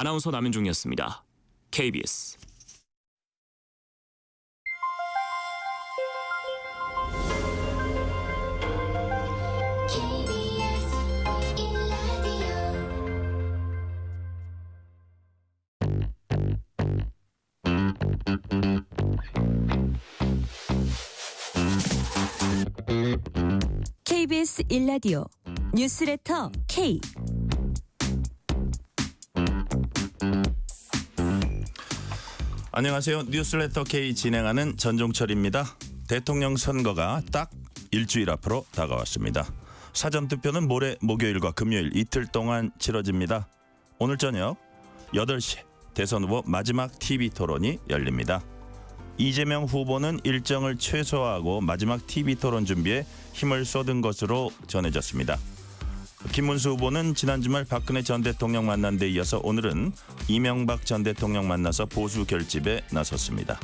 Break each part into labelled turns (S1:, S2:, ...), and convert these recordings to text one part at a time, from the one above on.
S1: 아나운서 남윤중이었습니다. KBS
S2: KBS 1라디오 뉴스레터 K.
S3: 안녕하세요. 뉴스레터 K 진행하는 전종철입니다. 대통령 선거가 딱 일주일 앞으로 다가왔습니다. 사전투표는 모레 목요일과 금요일 이틀 동안 치러집니다. 오늘 저녁 8시 대선 후보 마지막 TV 토론이 열립니다. 이재명 후보는 일정을 최소화하고 마지막 TV 토론 준비에 힘을 쏟은 것으로 전해졌습니다. 김문수 후보는 지난 주말 박근혜 전 대통령 만난 데 이어서 오늘은 이명박 전 대통령 만나서 보수 결집에 나섰습니다.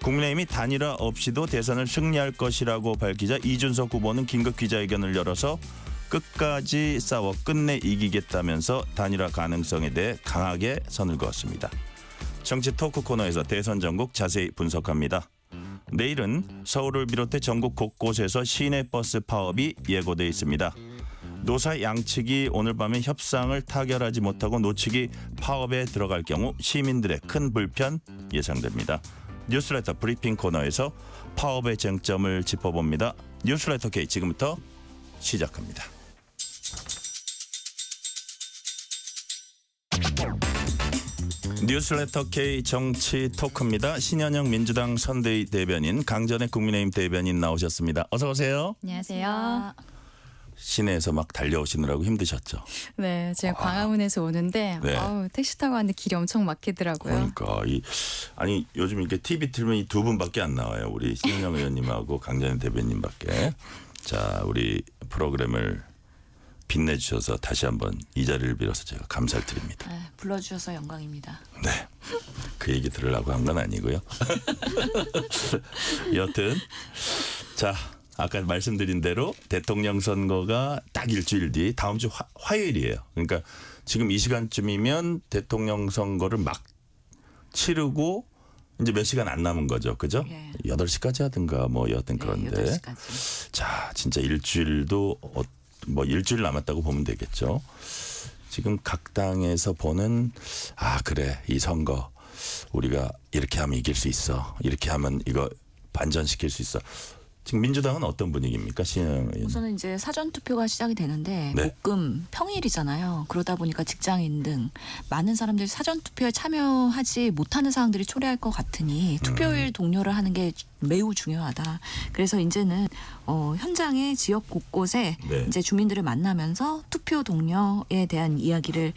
S3: 국민의힘이 단일화 없이도 대선을 승리할 것이라고 밝히자 이준석 후보는 긴급 기자회견을 열어서 끝까지 싸워 끝내 이기겠다면서 단일화 가능성에 대해 강하게 선을 그었습니다. 정치 토크 코너에서 대선 전국 자세히 분석합니다. 내일은 서울을 비롯해 전국 곳곳에서 시내버스 파업이 예고돼 있습니다. 노사 양측이 오늘 밤에 협상을 타결하지 못하고 노측이 파업에 들어갈 경우 시민들의 큰 불편 예상됩니다. 뉴스레터 브리핑 코너에서 파업의 쟁점을 짚어봅니다. 뉴스레터 K 지금부터 시작합니다. 뉴스레터 K 정치 토크입니다. 신현영 민주당 선대위 대변인, 강전의 국민의힘 대변인 나오셨습니다. 어서 오세요.
S4: 안녕하세요.
S3: 시내에서 막 달려오시느라고 힘드셨죠?
S4: 네, 제가 광화문에서 오는데
S3: 네.
S4: 택시 타고 왔는데 길이 엄청 막히더라고요.
S3: 그러니까 아니 요즘 이렇게 TV 틀면 이 두 분밖에 안 나와요. 우리 신현영 의원님하고 강전의 대변인밖에. 자, 우리 프로그램을 빛내주셔서 다시 한번 이 자리를 빌어서 제가 감사를 드립니다.
S4: 네, 불러주셔서 영광입니다.
S3: 네, 그 얘기 들으려고 한 건 아니고요. 여튼 자, 아까 말씀드린 대로 대통령 선거가 딱 일주일 뒤 다음 주 화요일이에요. 그러니까 지금 이 시간쯤이면 대통령 선거를 막 치르고 이제 몇 시간 안 남은 거죠. 그죠?
S4: 예.
S3: 8시까지 하든가 뭐 여하튼 그런데
S4: 8시까지.
S3: 자, 진짜 일주일도 뭐 일주일 남았다고 보면 되겠죠. 지금 각 당에서 보는 그래, 이 선거 우리가 이렇게 하면 이길 수 있어. 이렇게 하면 이거 반전시킬 수 있어. 지금 민주당은 어떤 분위기입니까?
S5: 우선은 이제 사전 투표가 시작이 되는데
S3: 네.
S5: 목금 평일이잖아요. 그러다 보니까 직장인 등 많은 사람들이 사전 투표에 참여하지 못하는 상황들이 초래할 것 같으니 투표일 독려를 하는 게 매우 중요하다. 그래서 이제는 현장의 지역 곳곳에
S3: 네.
S5: 이제 주민들을 만나면서 투표 독려에 대한 이야기를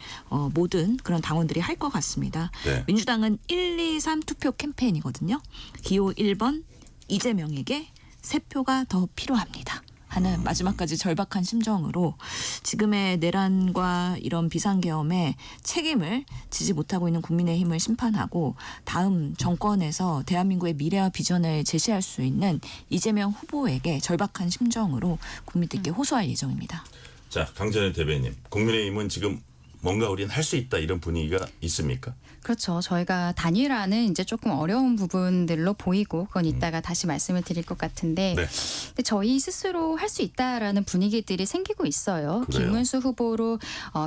S5: 모든 그런 당원들이 할 것 같습니다.
S3: 네.
S5: 민주당은 1, 2, 3 투표 캠페인이거든요. 기호 1번 이재명에게 세 표가 더 필요합니다 하는 마지막까지 절박한 심정으로 지금의 내란과 이런 비상계엄에 책임을 지지 못하고 있는 국민의힘을 심판하고 다음 정권에서 대한민국의 미래와 비전을 제시할 수 있는 이재명 후보에게 절박한 심정으로 국민들께 호소할 예정입니다.
S3: 자, 강전의 대변인, 국민의힘은 지금 뭔가 우리는 할 수 있다 이런 분위기가 있습니까?
S4: 그렇죠. 저희가 단일화는 이제 조금 어려운 부분들로 보이고 그건 이따가 다시 말씀을 드릴 것 같은데
S3: 네.
S4: 근데 저희 스스로 할 수 있다라는 분위기들이 생기고 있어요.
S3: 그래요?
S4: 김문수 후보로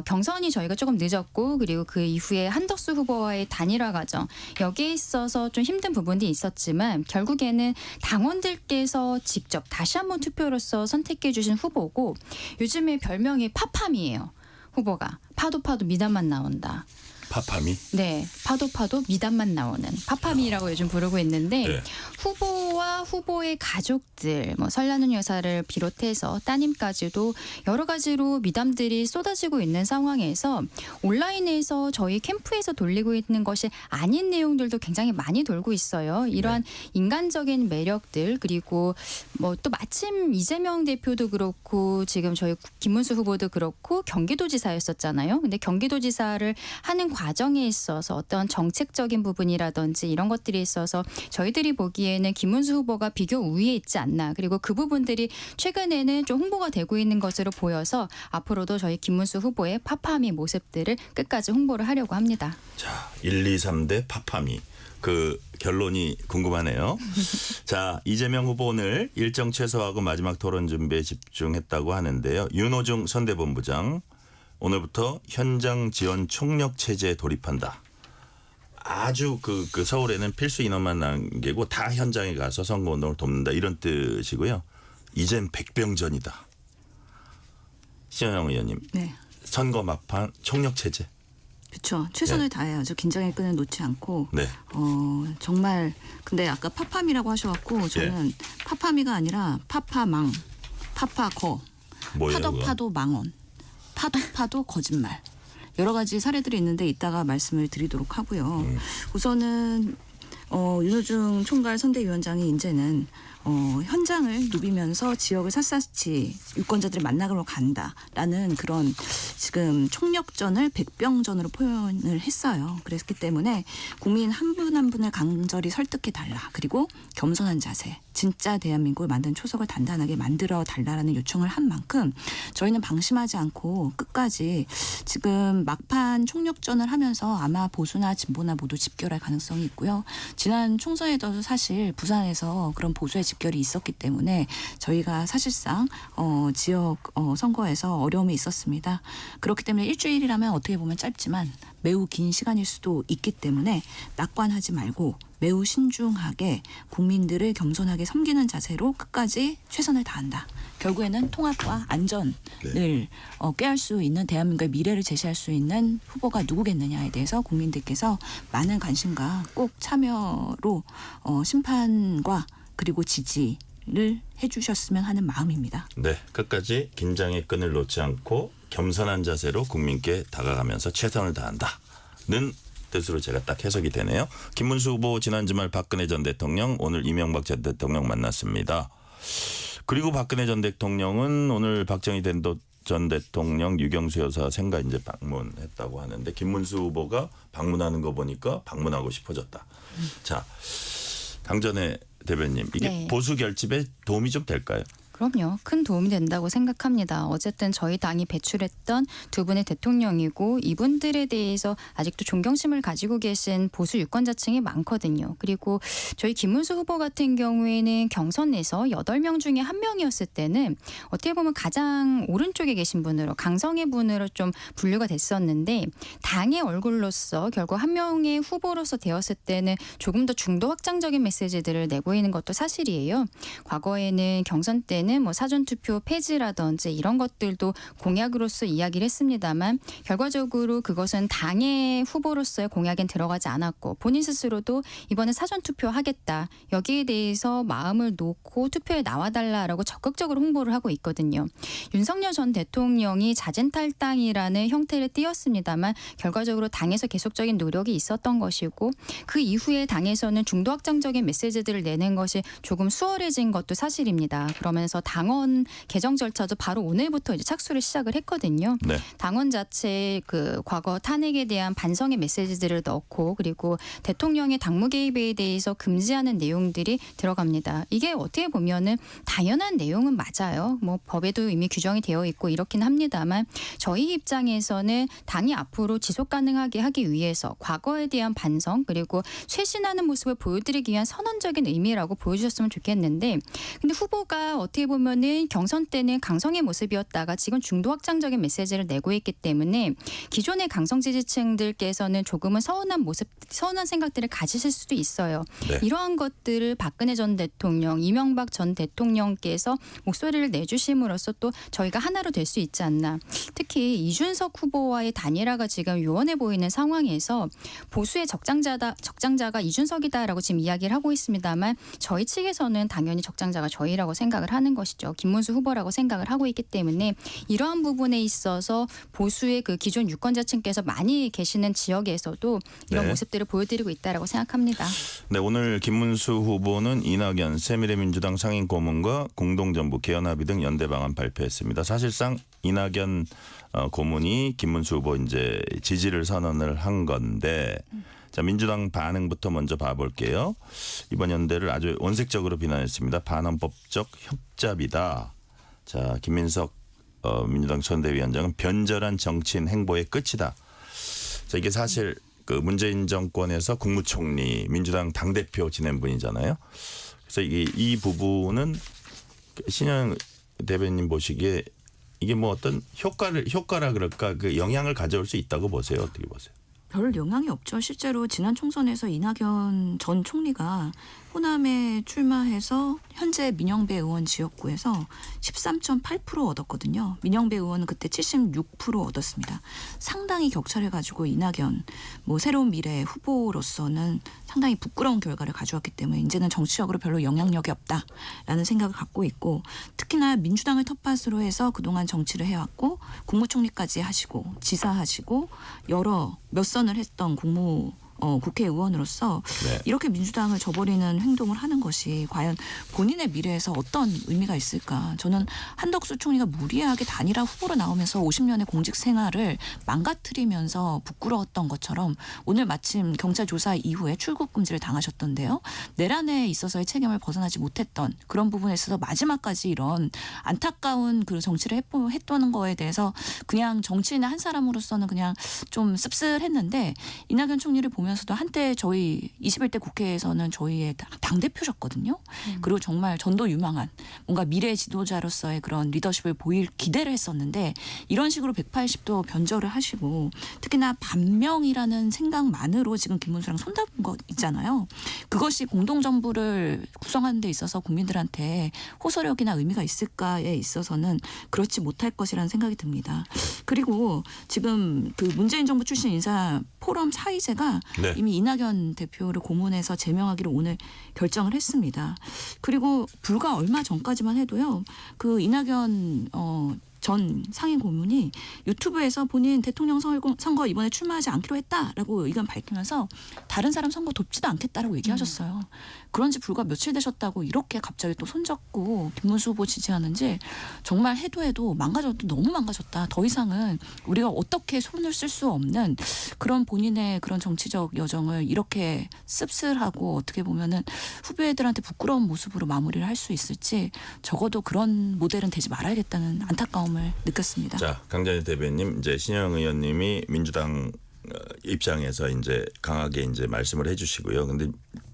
S4: 경선이 저희가 조금 늦었고 그리고 그 이후에 한덕수 후보와의 단일화 과정 여기에 있어서 좀 힘든 부분이 있었지만 결국에는 당원들께서 직접 다시 한번 투표로서 선택해 주신 후보고 요즘에 별명이 파팜이에요. 후보가 파도 미담만 나온다.
S3: 파파미?
S4: 네, 파도 미담만 나오는 파파미라고 요즘 부르고 있는데
S3: 네.
S4: 후보와 후보의 가족들, 뭐 설나는 여사를 비롯해서 따님까지도 여러 가지로 미담들이 쏟아지고 있는 상황에서 온라인에서 저희 캠프에서 돌리고 있는 것이 아닌 내용들도 굉장히 많이 돌고 있어요. 이러한 인간적인 매력들 그리고 뭐 또 마침 이재명 대표도 그렇고 지금 저희 김문수 후보도 그렇고 경기도지사였었잖아요. 근데 경기도지사를 하는 과정에 있어서 어떤 정책적인 부분이라든지 이런 것들이 있어서 저희들이 보기에는 김문수 후보가 비교 우위에 있지 않나. 그리고 그 부분들이 최근에는 좀 홍보가 되고 있는 것으로 보여서 앞으로도 저희 김문수 후보의 파파미 모습들을 끝까지 홍보를 하려고 합니다.
S3: 자, 1, 2, 3대 파파미. 그 결론이 궁금하네요. 자, 이재명 후보 오늘 일정 최소화하고 마지막 토론 준비에 집중했다고 하는데요. 윤호중 선대본부장 오늘부터 현장 지원 총력 체제에 돌입한다. 아주 그 서울에는 필수 인원만 남기고 다 현장에 가서 선거운동을 돕는다 이런 뜻이고요. 이젠 백병전이다. 신현영 의원님,
S5: 네.
S3: 선거 막판 총력 체제.
S5: 그렇죠. 최선을 다해야죠. 긴장의 끈을 놓지 않고.
S3: 네.
S5: 정말 근데 아까 파파미라고 하셔갖고 저는 파파미가 아니라 파파망, 파파거,
S3: 뭐예요?
S5: 파도
S3: 그거?
S5: 파도 망언, 파도 거짓말. 여러 가지 사례들이 있는데 이따가 말씀을 드리도록 하고요. 우선은 윤호중 총괄 선대위원장이 이제는 현장을 누비면서 지역을 샅샅이 유권자들을 만나러 간다라는 그런 지금 총력전을 백병전으로 표현을 했어요. 그랬기 때문에 국민 한 분 한 분을 간절히 설득해 달라. 그리고 겸손한 자세, 진짜 대한민국을 만든 초석을 단단하게 만들어 달라라는 요청을 한 만큼 저희는 방심하지 않고 끝까지 지금 막판 총력전을 하면서 아마 보수나 진보나 모두 집결할 가능성이 있고요. 지난 총선에도 사실 부산에서 그런 보수의 집결이 있었기 때문에 저희가 사실상 지역 선거에서 어려움이 있었습니다. 그렇기 때문에 일주일이라면 어떻게 보면 짧지만 매우 긴 시간일 수도 있기 때문에 낙관하지 말고 매우 신중하게 국민들을 겸손하게 섬기는 자세로 끝까지 최선을 다한다. 결국에는 통합과 안전을 꾀할 수 있는 대한민국의 미래를 제시할 수 있는 후보가 누구겠느냐에 대해서 국민들께서 많은 관심과 꼭 참여로 심판과 그리고 지지를 해주셨으면 하는 마음입니다.
S3: 네, 끝까지 긴장의 끈을 놓지 않고 겸손한 자세로 국민께 다가가면서 최선을 다한다는 뜻으로 제가 딱 해석이 되네요. 김문수 후보 지난 주말 박근혜 전 대통령, 오늘 이명박 전 대통령 만났습니다. 그리고 박근혜 전 대통령은 오늘 박정희 전 대통령 유경수 여사 생가 이제 방문했다고 하는데 김문수 후보가 방문하는 거 보니까 방문하고 싶어졌다. 자, 당전의 대변인, 이게
S4: 네.
S3: 보수 결집에 도움이 좀 될까요?
S4: 그럼요. 큰 도움이 된다고 생각합니다. 어쨌든 저희 당이 배출했던 두 분의 대통령이고 이분들에 대해서 아직도 존경심을 가지고 계신 보수 유권자층이 많거든요. 그리고 저희 김문수 후보 같은 경우에는 경선에서 8명 중에 1명이었을 때는 어떻게 보면 가장 오른쪽에 계신 분으로 강성의 분으로 좀 분류가 됐었는데 당의 얼굴로서 결국 한 명의 후보로서 되었을 때는 조금 더 중도 확장적인 메시지들을 내고 있는 것도 사실이에요. 과거에는 경선 때는 뭐 사전투표 폐지라든지 이런 것들도 공약으로서 이야기를 했습니다만 결과적으로 그것은 당의 후보로서의 공약엔 들어가지 않았고 본인 스스로도 이번에 사전투표 하겠다. 여기에 대해서 마음을 놓고 투표에 나와달라라고 적극적으로 홍보를 하고 있거든요. 윤석열 전 대통령이 자진탈당이라는 형태를 띄었습니다만 결과적으로 당에서 계속적인 노력이 있었던 것이고 그 이후에 당에서는 중도 확장적인 메시지들을 내는 것이 조금 수월해진 것도 사실입니다. 그러면서 당원 개정 절차도 바로 오늘부터 이제 착수를 시작을 했거든요.
S3: 네.
S4: 당원 자체 그 과거 탄핵에 대한 반성의 메시지들을 넣고 그리고 대통령의 당무 개입에 대해서 금지하는 내용들이 들어갑니다. 이게 어떻게 보면은 당연한 내용은 맞아요. 뭐 법에도 이미 규정이 되어 있고 이렇긴 합니다만 저희 입장에서는 당이 앞으로 지속 가능하게 하기 위해서 과거에 대한 반성 그리고 쇄신하는 모습을 보여드리기 위한 선언적인 의미라고 보여주셨으면 좋겠는데 근데 후보가 어떻게 보면은 경선 때는 강성의 모습이었다가 지금 중도 확장적인 메시지를 내고 있기 때문에 기존의 강성 지지층들께서는 조금은 서운한 생각들을 가지실 수도 있어요.
S3: 네.
S4: 이러한 것들을 박근혜 전 대통령, 이명박 전 대통령께서 목소리를 내주심으로써 또 저희가 하나로 될 수 있지 않나. 특히 이준석 후보와의 단일화가 지금 요원해 보이는 상황에서 보수의 적장자가 이준석이다라고 지금 이야기를 하고 있습니다만 저희 측에서는 당연히 적장자가 저희라고 생각을 하는 것이죠. 김문수 후보라고 생각을 하고 있기 때문에 이러한 부분에 있어서 보수의 그 기존 유권자층께서 많이 계시는 지역에서도 이런
S3: 네.
S4: 모습들을 보여드리고 있다라고 생각합니다.
S3: 네, 오늘 김문수 후보는 이낙연 새미래민주당 상임고문과 공동정부 개헌합의 등 연대 방안 발표했습니다. 사실상 이낙연 고문이 김문수 후보 이제 지지를 선언을 한 건데 자, 민주당 반응부터 먼저 봐볼게요. 이번 연대를 아주 원색적으로 비난했습니다. 반헌법적 협잡이다. 자, 김민석 민주당 선대위원장은 변절한 정치인 행보의 끝이다. 자, 이게 사실 그 문재인 정권에서 국무총리, 민주당 당대표 지낸 분이잖아요. 그래서 이 부분은 신영 대변인 보시기에 이게 뭐 어떤 효과라 그럴까 그 영향을 가져올 수 있다고 보세요. 어떻게 보세요?
S5: 별 영향이 없죠. 실제로 지난 총선에서 이낙연 전 총리가 호남에 출마해서 현재 민영배 의원 지역구에서 13.8% 얻었거든요. 민영배 의원은 그때 76% 얻었습니다. 상당히 격차를 가지고 이낙연 새로운 미래의 후보로서는 상당히 부끄러운 결과를 가져왔기 때문에 이제는 정치적으로 별로 영향력이 없다라는 생각을 갖고 있고 특히나 민주당을 텃밭으로 해서 그동안 정치를 해왔고 국무총리까지 하시고 지사하시고 여러 몇 선을 했던 국회의원으로서
S3: 네.
S5: 이렇게 민주당을 저버리는 행동을 하는 것이 과연 본인의 미래에서 어떤 의미가 있을까. 저는 한덕수 총리가 무리하게 단일화 후보로 나오면서 50년의 공직 생활을 망가뜨리면서 부끄러웠던 것처럼 오늘 마침 경찰 조사 이후에 출국 금지를 당하셨던데요. 내란에 있어서의 책임을 벗어나지 못했던 그런 부분에 있어서 마지막까지 이런 안타까운 그 정치를 했던 거에 대해서 그냥 정치인의 한 사람으로서는 그냥 좀 씁쓸했는데 이낙연 총리를 보면서도 한때 저희 21대 국회에서는 저희의 당대표셨거든요. 그리고 정말 전도 유망한 뭔가 미래 지도자로서의 그런 리더십을 보일 기대를 했었는데 이런 식으로 180도 변절을 하시고 특히나 반명이라는 생각만으로 지금 김문수랑 손잡은 거 있잖아요. 그것이 공동정부를 구성하는 데 있어서 국민들한테 호소력이나 의미가 있을까에 있어서는 그렇지 못할 것이라는 생각이 듭니다. 그리고 지금 그 문재인 정부 출신 인사 포럼 사의제가
S3: 네.
S5: 이미 이낙연 대표를 고문해서 제명하기로 오늘 결정을 했습니다. 그리고 불과 얼마 전까지만 해도요. 그 이낙연 전 상임 고문이 유튜브에서 본인 대통령 선거 이번에 출마하지 않기로 했다라고 의견 밝히면서 다른 사람 선거 돕지도 않겠다라고 얘기하셨어요. 그런 지 불과 며칠 되셨다고 이렇게 갑자기 또 손잡고 김문수 후보 지지하는지 정말 해도 망가져도 너무 망가졌다. 더 이상은 우리가 어떻게 손을 쓸 수 없는 그런 본인의 그런 정치적 여정을 이렇게 씁쓸하고 어떻게 보면은 후배들한테 부끄러운 모습으로 마무리를 할 수 있을지 적어도 그런 모델은 되지 말아야겠다는 안타까움을 느꼈습니다.
S3: 자, 강찬희 대변인 이제 신영 의원님이 민주당 입장에서 이제 강하게 이제 말씀을 해주시고요. 근데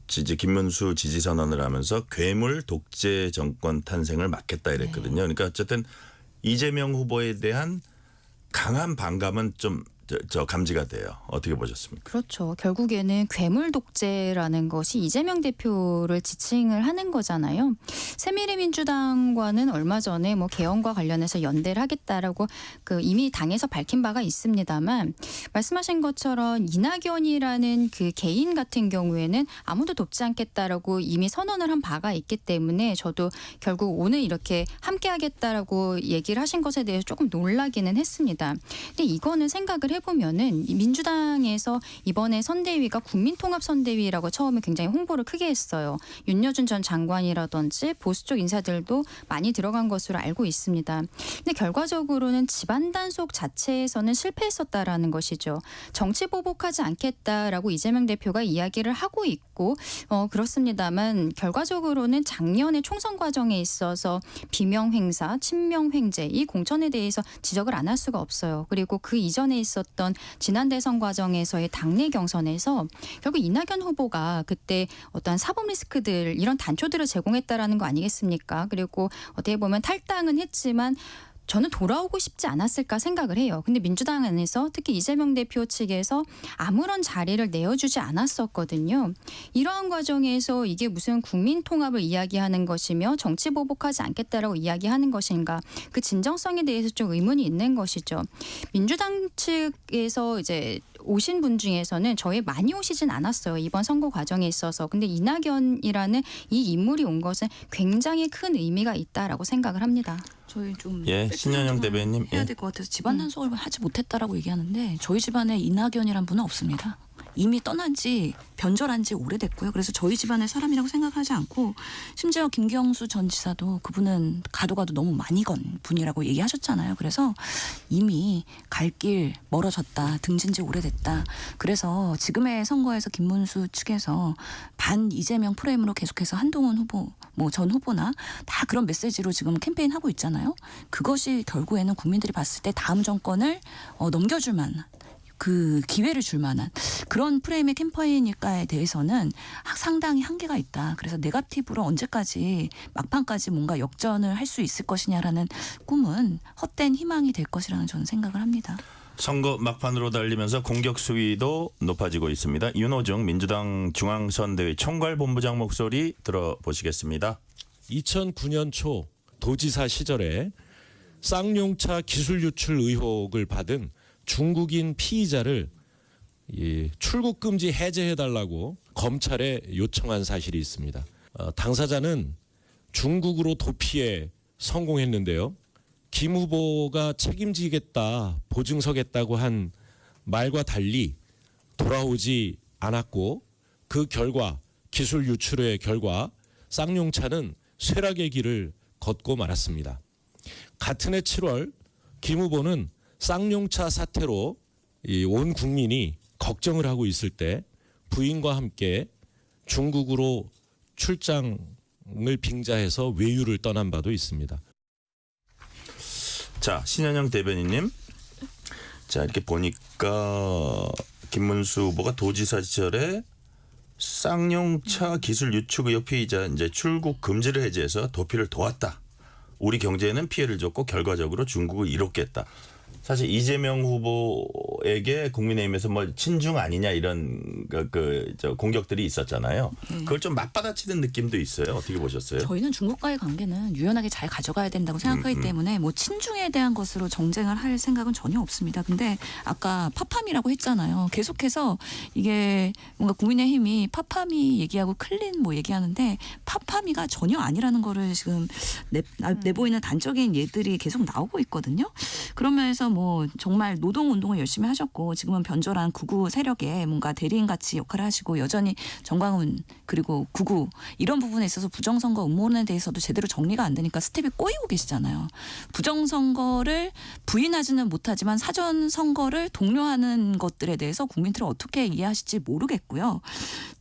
S3: 김문수 지지 선언을 하면서 괴물 독재 정권 탄생을 막겠다 이랬거든요. 그러니까 어쨌든 이재명 후보에 대한 강한 반감은 좀 감지가 돼요. 어떻게 보셨습니까?
S4: 그렇죠. 결국에는 괴물 독재라는 것이 이재명 대표를 지칭을 하는 거잖아요. 새미래민주당과는 얼마 전에 개헌과 관련해서 연대를 하겠다라고 이미 당에서 밝힌 바가 있습니다만 말씀하신 것처럼 이낙연이라는 그 개인 같은 경우에는 아무도 돕지 않겠다라고 이미 선언을 한 바가 있기 때문에 저도 결국 오늘 이렇게 함께하겠다라고 얘기를 하신 것에 대해서 조금 놀라기는 했습니다. 근데 이거는 생각을 해보면은 민주당에서 이번에 선대위가 국민통합선대위라고 처음에 굉장히 홍보를 크게 했어요. 윤여준 전 장관이라든지 보수 쪽 인사들도 많이 들어간 것으로 알고 있습니다. 근데 결과적으로는 집안 단속 자체에서는 실패했었다라는 것이죠. 정치 보복하지 않겠다라고 이재명 대표가 이야기를 하고 있고 그렇습니다만 결과적으로는 작년에 총선 과정에 있어서 비명 행사, 친명 횡재 이 공천에 대해서 지적을 안 할 수가 없어요. 그리고 그 이전에 있었던 지난 대선 과정에서의 당내 경선에서 결국 이낙연 후보가 그때 어떤 사법 리스크들 이런 단초들을 제공했다라는 거 아니겠습니까? 그리고 어떻게 보면 탈당은 했지만 저는 돌아오고 싶지 않았을까 생각을 해요. 근데 민주당 안에서 특히 이재명 대표 측에서 아무런 자리를 내어주지 않았었거든요. 이러한 과정에서 이게 무슨 국민 통합을 이야기하는 것이며 정치 보복하지 않겠다라고 이야기하는 것인가 그 진정성에 대해서 좀 의문이 있는 것이죠. 민주당 측에서 이제 오신 분 중에서는 저희 많이 오시진 않았어요. 이번 선거 과정에 있어서. 근데 이낙연이라는 이 인물이 온 것은 굉장히 큰 의미가 있다라고 생각을 합니다.
S5: 저희 좀
S3: 예, 신현영 대변인.
S5: 해야
S3: 예.
S5: 될 것 같아서 집안 단속을 하지 못했다라고 얘기하는데 저희 집안에 이낙연이란 분은 없습니다. 이미 떠난 지 변절한 지 오래됐고요. 그래서 저희 집안의 사람이라고 생각하지 않고 심지어 김경수 전 지사도 그분은 가도 너무 많이 건 분이라고 얘기하셨잖아요. 그래서 이미 갈 길 멀어졌다. 등진 지 오래됐다. 그래서 지금의 선거에서 김문수 측에서 반 이재명 프레임으로 계속해서 한동훈 후보 뭐 전 후보나 다 그런 메시지로 지금 캠페인 하고 있잖아요. 그것이 결국에는 국민들이 봤을 때 다음 정권을 넘겨줄 만한 그 기회를 줄 만한 그런 프레임의 캠페인일까에 대해서는 상당히 한계가 있다. 그래서 네거티브로 언제까지 막판까지 뭔가 역전을 할 수 있을 것이냐라는 꿈은 헛된 희망이 될 것이라는 저는 생각을 합니다.
S3: 선거 막판으로 달리면서 공격 수위도 높아지고 있습니다. 윤호중 민주당 중앙선대위 총괄본부장 목소리 들어보시겠습니다.
S6: 2009년 초 도지사 시절에 쌍용차 기술 유출 의혹을 받은 중국인 피의자를 출국 금지 해제해달라고 검찰에 요청한 사실이 있습니다. 당사자는 중국으로 도피에 성공했는데요. 김 후보가 책임지겠다, 보증서겠다고 한 말과 달리 돌아오지 않았고 그 결과 기술 유출의 결과 쌍용차는 쇠락의 길을 걷고 말았습니다. 같은 해 7월 김 후보는 쌍용차 사태로 온 국민이 걱정을 하고 있을 때 부인과 함께 중국으로 출장을 빙자해서 외유를 떠난 바도 있습니다.
S3: 자, 신현영 대변인님. 자, 이렇게 보니까 김문수 후보가 도지사 시절에 쌍용차 기술 유출 의혹 피의자 이제 출국 금지를 해제해서 도피를 도왔다. 우리 경제에는 피해를 줬고 결과적으로 중국을 이롭겠다. 사실 이재명 후보에게 국민의힘에서 뭐 친중 아니냐 이런 공격들이 있었잖아요. 그걸 좀 맞받아치는 느낌도 있어요. 어떻게 보셨어요?
S5: 저희는 중국과의 관계는 유연하게 잘 가져가야 된다고 생각하기 때문에 뭐 친중에 대한 것으로 정쟁을 할 생각은 전혀 없습니다. 근데 아까 파팜이라고 했잖아요. 계속해서 이게 뭔가 국민의힘이 파팜이 얘기하고 클린 뭐 얘기하는데 파팜이가 전혀 아니라는 거를 지금 내보이는 단적인 예들이 계속 나오고 있거든요. 그런 면에서 뭐 정말 노동운동을 열심히 하셨고 지금은 변절한 구구 세력에 뭔가 대리인같이 역할을 하시고 여전히 정광훈 그리고 구구 이런 부분에 있어서 부정선거 음모론에 대해서도 제대로 정리가 안 되니까 스텝이 꼬이고 계시잖아요. 부정선거를 부인하지는 못하지만 사전선거를 독려하는 것들에 대해서 국민들이 어떻게 이해하실지 모르겠고요.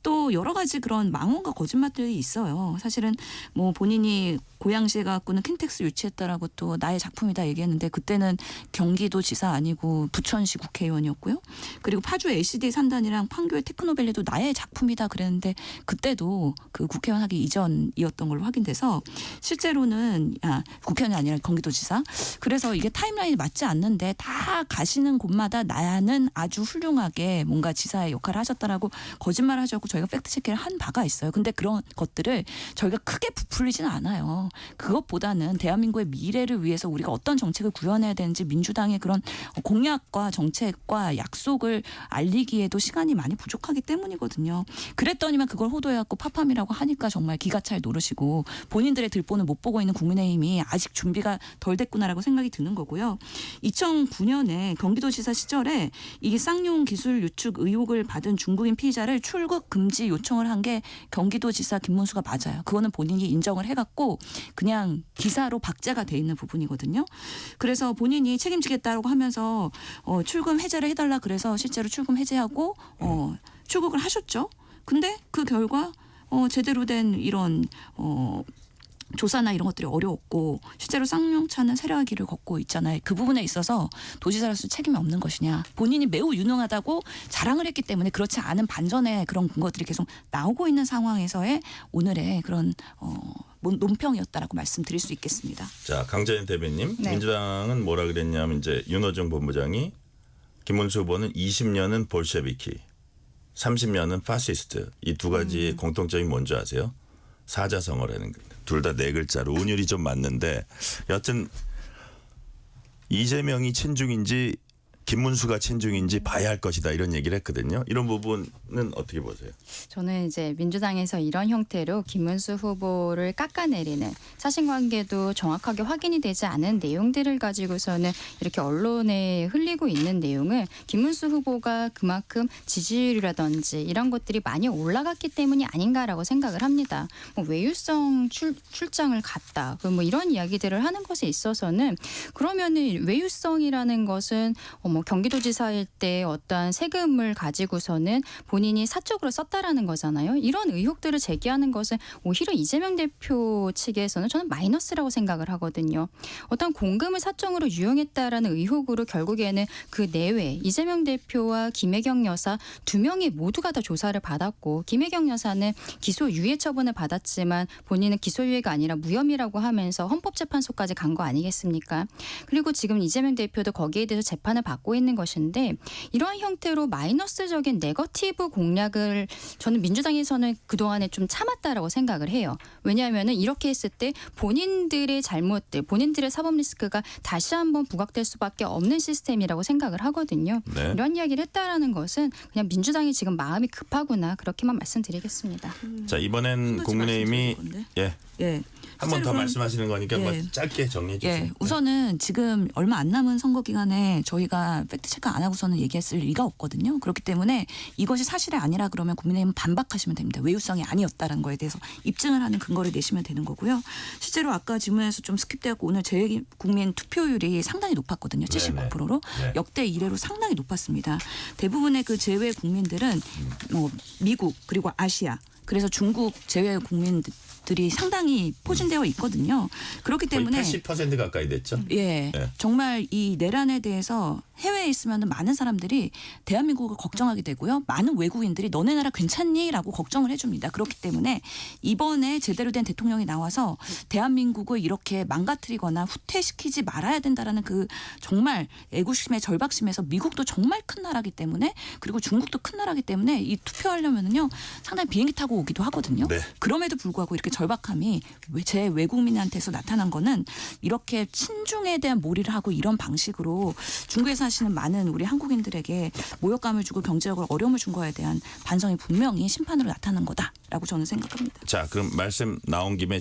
S5: 또 여러 가지 그런 망언과 거짓말들이 있어요. 사실은 뭐 본인이 고양시에 갖고는 킨텍스 유치했다라고 또 나의 작품이다 얘기했는데 그때는 경기도지사 아니고 부천시 국회의원이었고요. 그리고 파주 LCD 산단이랑 판교의 테크노밸리도 나의 작품이다 그랬는데 그때도 그 국회의원 하기 이전이었던 걸로 확인돼서 실제로는 국회의원이 아니라 경기도지사. 그래서 이게 타임라인이 맞지 않는데 다 가시는 곳마다 나는 아주 훌륭하게 뭔가 지사의 역할을 하셨다라고 거짓말을 하셨고 저희가 팩트체크를 한 바가 있어요. 근데 그런 것들을 저희가 크게 부풀리지는 않아요. 그것보다는 대한민국의 미래를 위해서 우리가 어떤 정책을 구현해야 되는지 민주당의 그런 공약과 정책과 약속을 알리기에도 시간이 많이 부족하기 때문이거든요. 그랬더니만 그걸 호도해갖고 파팜이라고 하니까 정말 기가 찰 노릇이고 본인들의 들보는 못 보고 있는 국민의힘이 아직 준비가 덜 됐구나라고 생각이 드는 거고요. 2009년에 경기도지사 시절에 이 쌍용 기술 유축 의혹을 받은 중국인 피의자를 출국 금지 요청을 한 게 경기도지사 김문수가 맞아요. 그거는 본인이 인정을 해갖고 그냥 기사로 박제가 돼 있는 부분이거든요. 그래서 본인이 책임지겠다고 하면서 출금 해제를 해달라 그래서 실제로 출금 해제하고 출국을 하셨죠. 근데 그 결과 제대로 된 이런 조사나 이런 것들이 어려웠고 실제로 쌍용차는 세력의 길을 걷고 있잖아요. 그 부분에 있어서 도지사로서 책임이 없는 것이냐. 본인이 매우 유능하다고 자랑을 했기 때문에 그렇지 않은 반전의 그런 근거들이 계속 나오고 있는 상황에서의 오늘의 그런 논평이었다라고 말씀드릴 수 있겠습니다.
S3: 자, 강자연 대변님.
S4: 네.
S3: 민주당은 뭐라 그랬냐면 이제 윤호중 본부장이 김문수 후보는 20년은 볼셰비키, 30년은 파시스트. 이 두 가지의 공통점이 뭔지 아세요? 사자성어라는 거. 둘 다 네 글자로 운율이 좀 맞는데 여튼 이재명이 친중인지 김문수가 친중인지 봐야 할 것이다 이런 얘기를 했거든요. 이런 부분은 어떻게 보세요?
S4: 저는 이제 민주당에서 이런 형태로 김문수 후보를 깎아내리는 사실관계도 정확하게 확인이 되지 않은 내용들을 가지고서는 이렇게 언론에 흘리고 있는 내용을 김문수 후보가 그만큼 지지율이라든지 이런 것들이 많이 올라갔기 때문이 아닌가라고 생각을 합니다. 뭐 외유성 출장을 갔다. 뭐 이런 이야기들을 하는 것에 있어서는 그러면은 외유성이라는 것은 뭐 경기도지사일 때 어떠한 세금을 가지고서는 본인이 사적으로 썼다라는 거잖아요. 이런 의혹들을 제기하는 것은 오히려 이재명 대표 측에서는 저는 마이너스라고 생각을 하거든요. 어떤 공금을 사적으로 유용했다라는 의혹으로 결국에는 그 내외 이재명 대표와 김혜경 여사 두 명이 모두가 다 조사를 받았고 김혜경 여사는 기소유예 처분을 받았지만 본인은 기소유예가 아니라 무혐의라고 하면서 헌법재판소까지 간 거 아니겠습니까? 그리고 지금 이재명 대표도 거기에 대해서 재판을 받고 있는 것인데 이러한 형태로 마이너스적인 네거티브 공략을 저는 민주당에서는 그동안에 좀 참았다라고 생각을 해요. 왜냐하면 이렇게 했을 때 본인들의 잘못들, 본인들의 사법 리스크가 다시 한번 부각될 수밖에 없는 시스템이라고 생각을 하거든요.
S3: 네.
S4: 이런 이야기를 했다라는 것은 그냥 민주당이 지금 마음이 급하구나 그렇게만 말씀드리겠습니다.
S3: 자 이번엔 국민의힘이 예.
S5: 예.
S3: 한 번 더
S5: 실제로는-
S3: 말씀하시는 거니까
S5: 예.
S3: 한번 짧게 정리해 주세요.
S5: 예, 우선은 지금 얼마 안 남은 선거 기간에 저희가 팩트 체크 안 하고서는 얘기했을 리가 없거든요. 그렇기 때문에 이것이 사실이 아니라 그러면 국민의힘은 반박하시면 됩니다. 외유성이 아니었다는 거에 대해서 입증을 하는 근거를 내시면 되는 거고요. 실제로 아까 질문에서 좀 스킵되었고 오늘 재외국민 투표율이 상당히 높았거든요. 79%로
S3: 네.
S5: 역대 이래로 상당히 높았습니다. 대부분의 그 재외 국민들은 뭐 미국 그리고 아시아 그래서 중국 재외 국민들이 상당히 포진되어 있거든요. 그렇기
S3: 거의
S5: 때문에
S3: 80% 가까이 됐죠.
S5: 예,
S3: 네.
S5: 정말 이 내란에 대해서 해외에 있으면 많은 사람들이 대한민국을 걱정하게 되고요. 많은 외국인들이 너네 나라 괜찮니? 라고 걱정을 해줍니다. 그렇기 때문에 이번에 제대로 된 대통령이 나와서 대한민국을 이렇게 망가뜨리거나 후퇴시키지 말아야 된다라는 그 정말 애국심의 절박심에서 미국도 정말 큰 나라기 때문에 그리고 중국도 큰 나라기 때문에 이 투표하려면은요 상당히 비행기 타고 오기도 하거든요.
S3: 네.
S5: 그럼에도 불구하고 이렇게 절박함이 제 외국민한테서 나타난 거는 이렇게 친중에 대한 몰이를 하고 이런 방식으로 중국에 사시는 많은 우리 한국인들에게 모욕감을 주고 경제적으로 어려움을 준 거에 대한 반성이 분명히 심판으로 나타난 거다라고 저는 생각합니다.
S3: 자 그럼 말씀 나온 김에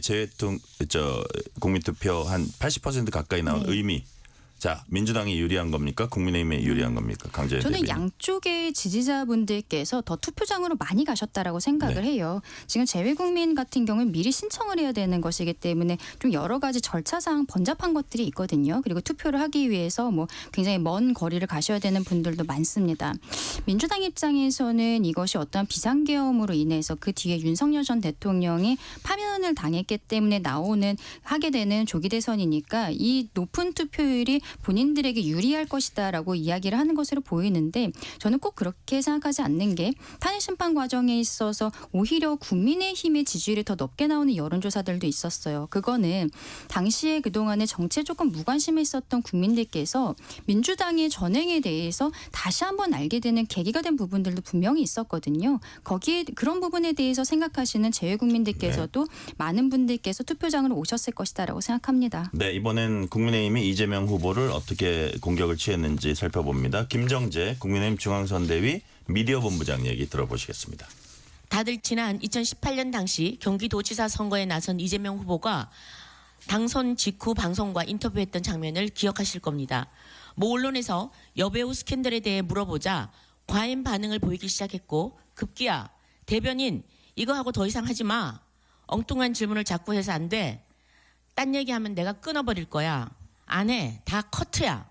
S3: 국민투표 한 80% 가까이 나온 의미. 자 민주당이 유리한 겁니까? 국민의힘이 유리한 겁니까? 강재현
S4: 저는
S3: 대변인.
S4: 양쪽의 지지자분들께서 더 투표장으로 많이 가셨다라고 생각을
S3: 네.
S4: 해요. 지금 재외국민 같은 경우는 미리 신청을 해야 되는 것이기 때문에 좀 여러 가지 절차상 번잡한 것들이 있거든요. 그리고 투표를 하기 위해서 뭐 굉장히 먼 거리를 가셔야 되는 분들도 많습니다. 민주당 입장에서는 이것이 어떠한 비상계엄으로 인해서 그 뒤에 윤석열 전 대통령이 파면을 당했기 때문에 하게 되는 조기 대선이니까 이 높은 투표율이 본인들에게 유리할 것이다라고 이야기를 하는 것으로 보이는데 저는 꼭 그렇게 생각하지 않는 게 탄핵 심판 과정에 있어서 오히려 국민의힘의 지지율이 더 높게 나오는 여론조사들도 있었어요. 그거는 당시에 그동안에 정치에 조금 무관심에 있었던 국민들께서 민주당의 전행에 대해서 다시 한번 알게 되는 계기가 된 부분들도 분명히 있었거든요. 거기에 그런 부분에 대해서 생각하시는 재외국민들께서도 많은 분들께서 투표장으로 오셨을 것이다라고 생각합니다.
S3: 네 이번엔 국민의힘이 이재명 후보를 어떻게 공격을 취했는지 살펴봅니다. 김정재 국민의힘 중앙선대위 미디어본부장 얘기 들어보시겠습니다.
S7: 다들 지난 2018년 당시 경기도지사 선거에 나선 이재명 후보가 당선 직후 방송과 인터뷰했던 장면을 기억하실 겁니다. 모 언론에서 여배우 스캔들에 대해 물어보자 과잉 반응을 보이기 시작했고 급기야 대변인 이거 하고 더 이상 하지 마. 엉뚱한 질문을 자꾸 해서 안 돼. 딴 얘기하면 내가 끊어버릴 거야. 안 해. 다 커트야.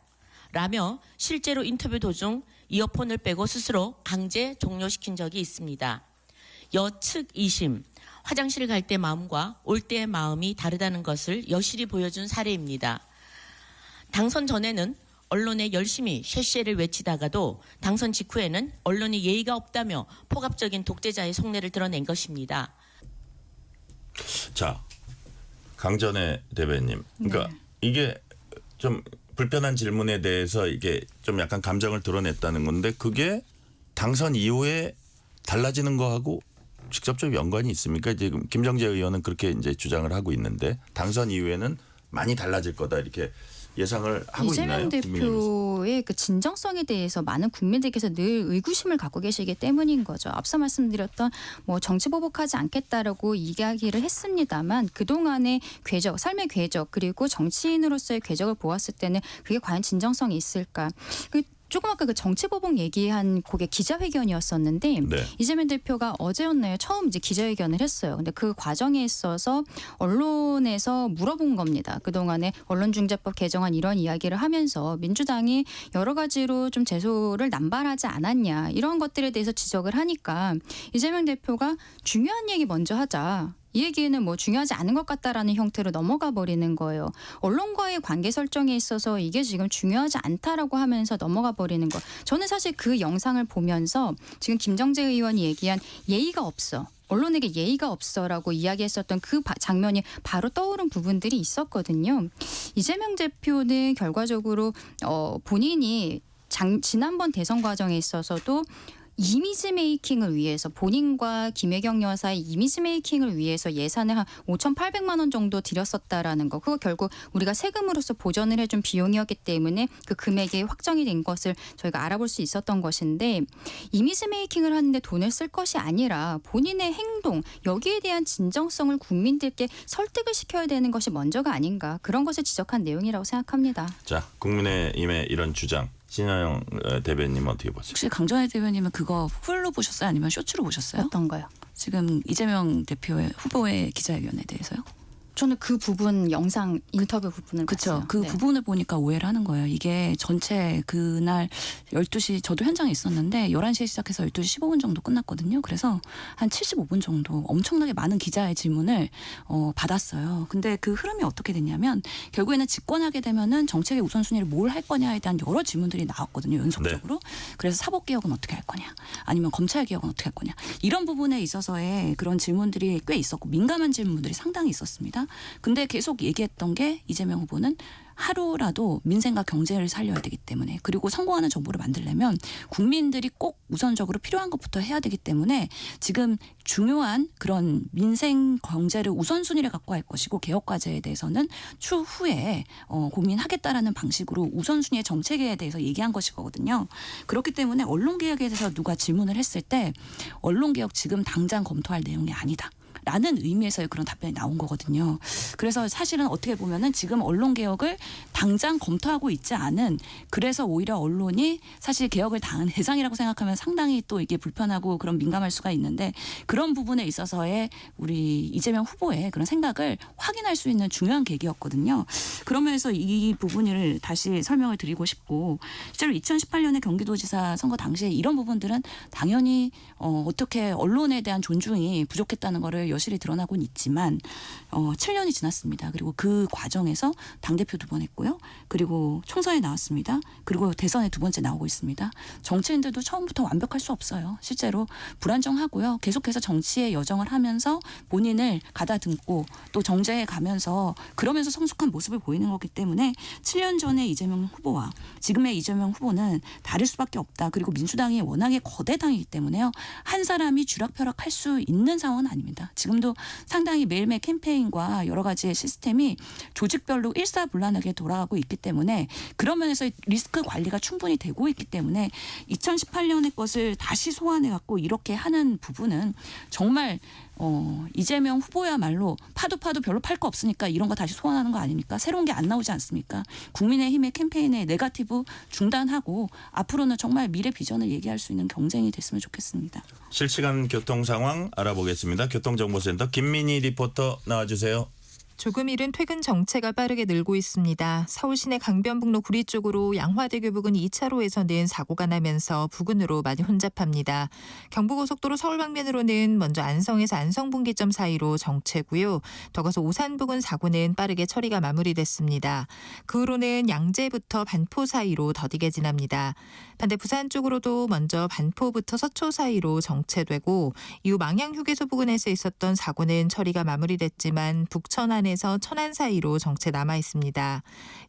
S7: 라며 실제로 인터뷰 도중 이어폰을 빼고 스스로 강제 종료시킨 적이 있습니다. 여측 2심, 화장실 갈 때 마음과 올 때의 마음이 다르다는 것을 여실히 보여준 사례입니다. 당선 전에는 언론에 열심히 쉐쉐를 외치다가도 당선 직후에는 언론이 예의가 없다며 폭압적인 독재자의 속내를 드러낸 것입니다.
S3: 자 강전의 대변인. 그러니까 이게 좀 불편한 질문에 대해서 이게 좀 약간 감정을 드러냈다는 건데 그게 당선 이후에 달라지는 거하고 직접적 연관이 있습니까? 지금 김정재 의원은 그렇게 이제 주장을 하고 있는데 당선 이후에는 많이 달라질 거다 이렇게 예상을 하고 있나요?
S4: 이재명 대표의 그 진정성에 대해서 많은 국민들께서 늘 의구심을 갖고 계시기 때문인 거죠. 앞서 말씀드렸던 뭐 정치 보복하지 않겠다라고 이야기를 했습니다만 그동안의 궤적, 삶의 궤적 그리고 정치인으로서의 궤적을 보았을 때는 그게 과연 진정성이 있을까? 조금 아까 그 정치 보복 얘기한 그게 기자회견이었었는데
S3: 네.
S4: 이재명 대표가 어제였나요? 처음 이제 기자회견을 했어요. 근데 그 과정에 있어서 언론에서 물어본 겁니다. 그동안에 언론중재법 개정안 이런 이야기를 하면서 민주당이 여러 가지로 좀 제소를 남발하지 않았냐 이런 것들에 대해서 지적을 하니까 이재명 대표가 중요한 얘기 먼저 하자. 이 얘기는 뭐 중요하지 않은 것 같다라는 형태로 넘어가 버리는 거예요. 언론과의 관계 설정에 있어서 이게 지금 중요하지 않다라고 하면서 넘어가 버리는 거. 저는 사실 그 영상을 보면서 지금 김정재 의원이 얘기한 예의가 없어. 언론에게 예의가 없어라고 이야기했었던 그 장면이 바로 떠오른 부분들이 있었거든요. 이재명 대표는 결과적으로 본인이 지난번 대선 과정에 있어서도 이미지 메이킹을 위해서 본인과 김혜경 여사의 이미지 메이킹을 위해서 예산을 한 5,800만 원 정도 들였었다라는 거. 그거 결국 우리가 세금으로서 보전을 해준 비용이었기 때문에 그 금액이 확정이 된 것을 저희가 알아볼 수 있었던 것인데 이미지 메이킹을 하는데 돈을 쓸 것이 아니라 본인의 행동 여기에 대한 진정성을 국민들께 설득을 시켜야 되는 것이 먼저가 아닌가 그런 것을 지적한 내용이라고 생각합니다.
S3: 자, 국민의힘의 이런 주장. 신하영 대변인 어떻게 보세요?
S8: 혹시 강전혜 대변인은 그거 풀로 보셨어요? 아니면 쇼츠로 보셨어요?
S4: 어떤 거요?
S8: 지금 이재명 대표의 후보의 기자회견에 대해서요?
S4: 저는 그 부분 영상 인터뷰 부분을
S8: 그렇죠.
S4: 봤어요.
S8: 그
S4: 네.
S8: 부분을 보니까 오해를 하는 거예요. 이게 전체 그날 12시 저도 현장에 있었는데 11시에 시작해서 12시 15분 정도 끝났거든요. 그래서 한 75분 정도 엄청나게 많은 기자의 질문을 받았어요. 근데 그 흐름이 어떻게 됐냐면 결국에는 집권하게 되면은 정책의 우선순위를 뭘 할 거냐에 대한 여러 질문들이 나왔거든요. 연속적으로. 그래서 사법개혁은 어떻게 할 거냐 아니면 검찰개혁은 어떻게 할 거냐 이런 부분에 있어서의 그런 질문들이 꽤 있었고 민감한 질문들이 상당히 있었습니다. 근데 계속 얘기했던 게 이재명 후보는 하루라도 민생과 경제를 살려야 되기 때문에 그리고 성공하는 정부를 만들려면 국민들이 꼭 우선적으로 필요한 것부터 해야 되기 때문에 지금 중요한 그런 민생 경제를 우선순위를 갖고 할 것이고 개혁과제에 대해서는 추후에 고민하겠다라는 방식으로 우선순위의 정책에 대해서 얘기한 것이거든요. 그렇기 때문에 언론개혁에 대해서 누가 질문을 했을 때 언론개혁 지금 당장 검토할 내용이 아니다. 라는 의미에서의 그런 답변이 나온 거거든요. 그래서 사실은 어떻게 보면은 지금 언론개혁을 당장 검토하고 있지 않은 그래서 오히려 언론이 사실 개혁을 당한 대상이라고 생각하면 상당히 또 이게 불편하고 그런 민감할 수가 있는데 그런 부분에 있어서의 우리 이재명 후보의 그런 생각을 확인할 수 있는 중요한 계기였거든요. 그러면서 이 부분을 다시 설명을 드리고 싶고 실제로 2018년에 경기도지사 선거 당시에 이런 부분들은 당연히 어떻게 언론에 대한 존중이 부족했다는 거를 여실히 드러나고는 있지만 7년이 지났습니다. 그리고 그 과정에서 당대표 2번 했고요. 그리고 총선에 나왔습니다. 그리고 대선에 2번째 나오고 있습니다. 정치인들도 처음부터 완벽할 수 없어요. 실제로 불안정하고요. 계속해서 정치의 여정을 하면서 본인을 가다듬고 또 정제해 가면서 그러면서 성숙한 모습을 보이는 거기 때문에 7년 전에 이재명 후보와 지금의 이재명 후보는 다를 수밖에 없다. 그리고 민주당이 워낙에 거대 당이기 때문에요. 한 사람이 쥐락펴락할 수 있는 상황은 아닙니다. 지금도 상당히 매일매일 캠페인과 여러 가지의 시스템이 조직별로 일사불란하게 돌아가고 있기 때문에 그런 면에서 리스크 관리가 충분히 되고 있기 때문에 2018년의 것을 다시 소환해 갖고 이렇게 하는 부분은 정말 이재명 후보야말로 파도 별로 팔 거 없으니까 이런 거 다시 소환하는 거 아닙니까? 새로운 게 안 나오지 않습니까? 국민의힘의 캠페인의 네거티브 중단하고 앞으로는 정말 미래 비전을 얘기할 수 있는 경쟁이 됐으면 좋겠습니다.
S3: 실시간 교통 상황 알아보겠습니다. 교통정보센터 김민희 리포터 나와주세요.
S9: 조금 이른 퇴근 정체가 빠르게 늘고 있습니다. 서울 시내 강변북로 구리 쪽으로 양화대교 부근 2차로에서는 사고가 나면서 부근으로 많이 혼잡합니다. 경부고속도로 서울 방면으로는 먼저 안성에서 안성분기점 사이로 정체고요. 더 가서 오산 부근 사고는 빠르게 처리가 마무리됐습니다. 그 후로는 양재부터 반포 사이로 더디게 지납니다. 반대 부산 쪽으로도 먼저 반포부터 서초 사이로 정체되고 이후 망향휴게소 부근에서 있었던 사고는 처리가 마무리됐지만 북천 안에 부근에서 천안 사이로 정체 남아 있습니다.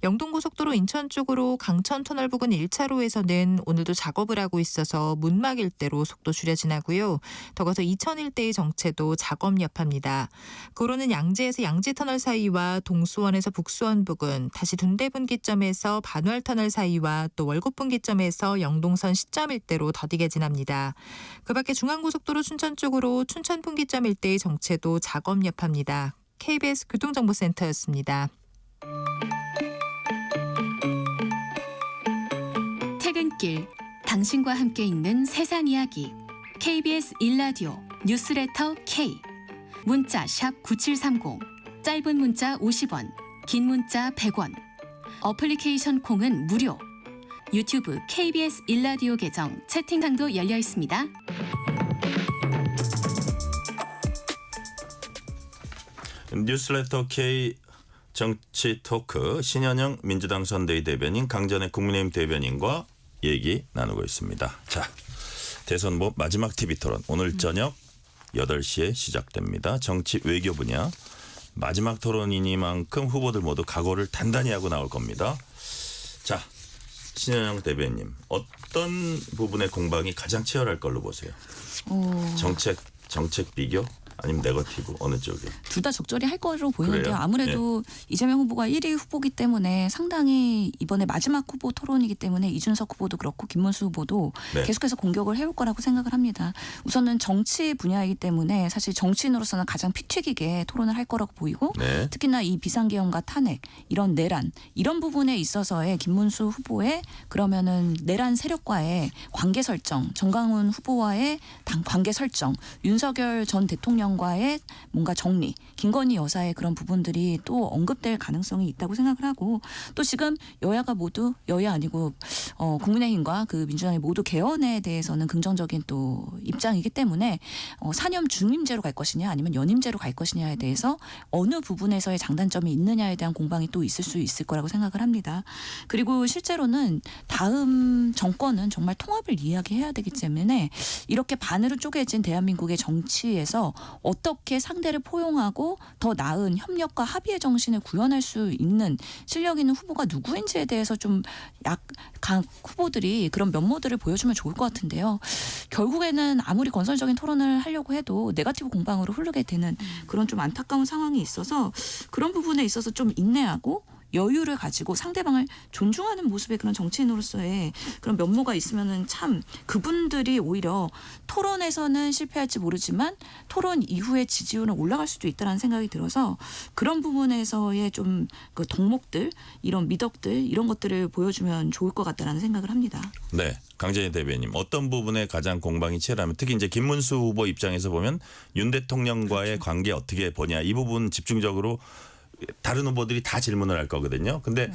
S9: 영동고속도로 인천 쪽으로 강천터널 부근 1차로에서는 오늘도 작업을 하고 있어서 문막 일대로 속도 줄여 지나고요. 더 가서 이천 일대의 정체도 작업 여파입니다. 고로는 양재에서 양재터널 사이와 동수원에서 북수원 부근, 다시 둔대분기점에서 반월터널 사이와 또 월곶분기점에서 영동선 시점 일대로 더디게 지납니다. 그 밖에 중앙고속도로 춘천 쪽으로 춘천분기점 일대의 정체도 작업 여파입니다. KBS 교통정보센터였습니다.
S2: 퇴근길 당신과 함께 읽는 세상 이야기 KBS 일라디오 뉴스레터 K 문자 샵 9730 짧은 문자 50원 긴 문자 100원 어플리케이션 콩은 무료 유튜브 KBS 일라디오 계정 채팅창도 열려 있습니다.
S3: 뉴스레터 K 정치 토크 신현영 민주당 선대위 대변인 강전의 국민의힘 대변인과 얘기 나누고 있습니다. 자, 대선 뭐 마지막 TV 토론 오늘 저녁 8시에 시작됩니다. 정치 외교 분야 마지막 토론이니만큼 후보들 모두 각오를 단단히 하고 나올 겁니다. 자, 신현영 대변인 어떤 부분의 공방이 가장 치열할 걸로 보세요? 정책 비교? 아니면 네거티브 어느 쪽이?
S8: 둘 다 적절히 할 거로 보이는데요.
S3: 그래요?
S8: 아무래도 이재명 후보가 1위 후보기 때문에 상당히 이번에 마지막 후보 토론이기 때문에 이준석 후보도 그렇고 김문수 후보도
S3: 네.
S8: 계속해서 공격을 해올 거라고 생각을 합니다. 우선은 정치 분야이기 때문에 사실 정치인으로서는 가장 피 튀기게 토론을 할 거라고 보이고
S3: 네.
S8: 특히나 이 비상계엄과 탄핵 이런 내란 이런 부분에 있어서의 김문수 후보의 그러면은 내란 세력과의 관계 설정, 정강훈 후보와의 관계 설정, 윤석열 전 대통령과의 뭔가 정리, 김건희 여사의 그런 부분들이 또 언급될 가능성이 있다고 생각을 하고 또 지금 여야가 모두 여야 아니고 국민의힘과 그 민주당이 모두 개헌에 대해서는 긍정적인 또 입장이기 때문에 사념 중임제로 갈 것이냐 아니면 연임제로 갈 것이냐에 대해서 어느 부분에서의 장단점이 있느냐에 대한 공방이 또 있을 수 있을 거라고 생각을 합니다. 그리고 실제로는 다음 정권은 정말 통합을 이야기해야 되기 때문에 이렇게 반으로 쪼개진 대한민국의 정치에서 어떻게 상대를 포용하고 더 나은 협력과 합의의 정신을 구현할 수 있는 실력 있는 후보가 누구인지에 대해서 좀 각 후보들이 그런 면모들을 보여주면 좋을 것 같은데요. 결국에는 아무리 건설적인 토론을 하려고 해도 네거티브 공방으로 흐르게 되는 그런 좀 안타까운 상황이 있어서 그런 부분에 있어서 좀 인내하고 여유를 가지고 상대방을 존중하는 모습의 그런 정치인으로서의 그런 면모가 있으면은 참 그분들이 오히려 토론에서는 실패할지 모르지만 토론 이후에 지지율은 올라갈 수도 있다는 생각이 들어서 그런 부분에서의 좀 그 덕목들 이런 미덕들 이런 것들을 보여주면 좋을 것 같다는 생각을 합니다.
S3: 네, 강재희 대변인 어떤 부분에 가장 공방이 치열하면 특히 이제 김문수 후보 입장에서 보면 윤 대통령과의 관계 어떻게 보냐 이 부분 집중적으로 다른 후보들이 다 질문을 할 거거든요. 근데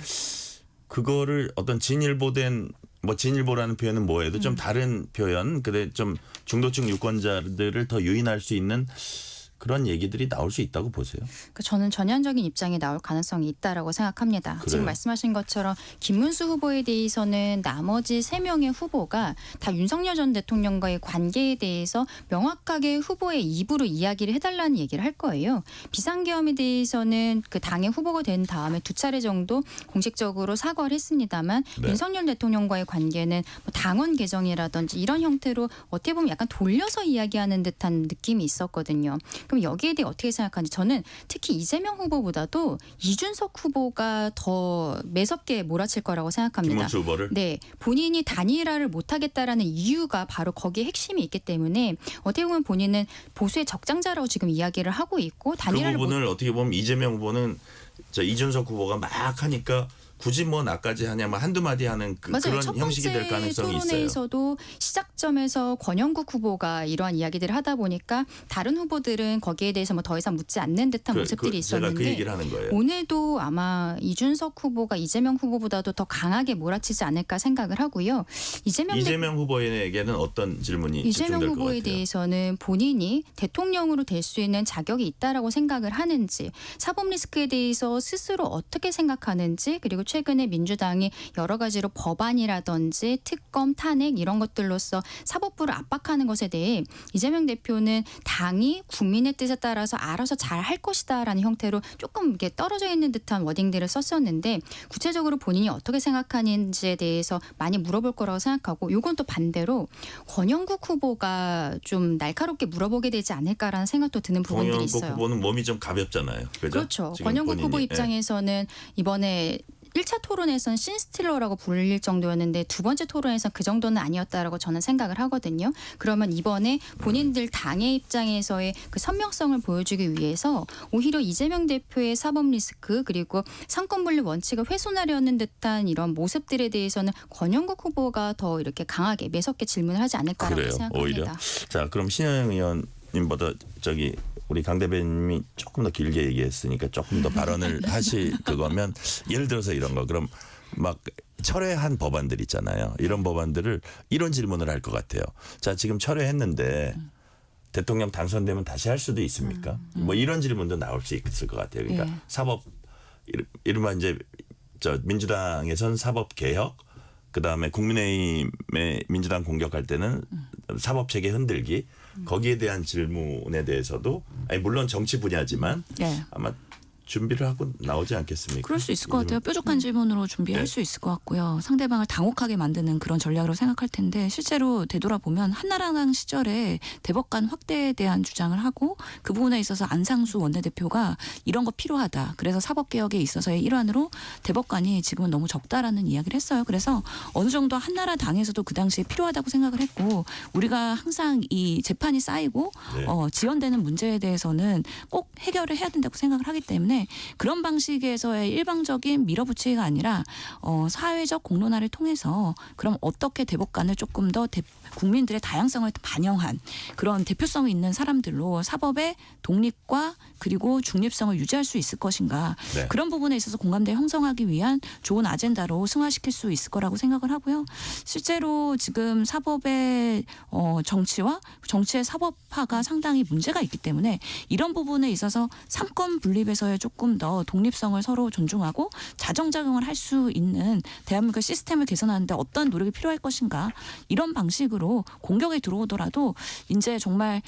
S3: 그거를 어떤 진일보된 뭐 진일보라는 표현은 뭐해도 좀 다른 표현, 근데 좀 중도층 유권자들을 더 유인할 수 있는 그런 얘기들이 나올 수 있다고 보세요.
S4: 저는 전향적인 입장이 나올 가능성이 있다라고 생각합니다.
S3: 그래요?
S4: 지금 말씀하신 것처럼 김문수 후보에 대해서는 나머지 3명의 후보가 다 윤석열 전 대통령과의 관계에 대해서 명확하게 후보의 입으로 이야기를 해달라는 얘기를 할 거예요. 비상계엄에 대해서는 그 당의 후보가 된 다음에 2차례 정도 공식적으로 사과를 했습니다만
S3: 네.
S4: 윤석열 대통령과의 관계는 뭐 당원 개정이라든지 이런 형태로 어떻게 보면 약간 돌려서 이야기하는 듯한 느낌이 있었거든요. 그럼 여기에 대해 어떻게 생각하는지 저는 특히 이재명 후보보다도 이준석 후보가 더 매섭게 몰아칠 거라고 생각합니다.
S3: 김문수 후보를?
S4: 네. 본인이 단일화를 못하겠다라는 이유가 바로 거기에 핵심이 있기 때문에 어떻게 보면 본인은 보수의 적장자라고 지금 이야기를 하고 있고
S3: 그
S4: 단일화를
S3: 부분을 어떻게 보면 이재명 후보는 이준석 후보가 막 하니까 굳이 뭐 나까지 하냐 뭐 한두 마디 하는 그런 형식이 될 가능성이 있어요.
S4: 토론에서도 시작점에서 권영국 후보가 이러한 이야기들을 하다 보니까 다른 후보들은 거기에 대해서 뭐 더 이상 묻지 않는 듯한 모습들이
S3: 제가
S4: 있었는데
S3: 그 얘기를 하는 거예요.
S4: 오늘도 아마 이준석 후보가 이재명 후보보다도 더 강하게 몰아치지 않을까 생각을 하고요.
S3: 이재명 후보에게는 어떤 질문이
S4: 이재명
S3: 집중될 것
S4: 후보에
S3: 같아요?
S4: 대해서는 본인이 대통령으로 될 수 있는 자격이 있다라고 생각을 하는지 사법 리스크에 대해서 스스로 어떻게 생각하는지 그리고 최근에 민주당이 여러 가지로 법안이라든지 특검, 탄핵 이런 것들로서 사법부를 압박하는 것에 대해 이재명 대표는 당이 국민의 뜻에 따라서 알아서 잘 할 것이다라는 형태로 조금 이렇게 떨어져 있는 듯한 워딩들을 썼었는데 구체적으로 본인이 어떻게 생각하는지에 대해서 많이 물어볼 거라고 생각하고 이건 또 반대로 권영국 후보가 좀 날카롭게 물어보게 되지 않을까라는 생각도 드는 부분들이
S3: 권영국
S4: 있어요.
S3: 후보는 몸이 좀 가볍잖아요. 그죠?
S4: 그렇죠.
S3: 지금
S4: 권영국
S3: 본인이.
S4: 후보
S3: 예.
S4: 입장에서는 이번에 1차 토론에서는 신스틸러라고 불릴 정도였는데 두 번째 토론에서 그 정도는 아니었다라고 저는 생각을 하거든요. 그러면 이번에 본인들 당의 입장에서의 그 선명성을 보여주기 위해서 오히려 이재명 대표의 사법 리스크 그리고 상권분리 원칙을 훼손하려는 듯한 이런 모습들에 대해서는 권영국 후보가 더 이렇게 강하게 매섭게 질문을 하지 않을까라고
S3: 그래요.
S4: 생각합니다.
S3: 오히려. 자, 그럼 신영 의원님보다 우리 강 대변인이 조금 더 길게 얘기했으니까 조금 더 발언을 하실 그거면 예를 들어서 이런 거 그럼 막 철회한 법안들 있잖아요. 이런 법안들을 이런 질문을 할 것 같아요. 자, 지금 철회했는데 대통령 당선되면 다시 할 수도 있습니까? 뭐 이런 질문도 나올 수 있을 것 같아요. 그러니까
S8: 예.
S3: 사법 이른바 이제 민주당에선 사법 개혁 그다음에 국민의힘의 민주당 공격할 때는 사법 체계 흔들기 거기에 대한 질문에 대해서도 아니 물론 정치 분야지만
S8: 예.
S3: 아마 준비를 하고 나오지 않겠습니까?
S8: 그럴 수 있을 것 같아요. 뾰족한 질문으로 준비할
S3: 네.
S8: 수 있을 것 같고요. 상대방을 당혹하게 만드는 그런 전략으로 생각할 텐데 실제로 되돌아보면 한나라당 시절에 대법관 확대에 대한 주장을 하고 그 부분에 있어서 안상수 원내대표가 이런 거 필요하다. 그래서 사법개혁에 있어서의 일환으로 대법관이 지금은 너무 적다라는 이야기를 했어요. 그래서 어느 정도 한나라당에서도 그 당시에 필요하다고 생각을 했고 우리가 항상 이 재판이 쌓이고
S3: 네.
S8: 지연되는 문제에 대해서는 꼭 해결을 해야 된다고 생각을 하기 때문에 그런 방식에서의 일방적인 밀어붙이기가 아니라 사회적 공론화를 통해서 그럼 어떻게 대법관을 조금 더 국민들의 다양성을 반영한 그런 대표성이 있는 사람들로 사법의 독립과 그리고 중립성을 유지할 수 있을 것인가
S3: 네.
S8: 그런 부분에 있어서 공감대 형성하기 위한 좋은 아젠다로 승화시킬 수 있을 거라고 생각을 하고요. 실제로 지금 사법의 정치와 정치의 사법화가 상당히 문제가 있기 때문에 이런 부분에 있어서 삼권 분립에서의 조금 더 독립성을 서로 존중하고 자정작용을 할 수 있는 대한민국 시스템을 개선하는데 어떤 노력이 필요할 것인가 이런 방식으로 공격에 들어오더라도 이제 정말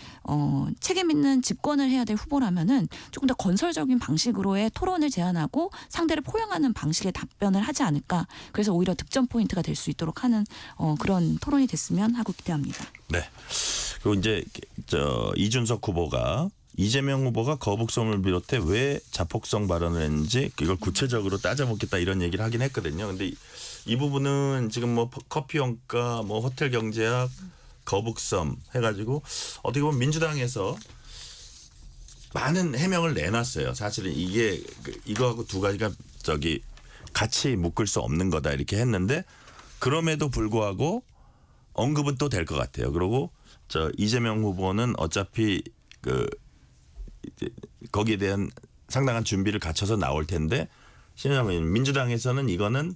S8: 책임 있는 집권을 해야 될 후보라면은 조금 더 건설적인 방식으로의 토론을 제안하고 상대를 포용하는 방식의 답변을 하지 않을까. 그래서 오히려 득점 포인트가 될 수 있도록 하는 그런 토론이 됐으면 하고 기대합니다.
S3: 네. 그리고 이제 이준석 후보가 이재명 후보가 거북선을 비롯해 왜 자폭성 발언을 했는지 그걸 구체적으로 따져먹겠다 이런 얘기를 하긴 했거든요. 근데 이 부분은 지금 뭐 커피 원가, 뭐 호텔 경제학, 거북섬 해가지고 어떻게 보면 민주당에서 많은 해명을 내놨어요. 사실은 이게 이거하고 두 가지가 같이 묶을 수 없는 거다 이렇게 했는데 그럼에도 불구하고 언급은 또 될 것 같아요. 그리고 이재명 후보는 어차피 거기에 대한 상당한 준비를 갖춰서 나올 텐데 신현장님 민주당에서는 이거는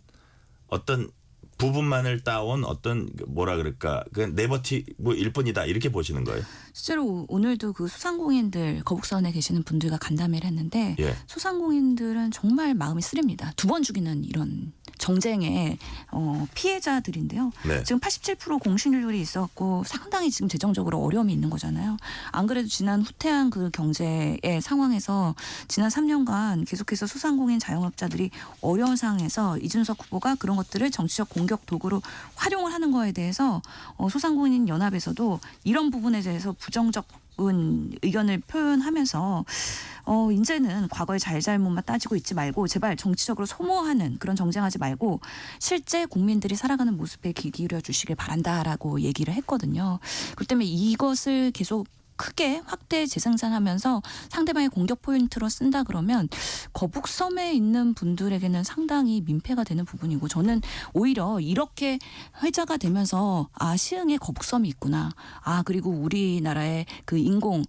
S3: 어떤 부분만을 따온 어떤 뭐라 그럴까 그냥 네버티브일 뿐이다 이렇게 보시는 거예요.
S8: 실제로 오늘도 그 소상공인들 거북선에 계시는 분들과 간담회를 했는데
S3: 예.
S8: 소상공인들은 정말 마음이 쓰립니다. 두 번 죽이는 이런 정쟁의 피해자들인데요.
S3: 네.
S8: 지금 87% 공실률이 있었고 상당히 지금 재정적으로 어려움이 있는 거잖아요. 안 그래도 지난 후퇴한 그 경제의 상황에서 지난 3년간 계속해서 소상공인 자영업자들이 어려운 상황에서 이준석 후보가 그런 것들을 정치적 공격 도구로 활용을 하는 거에 대해서 소상공인 연합에서도 이런 부분에 대해서 부정적 의견을 표현하면서 이제는 과거의 잘잘못만 따지고 있지 말고 제발 정치적으로 소모하는 그런 정쟁하지 말고 실제 국민들이 살아가는 모습에 귀 기울여 주시길 바란다라고 얘기를 했거든요. 그렇기 때문에 이것을 계속 크게 확대 재생산하면서 상대방의 공격 포인트로 쓴다 그러면 거북섬에 있는 분들에게는 상당히 민폐가 되는 부분이고 저는 오히려 이렇게 회자가 되면서 시흥에 거북섬이 있구나. 그리고 우리나라에 그 인공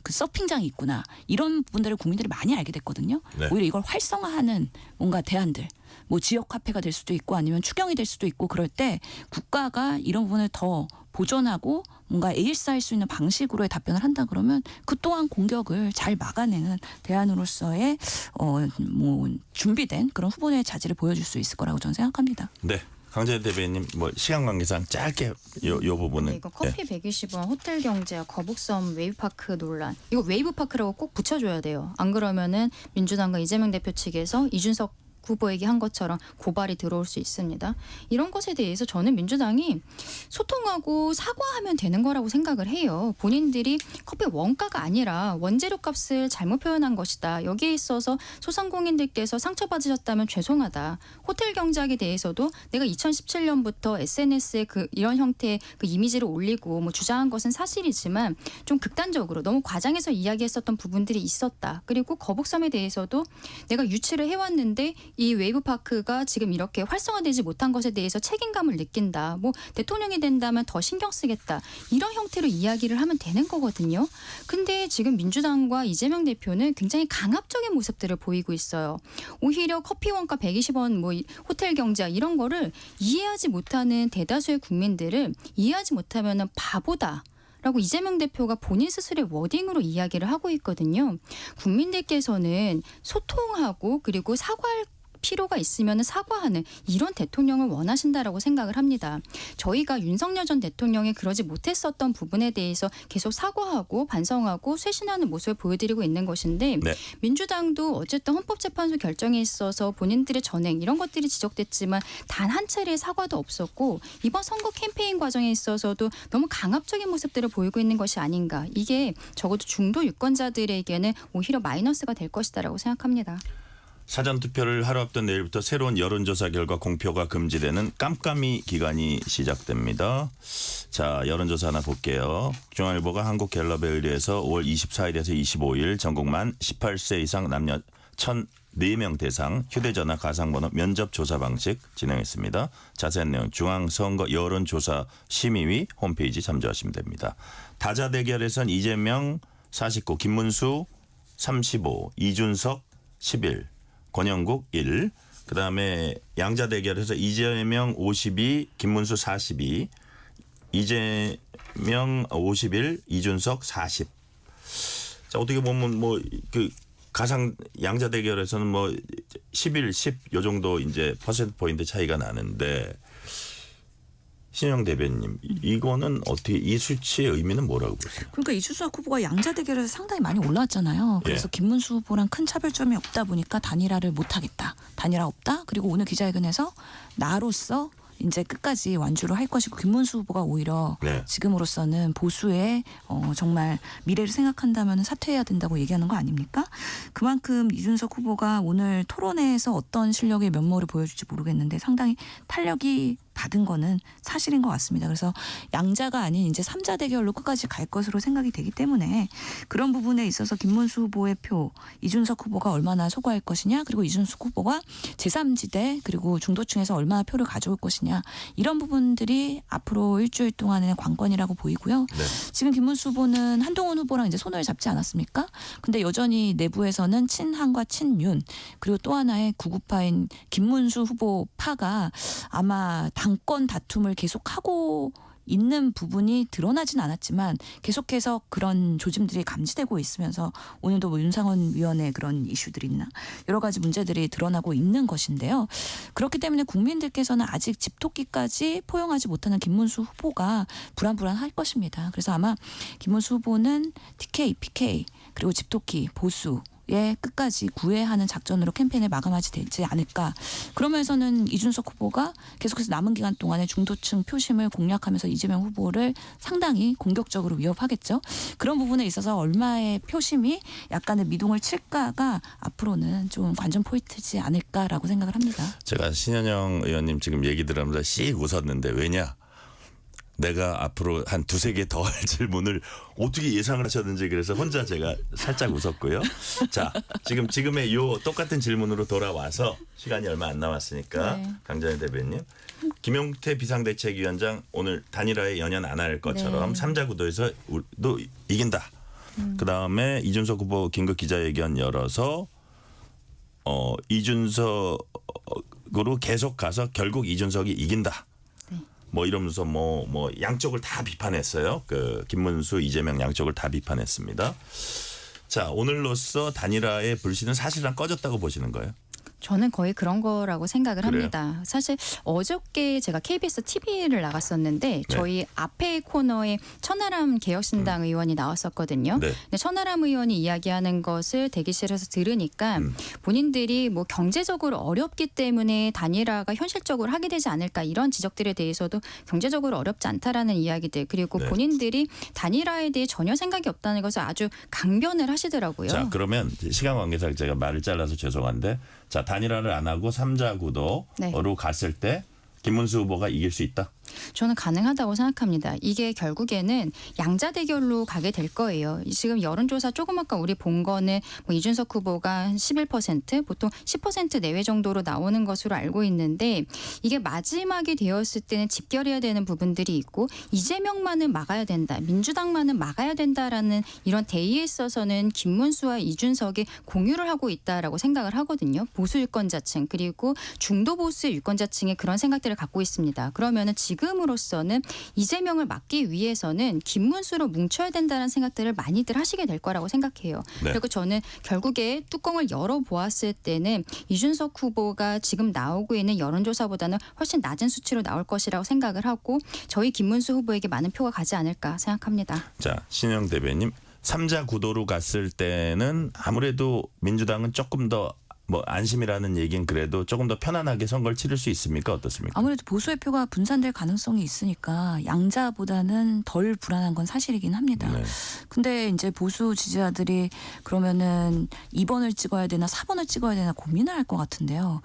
S8: 그 서핑장이 있구나. 이런 부분들을 국민들이 많이 알게 됐거든요.
S3: 네.
S8: 오히려 이걸 활성화하는 뭔가 대안들 뭐 지역 화폐가 될 수도 있고 아니면 추경이 될 수도 있고 그럴 때 국가가 이런 부분을 더 보존하고 뭔가 에일사할 수 있는 방식으로의 답변을 한다 그러면 그 또한 공격을 잘 막아내는 대안으로서의 뭐 준비된 그런 후보의 자질을 보여줄 수 있을 거라고 저는 생각합니다.
S3: 네. 강재현 대변인 뭐 시간 관계상 짧게 요 부분은
S4: 이거 커피 120원 호텔 경제와 거북섬 웨이브파크 논란. 이거 웨이브파크라고 꼭 붙여줘야 돼요. 안 그러면은 민주당과 이재명 대표 측에서 이준석 후보에게 한 것처럼 고발이 들어올 수 있습니다. 이런 것에 대해서 저는 민주당이 소통하고 사과하면 되는 거라고 생각을 해요. 본인들이 커피 원가가 아니라 원재료 값을 잘못 표현한 것이다. 여기에 있어서 소상공인들께서 상처받으셨다면 죄송하다. 호텔 경제학에 대해서도 내가 2017년부터 SNS에 이런 형태의 그 이미지를 올리고 뭐 주장한 것은 사실이지만 좀 극단적으로 너무 과장해서 이야기했었던 부분들이 있었다. 그리고 거북섬에 대해서도 내가 유치를 해왔는데 이 웨이브파크가 지금 이렇게 활성화되지 못한 것에 대해서 책임감을 느낀다. 뭐 대통령이 된다면 더 신경 쓰겠다. 이런 형태로 이야기를 하면 되는 거거든요. 근데 지금 민주당과 이재명 대표는 굉장히 강압적인 모습들을 보이고 있어요. 오히려 커피 원가 120원 뭐 호텔 경제 이런 거를 이해하지 못하는 대다수의 국민들을 이해하지 못하면은 바보다. 라고 이재명 대표가 본인 스스로의 워딩으로 이야기를 하고 있거든요. 국민들께서는 소통하고 그리고 사과할 필요가 있으면 사과하는 이런 대통령을 원하신다라고 생각을 합니다. 저희가 윤석열 전 대통령이 그러지 못했었던 부분에 대해서 계속 사과하고 반성하고 쇄신하는 모습을 보여드리고 있는 것인데
S3: 네.
S4: 민주당도 어쨌든 헌법재판소 결정에 있어서 본인들의 전행 이런 것들이 지적됐지만 단 한 차례의 사과도 없었고 이번 선거 캠페인 과정에 있어서도 너무 강압적인 모습들을 보이고 있는 것이 아닌가. 이게 적어도 중도 유권자들에게는 오히려 마이너스가 될 것이다라고 생각합니다.
S3: 사전투표를 하루 앞둔 내일부터 새로운 여론조사 결과 공표가 금지되는 깜깜이 기간이 시작됩니다. 자, 여론조사 하나 볼게요. 중앙일보가 한국갤럽에 의뢰해서 5월 24일에서 25일 전국 만 18세 이상 남녀 1,004명 대상 휴대전화 가상번호 면접조사 방식 진행했습니다. 자세한 내용 중앙선거 여론조사 심의위 홈페이지 참조하시면 됩니다. 다자 대결에선 이재명 49, 김문수 35, 이준석 11, 권영국 1, 그다음에 양자 대결에서 이재명 52, 김문수 42, 이재명 51, 이준석 40. 자, 어떻게 보면 뭐 그 가상 양자 대결에서는 뭐 11, 10 요 정도 이제 퍼센트 포인트 차이가 나는데 신영 대변님, 이거는 어떻게 이 수치의 의미는 뭐라고 보세요?
S8: 그러니까 이준석 후보가 양자 대결에서 상당히 많이 올라왔잖아요. 그래서 김문수 후보랑 큰 차별점이 없다 보니까 단일화를 못하겠다. 단일화 없다. 그리고 오늘 기자회견에서 나로서 이제 끝까지 완주를 할 것이고 김문수 후보가 오히려
S3: 네.
S8: 지금으로서는 보수의 정말 미래를 생각한다면 사퇴해야 된다고 얘기하는 거 아닙니까? 그만큼 이준석 후보가 오늘 토론회에서 어떤 실력의 면모를 보여줄지 모르겠는데 상당히 탄력이 받은 거는 사실인 것 같습니다. 그래서 양자가 아닌 이제 3자 대결로 끝까지 갈 것으로 생각이 되기 때문에 그런 부분에 있어서 김문수 후보의 표, 이준석 후보가 얼마나 소거할 것이냐, 그리고 이준석 후보가 제3지대 그리고 중도층에서 얼마나 표를 가져올 것이냐, 이런 부분들이 앞으로 일주일 동안의 관건이라고 보이고요.
S3: 네.
S8: 지금 김문수 후보는 한동훈 후보랑 이제 손을 잡지 않았습니까? 근데 여전히 내부에서는 친한과 친윤, 그리고 또 하나의 구구파인 김문수 후보 파가 아마 당권 다툼을 계속하고 있는 부분이 드러나진 않았지만 계속해서 그런 조짐들이 감지되고 있으면서 오늘도 뭐 윤상원 위원의 그런 이슈들이나 여러 가지 문제들이 드러나고 있는 것인데요. 그렇기 때문에 국민들께서는 아직 집토끼까지 포용하지 못하는 김문수 후보가 불안불안할 것입니다. 그래서 아마 김문수 후보는 TK, PK 그리고 집토끼, 보수 끝까지 구애하는 작전으로 캠페인을 마감하지 되지 않을까. 그러면서는 이준석 후보가 계속해서 남은 기간 동안에 중도층 표심을 공략하면서 이재명 후보를 상당히 공격적으로 위협하겠죠. 그런 부분에 있어서 얼마의 표심이 약간의 미동을 칠까가 앞으로는 좀 관전 포인트지 않을까라고 생각을 합니다.
S3: 제가 신현영 의원님 지금 얘기 들으면서 씩 웃었는데 왜냐? 내가 앞으로 한 두세 개 더 할 질문을 어떻게 예상을 하셨는지 그래서 혼자 제가 살짝 웃었고요. 자, 지금의 요 똑같은 질문으로 돌아와서 시간이 얼마 안 남았으니까
S4: 네.
S3: 강전희 대변님, 김용태 비상대책위원장 오늘 단일화에 연연 안 할 것처럼
S4: 네.
S3: 3자 구도에서도 이긴다. 그다음에 이준석 후보 긴급 기자회견 열어서 이준석 방식으로 계속 가서 결국 이준석이 이긴다.
S4: 네.
S3: 뭐 이러면서 뭐 양쪽을 다 비판했어요. 그 김문수, 이재명 양쪽을 다 비판했습니다. 자, 오늘로써 단일화의 불씨는 사실상 꺼졌다고 보시는 거예요?
S4: 저는 거의 그런 거라고 생각을
S3: 그래요?
S4: 합니다. 사실 어저께 제가 KBS TV를 나갔었는데 저희 앞에 코너에 천하람 개혁신당 의원이 나왔었거든요.
S3: 네.
S4: 근데 천하람 의원이 이야기하는 것을 대기실에서 들으니까 본인들이 뭐 경제적으로 어렵기 때문에 단일화가 현실적으로 하게 되지 않을까 이런 지적들에 대해서도 경제적으로 어렵지 않다라는 이야기들 그리고
S3: 네.
S4: 본인들이 단일화에 대해 전혀 생각이 없다는 것을 아주 강변을 하시더라고요.
S3: 자, 그러면 시간 관계상 제가 말을 잘라서 죄송한데, 자, 단일화를 안 하고 3자 구도로
S4: 네.
S3: 갔을 때 김문수 후보가 이길 수 있다?
S4: 저는 가능하다고 생각합니다. 이게 결국에는 양자 대결로 가게 될 거예요. 지금 여론조사 조금 아까 우리 본 거는 뭐 이준석 후보가 한 11% 보통 10% 내외 정도로 나오는 것으로 알고 있는데 이게 마지막에 되었을 때는 집결해야 되는 부분들이 있고 이재명만은 막아야 된다. 민주당만은 막아야 된다라는 이런 대의에 있어서는 김문수와 이준석이 공유를 하고 있다라고 생각을 하거든요. 보수 유권자층 그리고 중도 보수의 유권자층이 그런 생각들을 갖고 있습니다. 그러면은 지금으로서는 이재명을 막기 위해서는 김문수로 뭉쳐야 된다는 생각들을 많이들 하시게 될 거라고 생각해요.
S3: 네.
S4: 그리고 저는 결국에 뚜껑을 열어보았을 때는 이준석 후보가 지금 나오고 있는 여론조사보다는 훨씬 낮은 수치로 나올 것이라고 생각을 하고 저희 김문수 후보에게 많은 표가 가지 않을까 생각합니다.
S3: 자, 신영 대변인, 3자 구도로 갔을 때는 아무래도 민주당은 조금 더 뭐 안심이라는 얘기는 그래도 조금 더 편안하게 선거를 치를 수 있습니까? 어떻습니까?
S8: 아무래도 보수의 표가 분산될 가능성이 있으니까 양자보다는 덜 불안한 건 사실이긴 합니다.
S3: 네.
S8: 근데 이제 보수 지지자들이 그러면은 2번을 찍어야 되나 4번을 찍어야 되나 고민을 할 것 같은데요.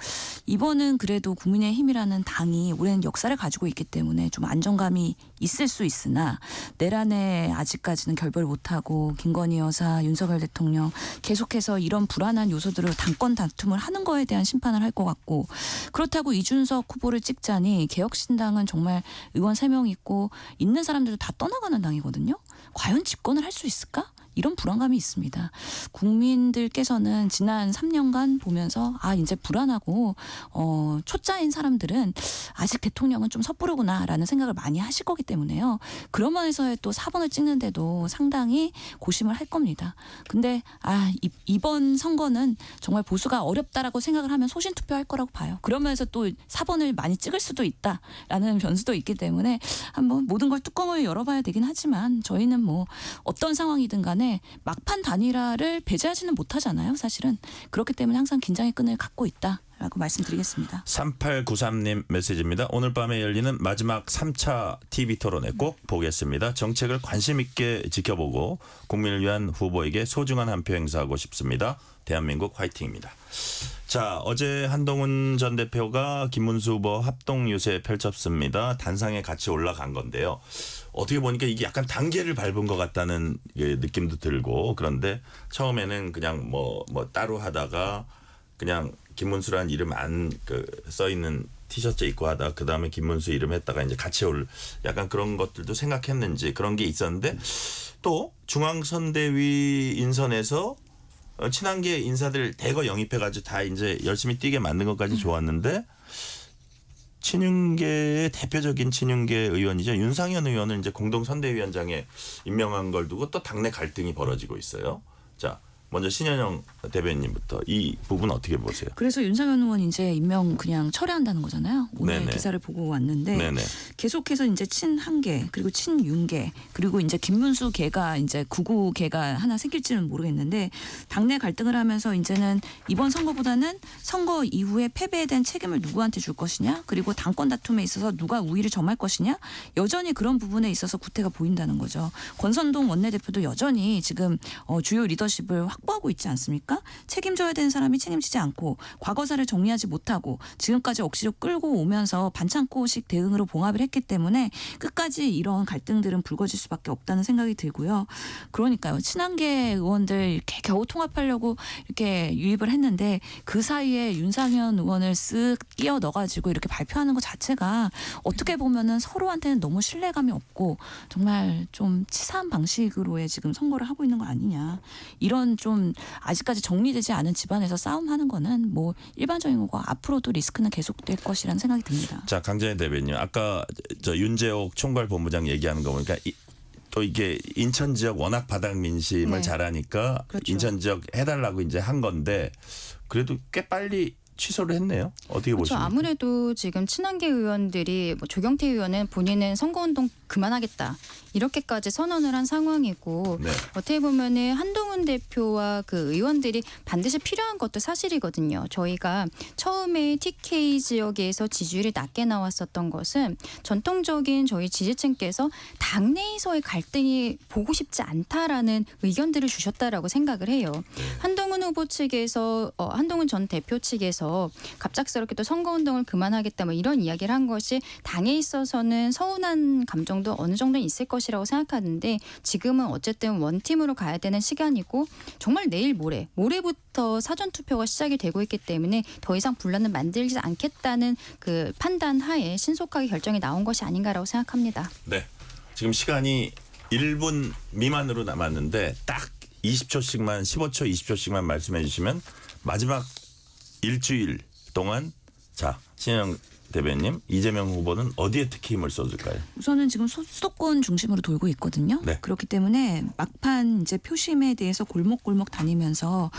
S8: 2번은 그래도 국민의힘이라는 당이 오랜 역사를 가지고 있기 때문에 좀 안정감이 있을 수 있으나 내란에 아직까지는 결별을 못하고 김건희 여사, 윤석열 대통령 계속해서 이런 불안한 요소들을 당권 다툼을 하는 거에 대한 심판을 할 것 같고 그렇다고 이준석 후보를 찍자니 개혁신당은 정말 의원 3명 있고 있는 사람들도 다 떠나가는 당이거든요. 과연 집권을 할 수 있을까? 이런 불안감이 있습니다. 국민들께서는 지난 3년간 보면서 이제 불안하고 초짜인 사람들은 아직 대통령은 좀 섣부르구나라는 생각을 많이 하실 거기 때문에요. 그런 면에서의 또 4번을 찍는데도 상당히 고심을 할 겁니다. 근데 이번 선거는 정말 보수가 어렵다라고 생각을 하면 소신 투표할 거라고 봐요. 그러면서 또 4번을 많이 찍을 수도 있다라는 변수도 있기 때문에 한번 모든 걸 뚜껑을 열어봐야 되긴 하지만 저희는 뭐 어떤 상황이든 간에 막판 단일화를 배제하지는 못하잖아요. 사실은. 그렇기 때문에 항상 긴장의 끈을 갖고 있다라고 말씀드리겠습니다.
S3: 3893님 메시지입니다. 오늘 밤에 열리는 마지막 3차 TV 토론회 꼭 보겠습니다. 정책을 관심 있게 지켜보고 국민을 위한 후보에게 소중한 한 표 행사하고 싶습니다. 대한민국 화이팅입니다. 자, 어제 한동훈 전 대표가 김문수 후보 합동 유세 펼쳤습니다. 단상에 같이 올라간 건데요. 어떻게 보니까 이게 약간 단계를 밟은 것 같다는 느낌도 들고 그런데 처음에는 그냥 뭐 따로 하다가 그냥 김문수라는 이름 안 써 있는 티셔츠 입고 하다가 그 다음에 김문수 이름 했다가 이제 같이 약간 그런 것들도 생각했는지 그런 게 있었는데 또 중앙선대위 인선에서 친한계 인사들 대거 영입해가지고 다 이제 열심히 뛰게 만든 것까지 좋았는데 친윤계의 대표적인 친윤계 의원이죠. 윤상현 의원을 이제 공동선대위원장에 임명한 걸 두고 또 당내 갈등이 벌어지고 있어요. 자, 먼저 신현영 대변인님부터 이 부분 어떻게 보세요?
S8: 그래서 윤상현 의원 이제 임명 그냥 철회한다는 거잖아요. 오늘
S3: 네네.
S8: 기사를 보고 왔는데
S3: 네네.
S8: 계속해서 이제 친한계 그리고 친윤계 그리고 이제 김문수 계가 이제 구구계가 하나 생길지는 모르겠는데 당내 갈등을 하면서 이제는 이번 선거보다는 선거 이후에 패배에 대한 책임을 누구한테 줄 것이냐 그리고 당권 다툼에 있어서 누가 우위를 점할 것이냐 여전히 그런 부분에 있어서 구태가 보인다는 거죠. 권선동 원내대표도 여전히 지금 주요 리더십을 확보하고 있지 않습니까? 책임져야 되는 사람이 책임지지 않고 과거사를 정리하지 못하고 지금까지 억지로 끌고 오면서 반창고식 대응으로 봉합을 했기 때문에 끝까지 이런 갈등들은 불거질 수밖에 없다는 생각이 들고요. 그러니까요. 친한계 의원들 이렇게 겨우 통합하려고 이렇게 유입을 했는데 그 사이에 윤상현 의원을 쓱 끼워 넣어가지고 이렇게 발표하는 것 자체가 어떻게 보면은 서로한테는 너무 신뢰감이 없고 정말 좀 치사한 방식으로의 지금 선거를 하고 있는 거 아니냐. 이런 좀 좀 아직까지 정리되지 않은 집안에서 싸움하는 거는 뭐 일반적인 거고 앞으로도 리스크는 계속될 것이라는 생각이 듭니다.
S3: 자, 강전혜 대변인, 아까 저 윤재옥 총괄본부장 얘기하는 거 보니까 또 이게 인천 지역 워낙 바닥 민심을
S4: 네.
S3: 잘하니까
S4: 그렇죠.
S3: 인천 지역 해달라고 이제 한 건데 그래도 꽤 빨리 취소를 했네요. 어떻게
S4: 그렇죠.
S3: 보십니까?
S4: 아무래도 지금 친한계 의원들이 뭐 조경태 의원은 본인은 선거운동 그만하겠다 이렇게까지 선언을 한 상황이고
S3: 네.
S4: 어떻게 보면은 한동훈 대표와 그 의원들이 반드시 필요한 것도 사실이거든요. 저희가 처음에 TK 지역에서 지지율이 낮게 나왔었던 것은 전통적인 저희 지지층께서 당내에서의 갈등이 보고 싶지 않다라는 의견들을 주셨다라고 생각을 해요. 한동훈 후보 측에서 한동훈 전 대표 측에서 갑작스럽게 또 선거운동을 그만하겠다 뭐 이런 이야기를 한 것이 당에 있어서는 서운한 감정도 어느 정도는 있을 것이라고 생각하는데 지금은 어쨌든 원팀으로 가야 되는 시간이고 정말 내일 모레부터 사전투표가 시작이 되고 있기 때문에 더 이상 분란을 만들지 않겠다는 그 판단 하에 신속하게 결정이 나온 것이 아닌가라고 생각합니다.
S3: 네. 지금 시간이 1분 미만으로 남았는데 딱 20초씩만 15초 20초씩만 말씀해 주시면 마지막 일주일 동안 자, 신영 대변인, 이재명 후보는 어디에 특히 힘을 쏟을까요?
S8: 우선은 지금 수도권 중심으로 돌고 있거든요.
S3: 네.
S8: 그렇기 때문에 막판 이제 표심에 대해서 골목골목 다니면서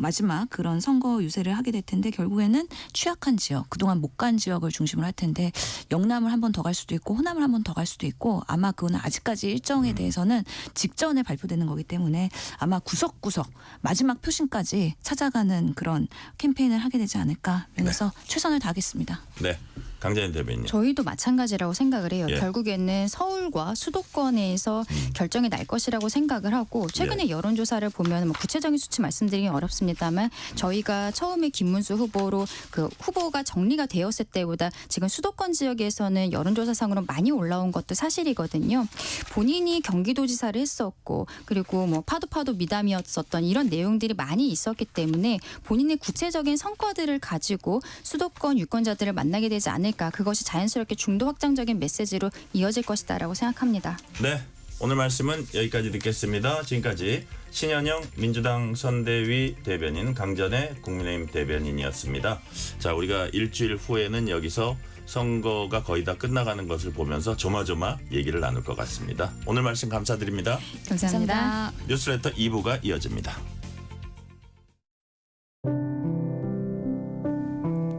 S8: 마지막 그런 선거 유세를 하게 될 텐데 결국에는 취약한 지역, 그동안 못 간 지역을 중심으로 할 텐데 영남을 한 번 더 갈 수도 있고 호남을 한 번 더 갈 수도 있고 아마 그거는 아직까지 일정에 대해서는 직전에 발표되는 거기 때문에 아마 구석구석 마지막 표심까지 찾아가는 그런 캠페인을 하게 되지 않을까 면에서 최선을 다하겠습니다.
S3: 네. 강재인 대변인.
S4: 저희도 마찬가지라고 생각을 해요.
S3: 예.
S4: 결국에는 서울과 수도권에서 결정이 날 것이라고 생각을 하고 최근에 여론조사를 보면 뭐 구체적인 수치 말씀드리기 어렵습니다만 저희가 처음에 김문수 후보로 그 후보가 정리가 되었을 때보다 지금 수도권 지역에서는 여론조사상으로 많이 올라온 것도 사실이거든요. 본인이 경기도지사를 했었고 그리고 뭐 파도 미담이었었던 이런 내용들이 많이 있었기 때문에 본인의 구체적인 성과들을 가지고 수도권 유권자들을 만나게 되지 않을까 그것이 자연스럽게 중도 확장적인 메시지로 이어질 것이다라고 생각합니다.
S3: 네. 오늘 말씀은 여기까지 듣겠습니다. 지금까지 신현영 민주당 선대위 대변인, 강전혜 국민의힘 대변인이었습니다. 자, 우리가 일주일 후에는 여기서 선거가 거의 다 끝나가는 것을 보면서 조마조마 얘기를 나눌 것 같습니다. 오늘 말씀 감사드립니다.
S4: 감사합니다.
S3: 뉴스레터 2부가 이어집니다.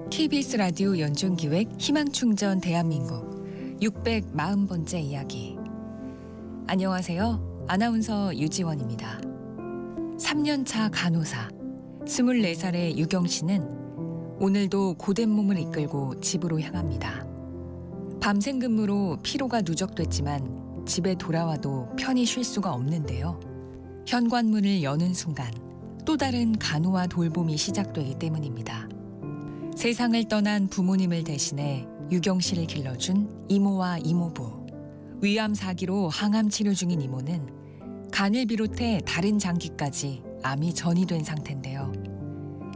S10: KBS 라디오 연중기획 희망충전 대한민국 640번째 이야기. 안녕하세요. 아나운서 유지원입니다. 3년차 간호사 24살의 유경 씨는 오늘도 고된 몸을 이끌고 집으로 향합니다. 밤샘 근무로 피로가 누적됐지만 집에 돌아와도 편히 쉴 수가 없는데요. 현관문을 여는 순간 또 다른 간호와 돌봄이 시작되기 때문입니다. 세상을 떠난 부모님을 대신해 유경 씨를 길러준 이모와 이모부. 위암 4기로 항암 치료 중인 이모는 간을 비롯해 다른 장기까지 암이 전이된 상태인데요.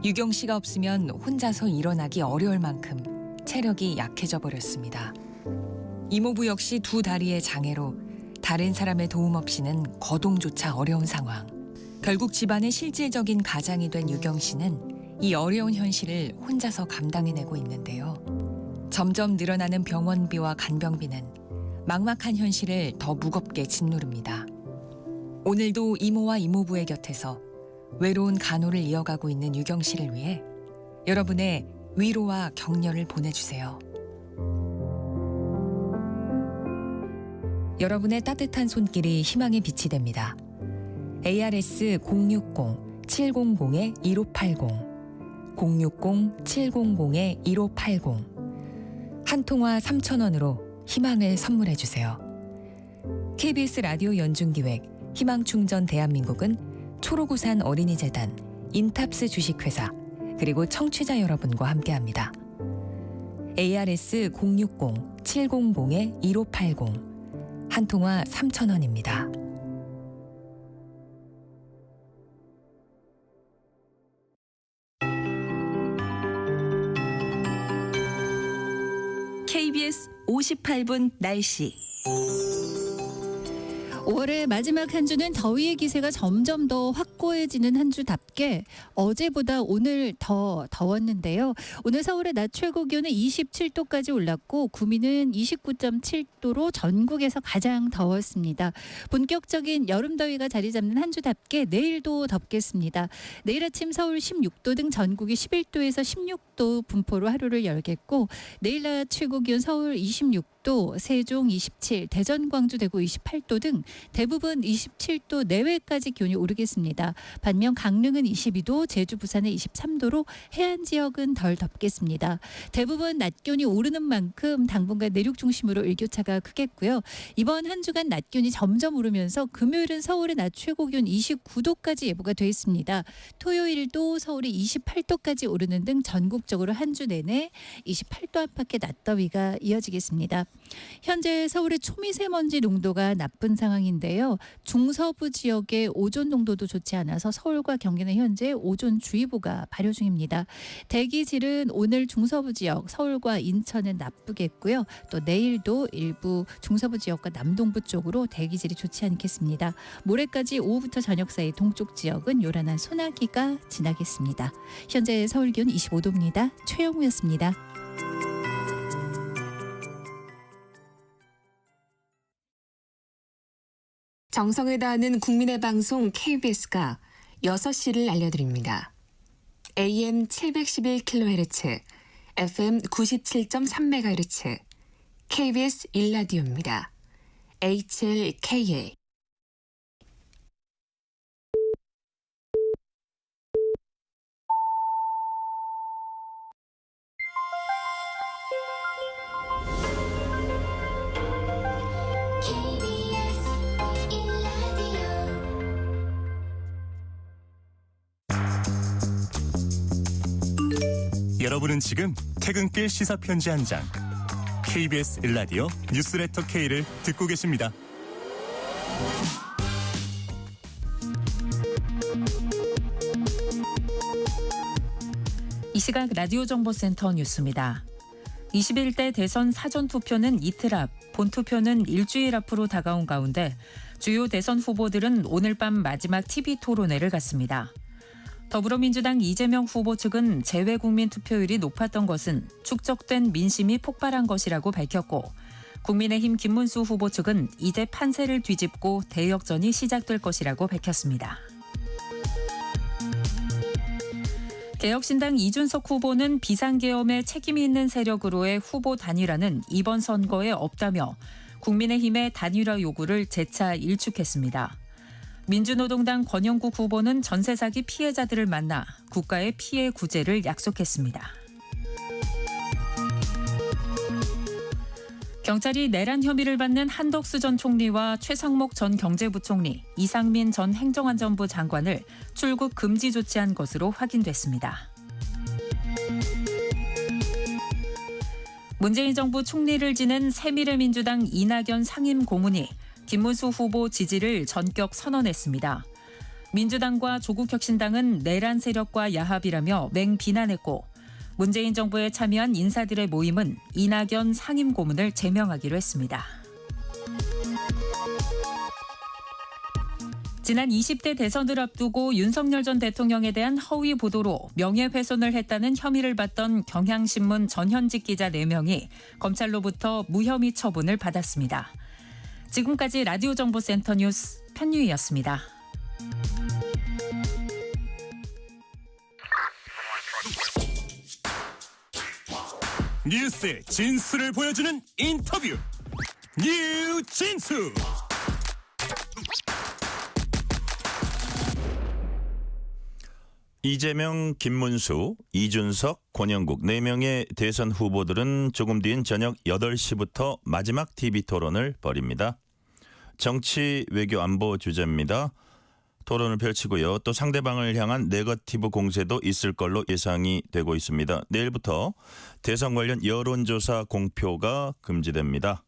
S10: 유경 씨가 없으면 혼자서 일어나기 어려울 만큼 체력이 약해져 버렸습니다. 이모부 역시 두 다리의 장애로 다른 사람의 도움 없이는 거동조차 어려운 상황. 결국 집안의 실질적인 가장이 된 유경 씨는 이 어려운 현실을 혼자서 감당해내고 있는데요. 점점 늘어나는 병원비와 간병비는 막막한 현실을 더 무겁게 짓누릅니다. 오늘도 이모와 이모부의 곁에서 외로운 간호를 이어가고 있는 유경 씨를 위해 여러분의 위로와 격려를 보내주세요. 여러분의 따뜻한 손길이 희망의 빛이 됩니다. ARS 060-700-1580 060-700-1580 한 통화 3,000원으로 희망을 선물해 주세요. KBS 라디오 연중기획 희망충전 대한민국은 초록우산 어린이재단, 인탑스 주식회사 그리고 청취자 여러분과 함께합니다. ARS 060-700-1580 한 통화 3,000원입니다.
S11: KBS 58분 날씨. 5월의 마지막 한 주는 더위의 기세가 점점 더 확고해지는 한 주답게 어제보다 오늘 더 더웠는데요. 오늘 서울의 낮 최고 기온은 27도까지 올랐고 구미는 29.7도로 전국에서 가장 더웠습니다. 본격적인 여름 더위가 자리 잡는 한 주답게 내일도 덥겠습니다. 내일 아침 서울 16도 등 전국이 11도에서 16도 분포로 하루를 열겠고 내일 낮 최고 기온 서울 26도, 세종 27, 대전, 광주, 대구 28도 등 대부분 27도 내외까지 기온이 오르겠습니다. 반면 강릉은 22도, 제주, 부산은 23도로 해안 지역은 덜 덥겠습니다. 대부분 낮 기온이 오르는 만큼 당분간 내륙 중심으로 일교차가 크겠고요. 이번 한 주간 낮 기온이 점점 오르면서 금요일은 서울의 낮 최고 기온 29도까지 예보가 돼 있습니다. 토요일도 서울이 28도까지 오르는 등 전국적으로 한 주 내내 28도 안팎의 낮더위가 이어지겠습니다. 현재 서울의 초미세먼지 농도가 나쁜 상황인데요. 중서부 지역의 오존 농도도 좋지 않아서 서울과 경기는 현재 오존주의보가 발효 중입니다. 대기질은 오늘 중서부 지역, 서울과 인천은 나쁘겠고요. 또 내일도 일부 중서부 지역과 남동부 쪽으로 대기질이 좋지 않겠습니다. 모레까지 오후부터 저녁 사이 동쪽 지역은 요란한 소나기가 지나겠습니다. 현재 서울 기온 25도입니다. 최영우였습니다.
S10: 정성을 다하는 국민의 방송 KBS가 6시를 알려드립니다. AM 711kHz, FM 97.3MHz, KBS 1라디오입니다. HLKA.
S12: 여러분은 지금 퇴근길 시사편지 한 장, KBS 1라디오 뉴스레터 K를 듣고 계십니다.
S13: 이 시각 라디오 정보센터 뉴스입니다. 21대 대선 사전투표는 이틀 앞, 본투표는 일주일 앞으로 다가온 가운데 주요 대선 후보들은 오늘 밤 마지막 TV 토론회를 갖습니다. 더불어민주당 이재명 후보 측은 재외국민 투표율이 높았던 것은 축적된 민심이 폭발한 것이라고 밝혔고, 국민의힘 김문수 후보 측은 이제 판세를 뒤집고 대역전이 시작될 것이라고 밝혔습니다. 개혁신당 이준석 후보는 비상계엄에 책임이 있는 세력으로의 후보 단일화는 이번 선거에 없다며 국민의힘의 단일화 요구를 재차 일축했습니다. 민주노동당 권영국 후보는 전세 사기 피해자들을 만나 국가의 피해 구제를 약속했습니다. 경찰이 내란 혐의를 받는 한덕수 전 총리와 최상목 전 경제부총리, 이상민 전 행정안전부 장관을 출국 금지 조치한 것으로 확인됐습니다. 문재인 정부 총리를 지낸 새미래민주당 이낙연 상임고문이 김문수 후보 지지를 전격 선언했습니다. 민주당과 조국혁신당은 내란 세력과 야합이라며 맹비난했고, 문재인 정부에 참여한 인사들의 모임은 이낙연 상임고문을 제명하기로 했습니다. 지난 20대 대선을 앞두고 윤석열 전 대통령에 대한 허위 보도로 명예훼손을 했다는 혐의를 받던 경향신문 전현직 기자 4명이 검찰로부터 무혐의 처분을 받았습니다. 지금까지 라디오 정보센터 뉴스 편유희였습니다.
S12: 뉴스의 진수를 보여주는 인터뷰, 뉴진수.
S3: 이재명, 김문수, 이준석, 권영국 4명의 대선 후보들은 조금 뒤인 저녁 8시부터 마지막 TV 토론을 벌입니다. 정치, 외교, 안보 주제입니다. 토론을 펼치고요. 또 상대방을 향한 네거티브 공세도 있을 걸로 예상이 되고 있습니다. 내일부터 대선 관련 여론조사 공표가 금지됩니다.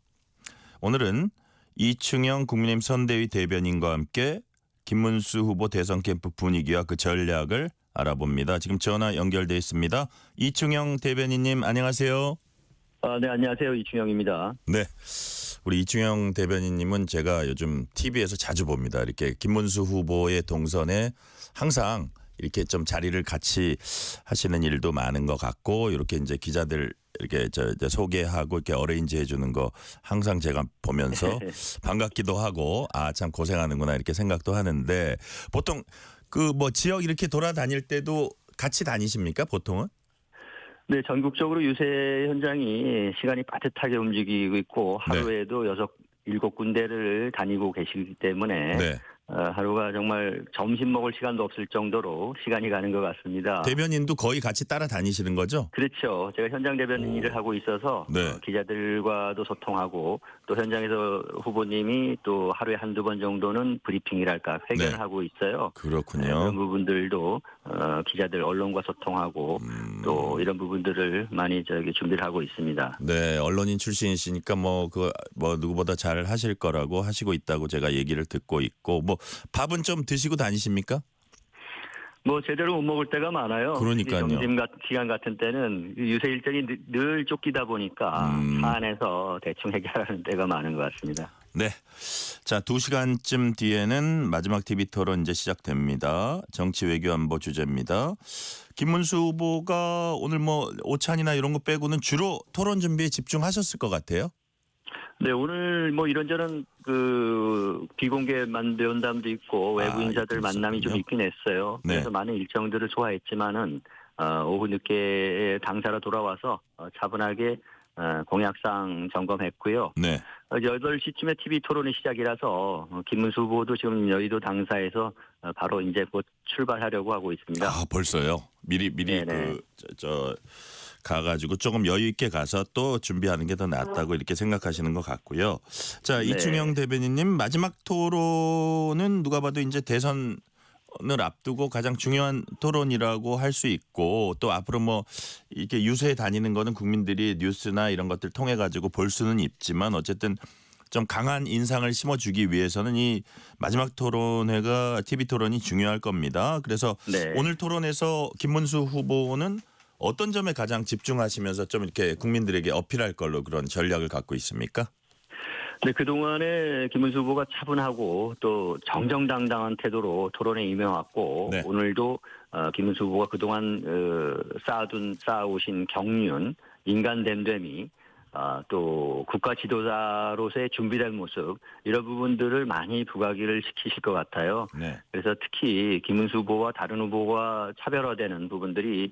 S3: 오늘은 이충영 국민의힘 선대위 대변인과 함께 김문수 후보 대선 캠프 분위기와 그 전략을 알아봅니다. 지금 전화 연결돼 있습니다. 이충영 대변인님 안녕하세요.
S14: 네, 안녕하세요. 이충영입니다.
S3: 네. 우리 이충영 대변인님은 제가 요즘 TV에서 자주 봅니다. 이렇게 김문수 후보의 동선에 항상 이렇게 좀 자리를 같이 하시는 일도 많은 것 같고, 이렇게 이제 기자들 이렇게 이제 소개하고 이렇게 어레인지 해주는 거 항상 제가 보면서 반갑기도 하고, 아, 참 고생하는구나 이렇게 생각도 하는데, 보통 그 뭐 지역 이렇게 돌아다닐 때도 같이 다니십니까, 보통은?
S14: 네, 전국적으로 유세 현장이 시간이 빠듯하게 움직이고 있고 하루에도 7군데를 다니고 계시기 때문에
S3: 네.
S14: 하루가 정말 점심 먹을 시간도 없을 정도로 시간이 가는 것 같습니다.
S3: 대변인도 거의 같이 따라다니시는 거죠?
S14: 그렇죠. 제가 현장 대변인 일을 하고 있어서
S3: 네.
S14: 기자들과도 소통하고 또 현장에서 후보님이 또 하루에 한두 번 정도는 브리핑이랄까 회견을
S3: 네.
S14: 하고 있어요.
S3: 그렇군요.
S14: 그런 부분들도 기자들 언론과 소통하고 또 이런 부분들을 많이 준비를 하고 있습니다.
S3: 네, 언론인 출신이시니까 뭐 누구보다 잘 하실 거라고 하시고 있다고 제가 얘기를 듣고 있고, 뭐 밥은 좀 드시고 다니십니까?
S14: 뭐 제대로 못 먹을 때가 많아요.
S3: 그러니까요.
S14: 점심 시간 같은 때는 유세 일정이 늘 쫓기다 보니까 차 안에서 대충 해결하는 때가 많은 것 같습니다.
S3: 네. 자, 2시간쯤 뒤에는 마지막 TV 토론 이제 시작됩니다. 정치 외교 안보 주제입니다. 김문수 후보가 오늘 뭐 오찬이나 이런 거 빼고는 주로 토론 준비에 집중하셨을 것 같아요.
S14: 네, 오늘 뭐 이런저런 비공개 면담도 있고 외부 인사들 만남이 좀 있긴 했어요.
S3: 네.
S14: 그래서 많은 일정들을 소화했지만은 오후 늦게 당사로 돌아와서 차분하게 공약사항 점검했고요.
S3: 네.
S14: 8시쯤에 TV 토론이 시작이라서 김문수 후보도 지금 여의도 당사에서 바로 이제 곧 출발하려고 하고 있습니다.
S3: 아, 벌써요? 미리
S14: 네네.
S3: 가가지고 조금 여유 있게 가서 또 준비하는 게 더 낫다고 이렇게 생각하시는 것 같고요. 자,
S14: 네.
S3: 이충영 대변인님, 마지막 토론은 누가 봐도 이제 대선을 앞두고 가장 중요한 토론이라고 할 수 있고, 또 앞으로 뭐 이렇게 유세에 다니는 거는 국민들이 뉴스나 이런 것들 통해 가지고 볼 수는 있지만 어쨌든 좀 강한 인상을 심어주기 위해서는 이 마지막 토론회가 TV 토론이 중요할 겁니다. 그래서
S14: 네.
S3: 오늘 토론에서 김문수 후보는 어떤 점에 가장 집중하시면서 좀 이렇게 국민들에게 어필할 걸로 그런 전략을 갖고 있습니까?
S14: 네, 그동안에 김문수 후보가 차분하고 또 정정당당한 태도로 토론에 임해왔고
S3: 네.
S14: 오늘도 김문수 후보가 그동안 쌓아오신 경륜, 인간 됨됨이 또 국가 지도자로서의 준비된 모습 이런 부분들을 많이 부각을 시키실 것 같아요.
S3: 네.
S14: 그래서 특히 김문수 후보와 다른 후보와 차별화되는 부분들이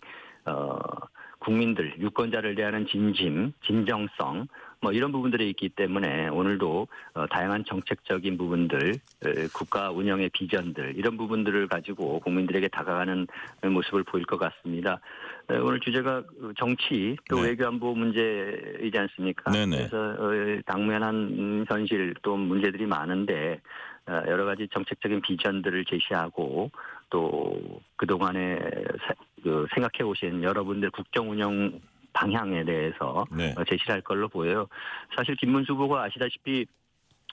S14: 국민들, 유권자를 대하는 진정성 뭐 이런 부분들이 있기 때문에 오늘도 다양한 정책적인 부분들, 국가 운영의 비전들 이런 부분들을 가지고 국민들에게 다가가는 모습을 보일 것 같습니다. 오늘 주제가 정치 또
S3: 네.
S14: 외교안보 문제이지 않습니까?
S3: 네네.
S14: 그래서 당면한 현실 또 문제들이 많은데 여러 가지 정책적인 비전들을 제시하고 또 그동안에 생각해 오신 여러분들 국정 운영 방향에 대해서
S3: 네.
S14: 제시를 할 걸로 보여요. 사실 김문수 후보가 아시다시피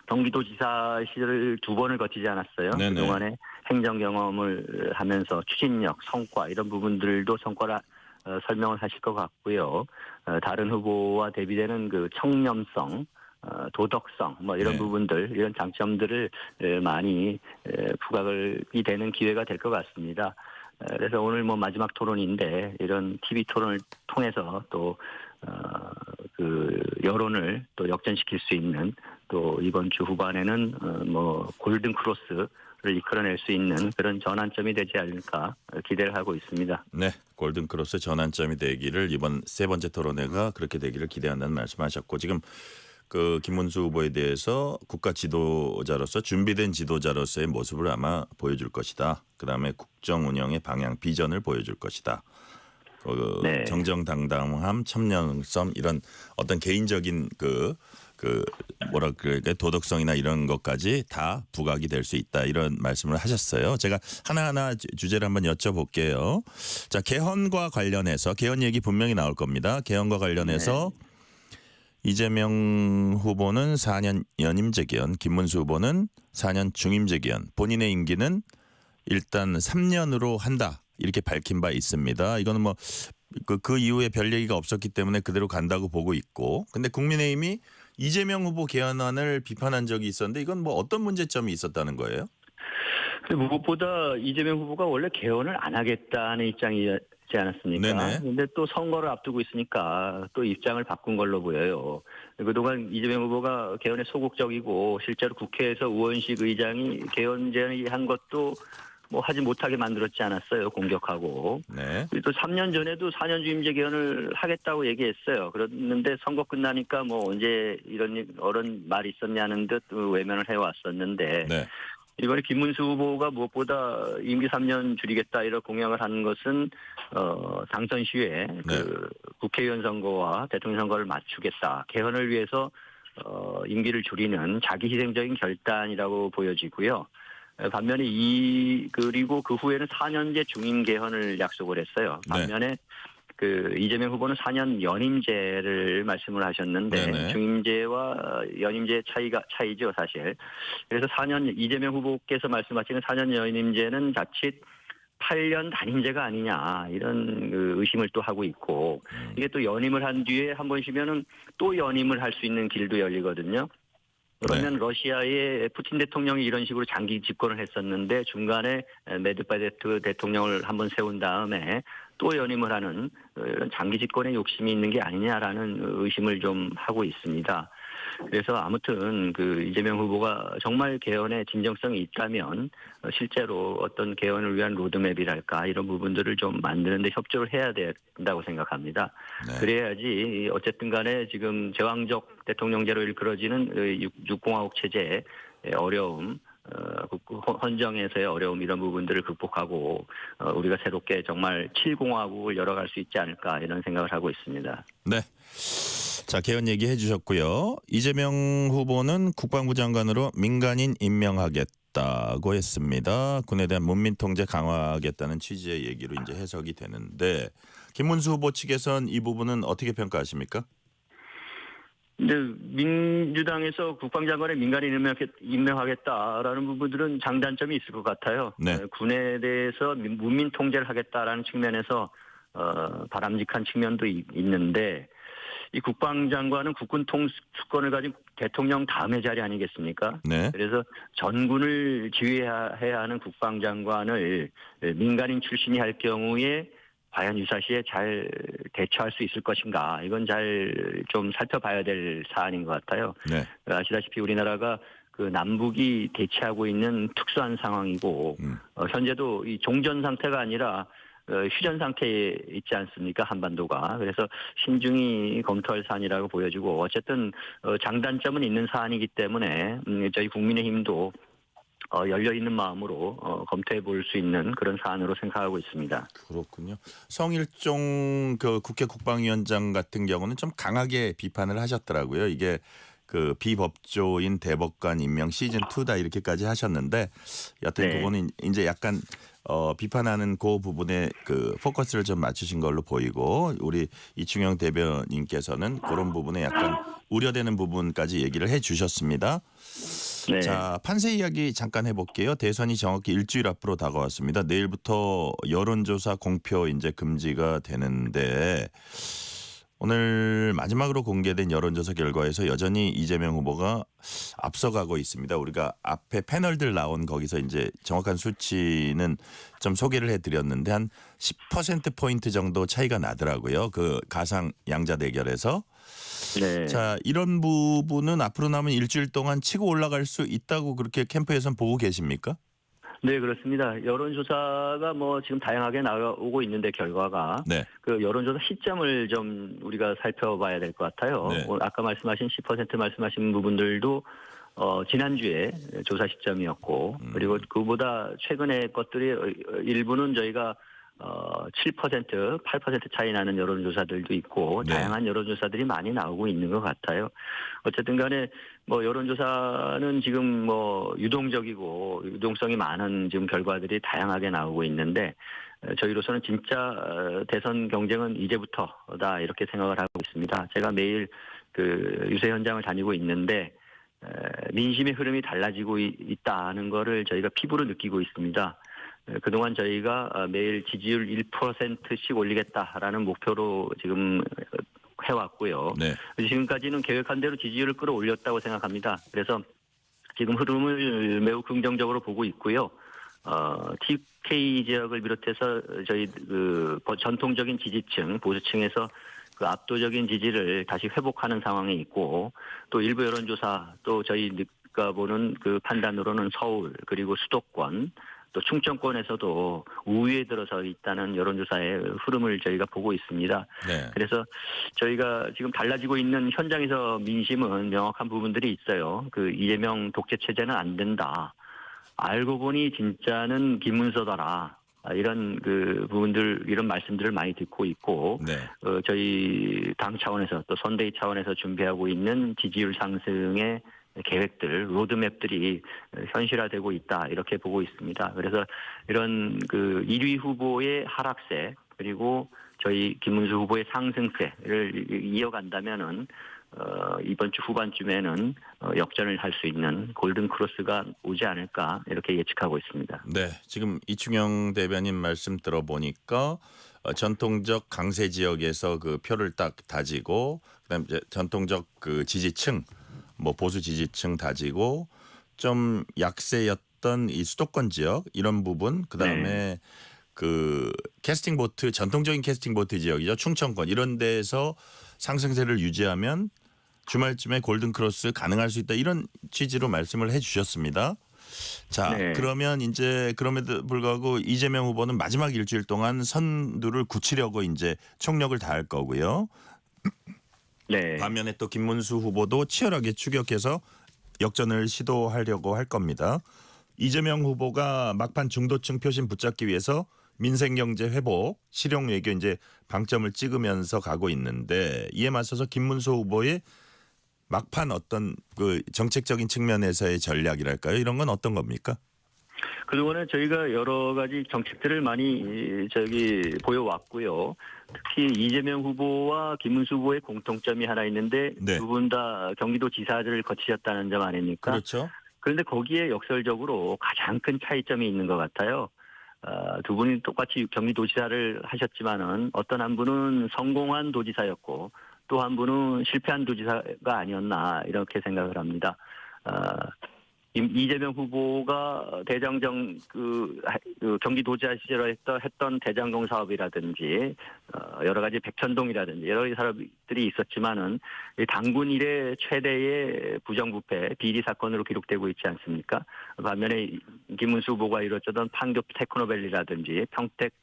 S14: 경기도지사 시절을 2번을 거치지 않았어요.
S3: 네네.
S14: 그동안에 행정 경험을 하면서 추진력, 성과 이런 부분들도 성과를 설명을 하실 것 같고요. 다른 후보와 대비되는 그 청렴성, 도덕성 뭐 이런
S3: 네.
S14: 부분들 이런 장점들을 많이 부각이 되는 기회가 될 것 같습니다. 그래서 오늘 뭐 마지막 토론인데 이런 TV 토론을 통해서 또 여론을 또 역전시킬 수 있는 또 이번 주 후반에는 뭐 골든 크로스를 이끌어낼 수 있는 그런 전환점이 되지 않을까 기대를 하고 있습니다.
S3: 네, 골든 크로스 전환점이 되기를 이번 세 번째 토론회가 그렇게 되기를 기대한다는 말씀하셨고, 지금 그 김문수 후보에 대해서 국가 지도자로서 준비된 지도자로서의 모습을 아마 보여줄 것이다. 그다음에 국정 운영의 방향 비전을 보여줄 것이다.
S14: 네.
S3: 정정당당함, 청렴성 이런 어떤 개인적인 도덕성이나 이런 것까지 다 부각이 될 수 있다 이런 말씀을 하셨어요. 제가 하나하나 주제를 한번 여쭤볼게요. 자, 개헌과 관련해서 개헌 얘기 분명히 나올 겁니다. 개헌과 관련해서 이재명 후보는 4년 연임제 개헌, 김문수 후보는 4년 중임제 개헌, 본인의 임기는 일단 3년으로 한다 이렇게 밝힌 바 있습니다. 이거는 뭐 그 이후에 별 얘기가 없었기 때문에 그대로 간다고 보고 있고. 근데 국민의힘이 이재명 후보 개헌안을 비판한 적이 있었는데 이건 뭐 어떤 문제점이 있었다는 거예요?
S14: 무엇보다 이재명 후보가 원래 개헌을 안 하겠다는 입장이지 않았습니까?
S3: 네네.
S14: 그런데 또 선거를 앞두고 있으니까 또 입장을 바꾼 걸로 보여요. 그동안 이재명 후보가 개헌에 소극적이고 실제로 국회에서 우원식 의장이 개헌 제안한 것도 뭐 하지 못하게 만들었지 않았어요. 공격하고.
S3: 네.
S14: 또 3년 전에도 4년 주임제 개헌을 하겠다고 얘기했어요. 그랬는데 선거 끝나니까 뭐 언제 이런 말이 있었냐는 듯 외면을 해왔었는데
S3: 네.
S14: 이번에 김문수 후보가 무엇보다 임기 3년 줄이겠다 이런 공약을 하는 것은 당선 시에 그 국회의원 선거와 대통령 선거를 맞추겠다. 개헌을 위해서 임기를 줄이는 자기 희생적인 결단이라고 보여지고요. 반면에 그리고 그 후에는 4년제 중임 개헌을 약속을 했어요. 반면에 그 이재명 후보는 4년 연임제를 말씀을 하셨는데
S3: 네네.
S14: 중임제와 연임제 차이죠 사실. 그래서 이재명 후보께서 말씀하시는 4년 연임제는 자칫 8년 단임제가 아니냐 이런 의심을 또 하고 있고 이게 또 연임을 한 뒤에 한 번 쉬면은 또 연임을 할 수 있는 길도 열리거든요. 그러면 러시아의 푸틴 대통령이 이런 식으로 장기 집권을 했었는데 중간에 메드베데프 대통령을 한번 세운 다음에 또 연임을 하는 이런 장기 집권에 욕심이 있는 게 아니냐라는 의심을 좀 하고 있습니다. 그래서 아무튼 그 이재명 후보가 정말 개헌에 진정성이 있다면 실제로 어떤 개헌을 위한 로드맵이랄까 이런 부분들을 좀 만드는데 협조를 해야 된다고 생각합니다.
S3: 네.
S14: 그래야지 어쨌든 간에 지금 제왕적 대통령제로 일컬어지는 육공화국 체제의 어려움 헌정에서의 어려움 이런 부분들을 극복하고 우리가 새롭게 정말 7공화국을 열어갈 수 있지 않을까 이런 생각을 하고 있습니다.
S3: 네. 자, 개헌 얘기해 주셨고요. 이재명 후보는 국방부 장관으로 민간인 임명하겠다고 했습니다. 군에 대한 문민 통제 강화하겠다는 취지의 얘기로 이제 해석이 되는데 김문수 후보 측에선 이 부분은 어떻게 평가하십니까?
S14: 근데 민주당에서 국방장관에 민간인 임명하겠다라는 부분들은 장단점이 있을 것 같아요.
S3: 네.
S14: 군에 대해서 문민 통제를 하겠다라는 측면에서 바람직한 측면도 있는데 이 국방장관은 국군 통수권을 가진 대통령 다음의 자리 아니겠습니까?
S3: 네.
S14: 그래서 전군을 지휘해야 하는 국방장관을 민간인 출신이 할 경우에 과연 유사시에 잘 대처할 수 있을 것인가 이건 잘 좀 살펴봐야 될 사안인 것 같아요.
S3: 네.
S14: 아시다시피 우리나라가 그 남북이 대치하고 있는 특수한 상황이고 현재도 이 종전 상태가 아니라 휴전 상태에 있지 않습니까 한반도가. 그래서 신중히 검토할 사안이라고 보여지고 어쨌든 장단점은 있는 사안이기 때문에 저희 국민의힘도 열려있는 마음으로 검토해 볼 수 있는 그런 사안으로 생각하고 있습니다.
S3: 그렇군요. 성일종 그 국회 국방위원장 같은 경우는 좀 강하게 비판을 하셨더라고요. 이게 그 비법조인 대법관 임명 시즌 2다 이렇게까지 하셨는데 여튼
S14: 네.
S3: 그거는 이제 약간 비판하는 그 부분에 그 포커스를 좀 맞추신 걸로 보이고 우리 이충영 대변인께서는 그런 부분에 약간 우려되는 부분까지 얘기를 해주셨습니다.
S14: 네.
S3: 자, 판세 이야기 잠깐 해볼게요. 대선이 정확히 일주일 앞으로 다가왔습니다. 내일부터 여론조사 공표 이제 금지가 되는데 오늘 마지막으로 공개된 여론조사 결과에서 여전히 이재명 후보가 앞서가고 있습니다. 우리가 앞에 패널들 나온 거기서 이제 정확한 수치는 좀 소개를 해드렸는데 한 10%포인트 정도 차이가 나더라고요. 그 가상 양자 대결에서.
S14: 네.
S3: 자, 이런 부분은 앞으로 남은 일주일 동안 치고 올라갈 수 있다고 그렇게 캠프에서는 보고 계십니까?
S14: 네, 그렇습니다. 여론조사가 뭐 지금 다양하게 나오고 있는데 결과가
S3: 네.
S14: 그 여론조사 시점을 좀 우리가 살펴봐야 될 것 같아요.
S3: 네.
S14: 아까 말씀하신 10% 말씀하신 부분들도 지난주에 조사 시점이었고 그리고 그보다 최근의 것들이 일부는 저희가 7%, 8% 차이 나는 여론조사들도 있고
S3: 네.
S14: 다양한 여론조사들이 많이 나오고 있는 것 같아요. 어쨌든 간에 뭐 여론조사는 지금 뭐 유동적이고 유동성이 많은 지금 결과들이 다양하게 나오고 있는데 저희로서는 진짜 대선 경쟁은 이제부터다 이렇게 생각을 하고 있습니다. 제가 매일 그 유세 현장을 다니고 있는데 민심의 흐름이 달라지고 있다는 거를 저희가 피부로 느끼고 있습니다. 그동안 저희가 매일 지지율 1%씩 올리겠다라는 목표로 지금 해왔고요.
S3: 네.
S14: 지금까지는 계획한 대로 지지율을 끌어올렸다고 생각합니다. 그래서 지금 흐름을 매우 긍정적으로 보고 있고요. TK 지역을 비롯해서 저희 그 전통적인 지지층, 보수층에서 그 압도적인 지지를 다시 회복하는 상황에 있고, 또 일부 여론조사, 또 저희가 보는 그 판단으로는 서울 그리고 수도권, 또 충청권에서도 우위에 들어서 있다는 여론조사의 흐름을 저희가 보고 있습니다.
S3: 네.
S14: 그래서 저희가 지금 달라지고 있는 현장에서 민심은 명확한 부분들이 있어요. 그 이재명 독재 체제는 안 된다. 알고 보니 진짜는 김문수더라. 이런 그 부분들, 이런 말씀들을 많이 듣고 있고,
S3: 네.
S14: 저희 당 차원에서 또 선대위 차원에서 준비하고 있는 지지율 상승의 계획들, 로드맵들이 현실화되고 있다, 이렇게 보고 있습니다. 그래서 이런 그 1위 후보의 하락세, 그리고 저희 김문수 후보의 상승세를 이어간다면은 이번 주 후반쯤에는 역전을 할 수 있는 골든 크로스가 오지 않을까, 이렇게 예측하고 있습니다.
S3: 네, 지금 이충영 대변인 말씀 들어보니까 전통적 강세 지역에서 그 표를 딱 다지고, 그다음에 이제 전통적 그 지지층, 뭐 보수 지지층 다지고, 좀 약세였던 이 수도권 지역 이런 부분, 그다음에 그 캐스팅 보트, 전통적인 캐스팅 보트 지역이죠, 충청권 이런 데에서 상승세를 유지하면 주말쯤에 골든 크로스 가능할 수 있다, 이런 취지로 말씀을 해주셨습니다. 자,
S14: 네.
S3: 그러면 이제 그럼에도 불구하고 이재명 후보는 마지막 일주일 동안 선두를 굳히려고 이제 총력을 다할 거고요.
S14: 네.
S3: 반면에 또 김문수 후보도 치열하게 추격해서 역전을 시도하려고 할 겁니다. 이재명 후보가 막판 중도층 표심 붙잡기 위해서 민생경제 회복, 실용 외교 이제 방점을 찍으면서 가고 있는데, 이에 맞서서 김문수 후보의 막판 어떤 그 정책적인 측면에서의 전략이랄까요? 이런 건 어떤 겁니까?
S14: 그동안에 저희가 여러 가지 정책들을 많이 보여왔고요. 특히 이재명 후보와 김문수 후보의 공통점이 하나 있는데,
S3: 네.
S14: 두 분 다 경기도 지사를 거치셨다는 점 아닙니까?
S3: 그렇죠.
S14: 그런데 거기에 역설적으로 가장 큰 차이점이 있는 것 같아요. 두 분이 똑같이 경기도지사를 하셨지만은 어떤 한 분은 성공한 도지사였고, 또 한 분은 실패한 도지사가 아니었나, 이렇게 생각을 합니다. 이재명 후보가 대장정 그 경기도지사 시절에 했던 대장동 사업이라든지 여러 가지 백천동이라든지 여러 가지 사업들이 있었지만은 당군 이래 최대의 부정부패 비리 사건으로 기록되고 있지 않습니까? 반면에 김문수 후보가 이뤘던 판교 테크노밸리라든지 평택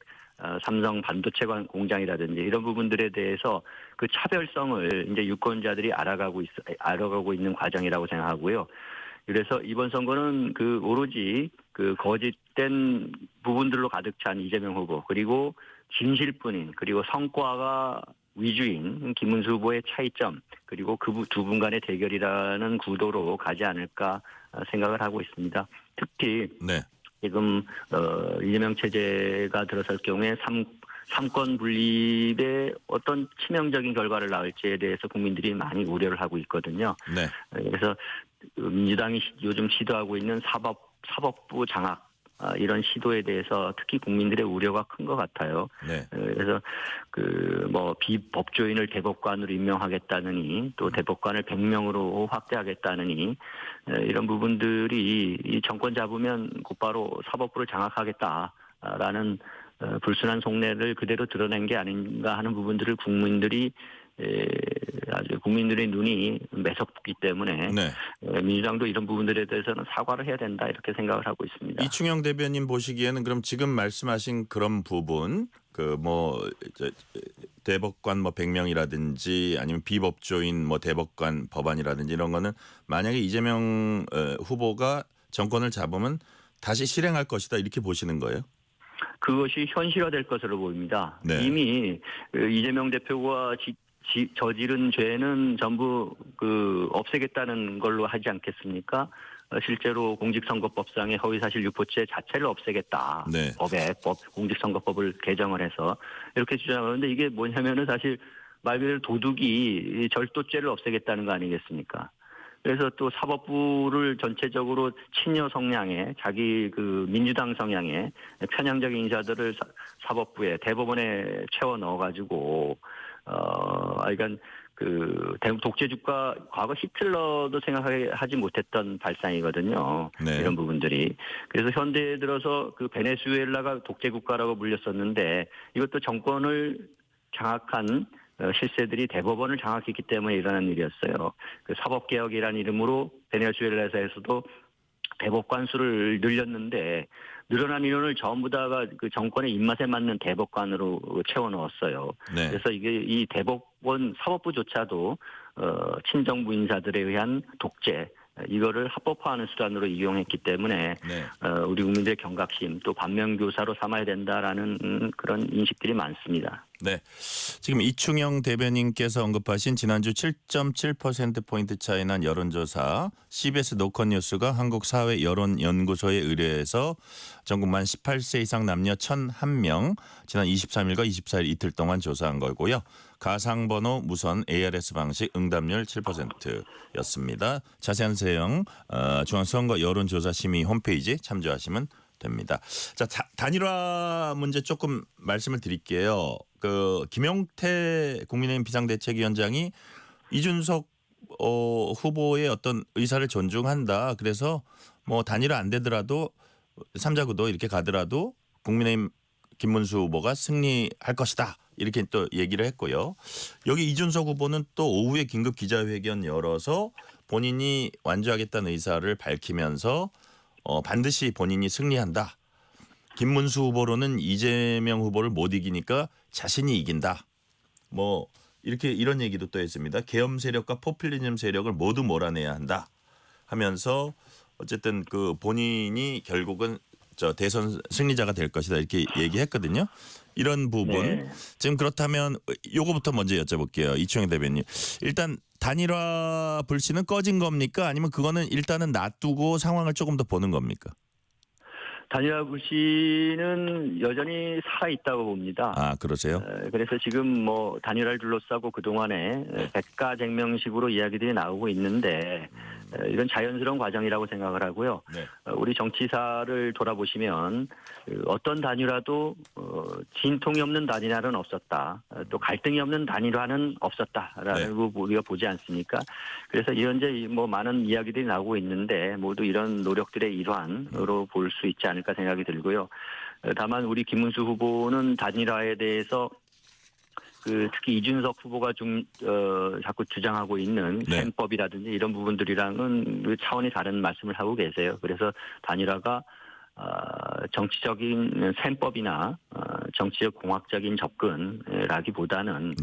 S14: 삼성 반도체 공장이라든지 이런 부분들에 대해서 그 차별성을 이제 유권자들이 알아가고 있는 과정이라고 생각하고요. 그래서 이번 선거는 그 오로지 그 거짓된 부분들로 가득 찬 이재명 후보, 그리고 진실뿐인, 그리고 성과가 위주인 김문수 후보의 차이점, 그리고 그 두 분 간의 대결이라는 구도로 가지 않을까 생각을 하고 있습니다. 특히
S3: 네.
S14: 지금 이재명 체제가 들어설 경우에 삼권 분립에 어떤 치명적인 결과를 낳을지에 대해서 국민들이 많이 우려를 하고 있거든요.
S3: 네.
S14: 그래서 민주당이 요즘 시도하고 있는 사법부 장악, 이런 시도에 대해서 특히 국민들의 우려가 큰 것 같아요.
S3: 네.
S14: 그래서 비법조인을 대법관으로 임명하겠다느니, 또 대법관을 100명으로 확대하겠다느니, 이런 부분들이 이 정권 잡으면 곧바로 사법부를 장악하겠다라는 불순한 속내를 그대로 드러낸 게 아닌가 하는 부분들을 국민들의 눈이 매섭기 때문에
S3: 네.
S14: 민주당도 이런 부분들에 대해서는 사과를 해야 된다, 이렇게 생각을 하고 있습니다.
S3: 이충영 대변인 보시기에는 그럼 지금 말씀하신 그런 부분, 대법관 100명이라든지 아니면 비법조인 대법관 법안이라든지 이런 거는 만약에 이재명 후보가 정권을 잡으면 다시 실행할 것이다, 이렇게 보시는 거예요?
S14: 그것이 현실화될 것으로 보입니다.
S3: 네.
S14: 이미 이재명 대표가 저지른 죄는 전부 없애겠다는 걸로 하지 않겠습니까? 실제로 공직선거법상의 허위사실 유포죄 자체를 없애겠다.
S3: 네.
S14: 공직선거법을 개정을 해서 이렇게 주장하는데, 이게 뭐냐면은 사실 말 그대로 도둑이 절도죄를 없애겠다는 거 아니겠습니까? 그래서 또 사법부를 전체적으로 친여 성향의 자기 그 민주당 성향의 편향적인 인사들을 사법부에 대법원에 채워 넣어가지고 그러니까 그 독재국가 과거 히틀러도 생각하지 못했던 발상이거든요.
S3: 네.
S14: 이런 부분들이. 그래서 현대에 들어서 그 베네수엘라가 독재국가라고 불렸었는데 이것도 정권을 장악한 실세들이 대법원을 장악했기 때문에 일어난 일이었어요. 그 사법개혁이라는 이름으로 베네수엘라에서도 대법관 수를 늘렸는데 늘어난 인원을 전부 다가 그 정권의 입맛에 맞는 대법관으로 채워 넣었어요.
S3: 네.
S14: 그래서 이게 이 대법원 사법부조차도 친정부 인사들에 의한 독재 이거를 합법화하는 수단으로 이용했기 때문에
S3: 네.
S14: 우리 국민들의 경각심 또 반면교사로 삼아야 된다라는 그런 인식들이 많습니다.
S3: 네. 지금 이충영 대변인께서 언급하신 지난주 7.7%포인트 차이 난 여론조사 CBS 노컷뉴스가 한국사회여론연구소에 의뢰해서 전국 만 18세 이상 남녀 1,001명 지난 23일과 24일 이틀 동안 조사한 거고요. 가상번호 무선 ARS 방식 응답률 7%였습니다. 자세한 내용 중앙선거 여론조사심의 홈페이지 참조하시면 됩니다. 자, 단일화 문제 조금 말씀을 드릴게요. 그 김용태 국민의힘 비상대책위원장이 이준석 후보의 어떤 의사를 존중한다. 그래서 뭐 단일화 안 되더라도 3자 구도 이렇게 가더라도 국민의힘 김문수 후보가 승리할 것이다. 이렇게 또 얘기를 했고요. 여기 이준석 후보는 또 오후에 긴급 기자회견 열어서 본인이 완주하겠다는 의사를 밝히면서 반드시 본인이 승리한다. 김문수 후보로는 이재명 후보를 못 이기니까 자신이 이긴다. 뭐 이렇게 이런 얘기도 또 했습니다. 계엄 세력과 포퓰리즘 세력을 모두 몰아내야 한다 하면서 어쨌든 그 본인이 결국은 저 대선 승리자가 될 것이다 이렇게 얘기했거든요. 이런 부분
S14: 네.
S3: 지금 그렇다면 요거부터 먼저 여쭤볼게요. 이충영 대변인. 일단 단일화 불씨는 꺼진 겁니까? 아니면 그거는 일단은 놔두고 상황을 조금 더 보는 겁니까?
S14: 단일화 불씨는 여전히 살아있다고 봅니다.
S3: 아, 그러세요?
S14: 그래서 지금 뭐 단일화를 둘러싸고 그동안에 백가쟁명식으로 이야기들이 나오고 있는데 이건 자연스러운 과정이라고 생각을 하고요.
S3: 네.
S14: 우리 정치사를 돌아보시면 어떤 단일화도 진통이 없는 단일화는 없었다. 또 갈등이 없는 단일화는 없었다라는 거 우리가 보지 않습니까? 그래서 현재 뭐 많은 이야기들이 나오고 있는데 모두 이런 노력들의 일환으로 볼 수 있지 않을까 생각이 들고요. 다만 우리 김문수 후보는 단일화에 대해서 특히 이준석 후보가 자꾸 주장하고 있는 셈법이라든지 이런 부분들이랑은 차원이 다른 말씀을 하고 계세요. 그래서 단일화가 정치적인 셈법이나 정치적 공학적인 접근이라기보다는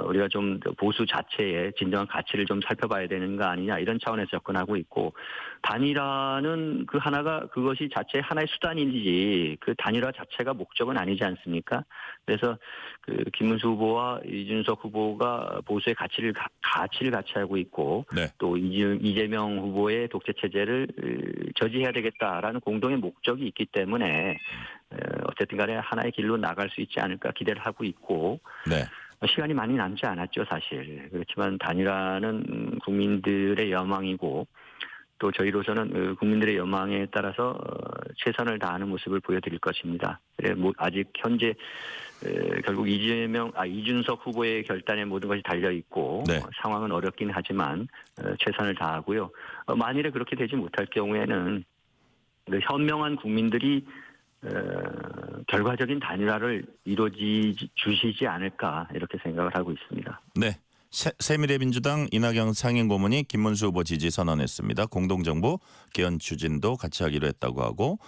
S14: 우리가 좀 보수 자체의 진정한 가치를 좀 살펴봐야 되는 거 아니냐 이런 차원에서 접근하고 있고 단일화는 그것이 자체 하나의 수단이지 그 단일화 자체가 목적은 아니지 않습니까? 그래서 그 김문수 후보와 이준석 후보가 보수의 가치를 같이 하고 있고 또 이재명 후보의 독재 체제를 저지해야 되겠다라는 공동의 목적이 있기 때문에 어쨌든 간에 하나의 길로 나갈 수 있지 않을까 기대를 하고 있고 시간이 많이 남지 않았죠 사실. 그렇지만 단일화는 국민들의 여망이고 또 저희로서는 국민들의 여망에 따라서 최선을 다하는 모습을 보여드릴 것입니다. 아직 현재 결국 이준석 후보의 결단에 모든 것이 달려 있고 상황은 어렵긴 하지만 최선을 다하고요. 만일에 그렇게 되지 못할 경우에는 현명한 국민들이 결과적인 단일화를 주시지 않을까 이렇게 생각을 하고 있습니다.
S3: 네. 새미래민주당 이낙연 상임고문이 김문수 후보 지지 선언했습니다. 공동정부 개헌 추진도 같이 하기로 했다고 하고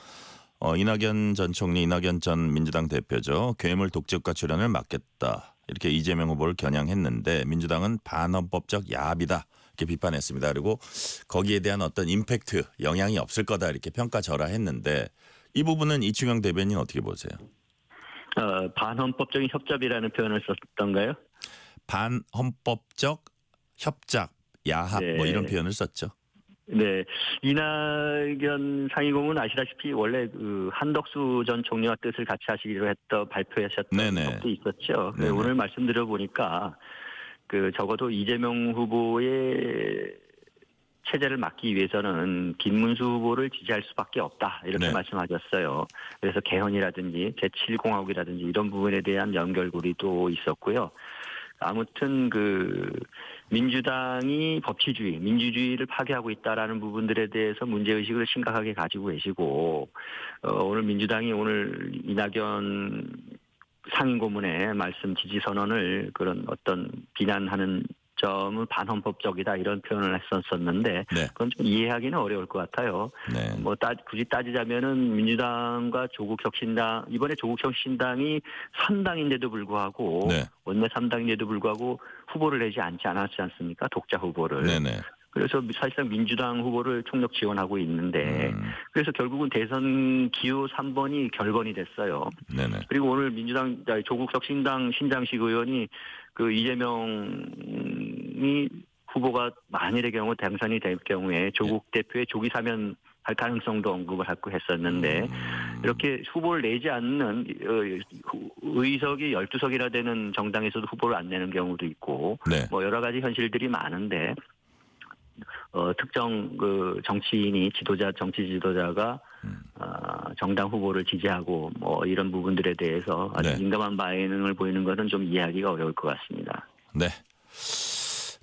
S3: 이낙연 전 총리, 이낙연 전 민주당 대표죠. 괴물 독재국가 출현을 막겠다. 이렇게 이재명 후보를 겨냥했는데 민주당은 반헌법적 야합이다. 이렇게 비판했습니다. 그리고 거기에 대한 어떤 임팩트, 영향이 없을 거다. 이렇게 평가절하했는데 이 부분은 이충영 대변인 어떻게 보세요?
S14: 반헌법적인 협잡이라는 표현을 썼던가요?
S3: 반헌법적 협작, 야합 뭐 이런 표현을 썼죠.
S14: 네, 이낙연 상임고문 아시다시피 원래 그 한덕수 전 총리와 뜻을 같이 하시기로 발표하셨던 적도 있었죠. 오늘 말씀드려 보니까 적어도 이재명 후보의 체제를 막기 위해서는 김문수 후보를 지지할 수밖에 없다 이렇게
S3: 네.
S14: 말씀하셨어요. 그래서 개헌이라든지 제7공화국이라든지 이런 부분에 대한 연결고리도 있었고요. 아무튼 그 민주당이 법치주의, 민주주의를 파괴하고 있다라는 부분들에 대해서 문제의식을 심각하게 가지고 계시고 오늘 민주당이 오늘 이낙연 상임고문의 말씀 지지 선언을 그런 어떤 비난하는 점은 반헌법적이다 이런 표현을 했었는데
S3: 네.
S14: 그건 좀 이해하기는 어려울 것 같아요.
S3: 네.
S14: 뭐 굳이 따지자면은 민주당과 조국혁신당 이번에 조국혁신당이 3당인데도 불구하고
S3: 네.
S14: 원내 3당인데도 불구하고 후보를 내지 않지 않습니까? 독자 후보를.
S3: 네네.
S14: 그래서 사실상 민주당 후보를 총력 지원하고 있는데 그래서 결국은 대선 기호 3번이 결번이 됐어요.
S3: 네네.
S14: 그리고 오늘 민주당 조국혁신당 신장식 의원이 그 이재명이 후보가 만일의 경우 당선이 될 경우에 조국 대표의 조기 사면할 가능성도 언급을 하고 했었는데 이렇게 후보를 내지 않는 의석이 12석이나 되는 정당에서도 후보를 안 내는 경우도 있고
S3: 네.
S14: 뭐 여러 가지 현실들이 많은데 특정 그 정치인이 정치 지도자가 정당 후보를 지지하고 뭐 이런 부분들에 대해서 아주
S3: 네.
S14: 민감한 반응을 보이는 것은 좀 이해하기가 어려울 것 같습니다.
S3: 네.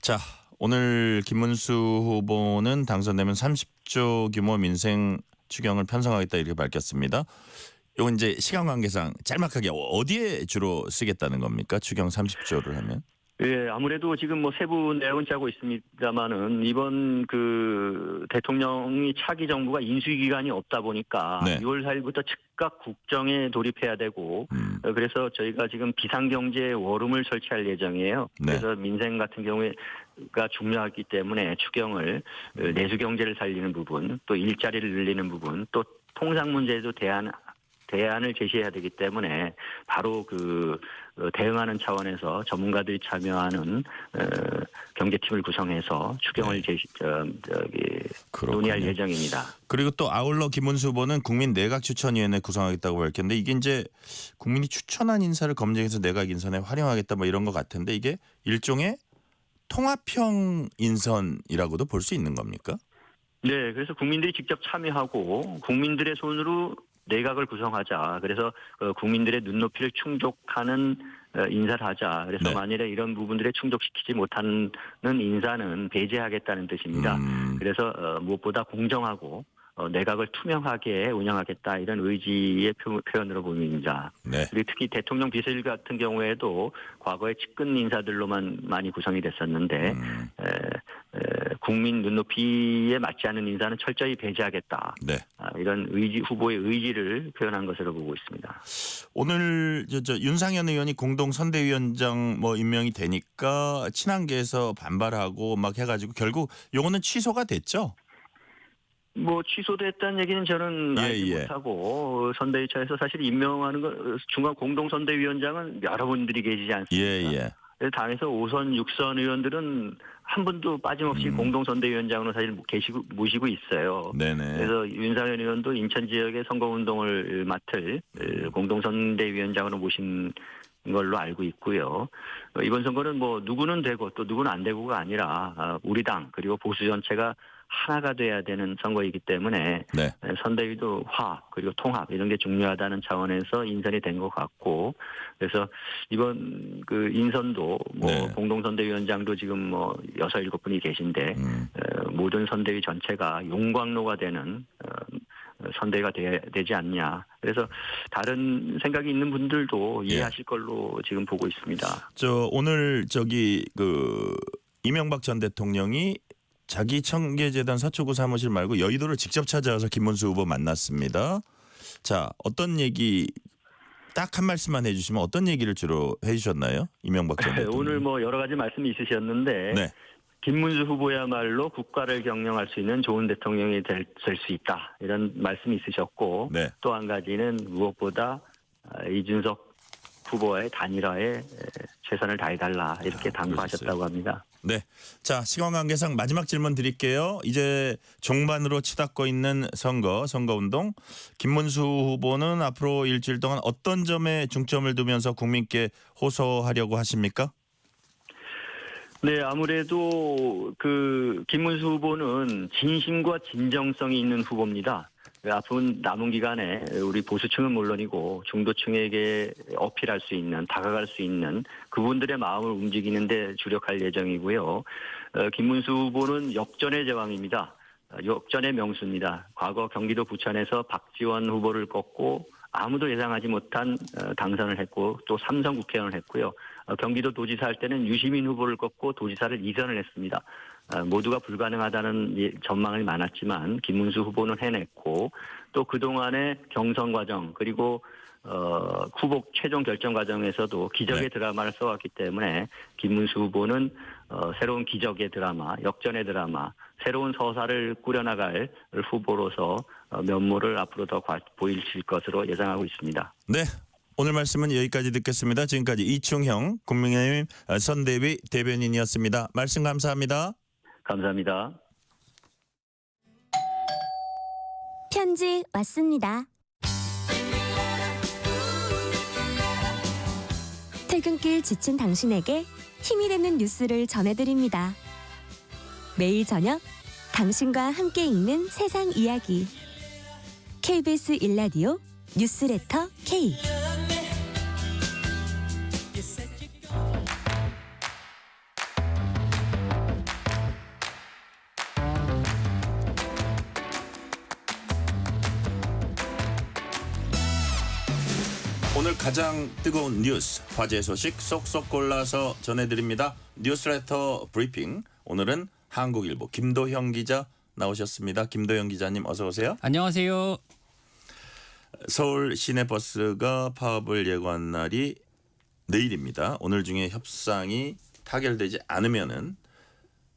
S3: 자, 오늘 김문수 후보는 당선되면 30조 규모 민생 추경을 편성하겠다 이렇게 밝혔습니다. 이건 이제 시간 관계상 짤막하게 어디에 주로 쓰겠다는 겁니까? 추경 30조를 하면?
S14: 예, 아무래도 지금 뭐 세부 내용은 짜고 있습니다만은 이번 그 대통령이 차기 정부가 인수위 기간이 없다 보니까
S3: 네.
S14: 6월 4일부터 즉각 국정에 돌입해야 되고 그래서 저희가 지금 비상경제 워룸을 설치할 예정이에요.
S3: 네.
S14: 그래서 민생 같은 경우에가 중요하기 때문에 추경을 내수 경제를 살리는 부분, 또 일자리를 늘리는 부분, 또 통상 문제에도 대안을 제시해야 되기 때문에 바로 그 대응하는 차원에서 전문가들이 참여하는 경제팀을 구성해서 추경을 논의할 예정입니다.
S3: 그리고 또 아울러 김문수 후보는 국민 내각 추천위원회 구성하겠다고 밝혔는데 이게 이제 국민이 추천한 인사를 검증해서 내각 인선에 활용하겠다 뭐 이런 것 같은데 이게 일종의 통합형 인선이라고도 볼 수 있는 겁니까?
S14: 네, 그래서 국민들이 직접 참여하고 국민들의 손으로 내각을 구성하자. 그래서 국민들의 눈높이를 충족하는 인사를 하자. 그래서
S3: 네.
S14: 만일에 이런 부분들에 충족시키지 못하는 인사는 배제하겠다는 뜻입니다. 그래서 무엇보다 공정하고 내각을 투명하게 운영하겠다 이런 의지의 표현으로 보입니다.
S3: 네.
S14: 그리고 특히 대통령 비서실 같은 경우에도 과거에 측근 인사들로만 많이 구성이 됐었는데 국민 눈높이에 맞지 않는 인사는 철저히 배제하겠다.
S3: 네.
S14: 이런 후보의 의지를 표현한 것으로 보고 있습니다.
S3: 오늘 윤상현 의원이 공동 선대위원장 뭐 임명이 되니까 친한계에서 반발하고 막 해가지고 결국 요거는 취소가 됐죠?
S14: 뭐 취소됐다는 얘기는 저는 알지 못하고 선대위차에서 사실 임명하는 거 중간 공동 선대위원장은 여러분들이 계시지 않습니까? 그래서 당에서 5선, 6선 의원들은 한 분도 빠짐없이 공동 선대위원장으로 사실 모시고 있어요.
S3: 네네.
S14: 그래서 윤상현 의원도 인천 지역의 선거운동을 맡을 공동 선대위원장으로 모신 걸로 알고 있고요. 이번 선거는 뭐 누구는 되고 또 누구는 안 되고가 아니라 우리 당 그리고 보수 전체가 하나가 돼야 되는 선거이기 때문에
S3: 네.
S14: 선대위도 화합 그리고 통합 이런 게 중요하다는 차원에서 인선이 된 것 같고 그래서 이번 그 인선도 뭐
S3: 네.
S14: 공동선대위원장도 지금 뭐 6, 7분이 계신데 모든 선대위 전체가 용광로가 되는 선대위가 되지 않냐. 그래서 다른 생각이 있는 분들도 이해하실 걸로 지금 보고 있습니다.
S3: 오늘 이명박 전 대통령이 자기 청계재단 서초구 사무실 말고 여의도를 직접 찾아와서 김문수 후보 만났습니다. 자, 어떤 얘기 딱 한 말씀만 해주시면 어떤 얘기를 주로 해주셨나요? 이명박 전 대통령.
S14: 오늘 뭐 여러 가지 말씀이 있으셨는데
S3: 네.
S14: 김문수 후보야말로 국가를 경영할 수 있는 좋은 대통령이 될 수 있다. 이런 말씀이 있으셨고
S3: 네.
S14: 또 한 가지는 무엇보다 이준석 후보와의 단일화에 최선을 다해달라 이렇게 당부하셨다고 합니다.
S3: 네. 자, 시간 관계상 마지막 질문 드릴게요. 이제 종반으로 치닫고 있는 선거운동. 김문수 후보는 앞으로 일주일 동안 어떤 점에 중점을 두면서 국민께 호소하려고 하십니까?
S14: 네, 아무래도 김문수 후보는 진심과 진정성이 있는 후보입니다. 앞으로 남은 기간에 우리 보수층은 물론이고 중도층에게 어필할 수 있는, 다가갈 수 있는 그분들의 마음을 움직이는 데 주력할 예정이고요. 김문수 후보는 역전의 제왕입니다. 역전의 명수입니다. 과거 경기도 부천에서 박지원 후보를 꺾고 아무도 예상하지 못한 당선을 했고 또 삼선 국회의원을 했고요. 경기도 도지사 할 때는 유시민 후보를 꺾고 도지사를 2선을 했습니다. 모두가 불가능하다는 전망이 많았지만 김문수 후보는 해냈고 또 그동안의 경선 과정 그리고 후보 최종 결정 과정에서도 기적의 드라마를 써왔기 때문에 김문수 후보는 새로운 기적의 드라마, 역전의 드라마, 새로운 서사를 꾸려나갈 후보로서 면모를 앞으로 더 보이실 것으로 예상하고 있습니다.
S3: 네. 오늘 말씀은 여기까지 듣겠습니다. 지금까지 이충형 국민의힘 선대위 대변인이었습니다. 말씀 감사합니다.
S14: 감사합니다.
S15: 편지 왔습니다. 퇴근길 지친 당신에게 힘이 되는 뉴스를 전해드립니다. 매일 저녁 당신과 함께 읽는 세상 이야기. KBS 1라디오 뉴스레터 K.
S3: 오늘 가장 뜨거운 뉴스, 화제 소식 쏙쏙 골라서 전해드립니다. 뉴스레터 브리핑. 오늘은 한국일보 김도형 기자 나오셨습니다. 김도형 기자님 어서 오세요.
S16: 안녕하세요.
S3: 서울 시내버스가 파업을 예고한 날이 내일입니다. 오늘 중에 협상이 타결되지 않으면은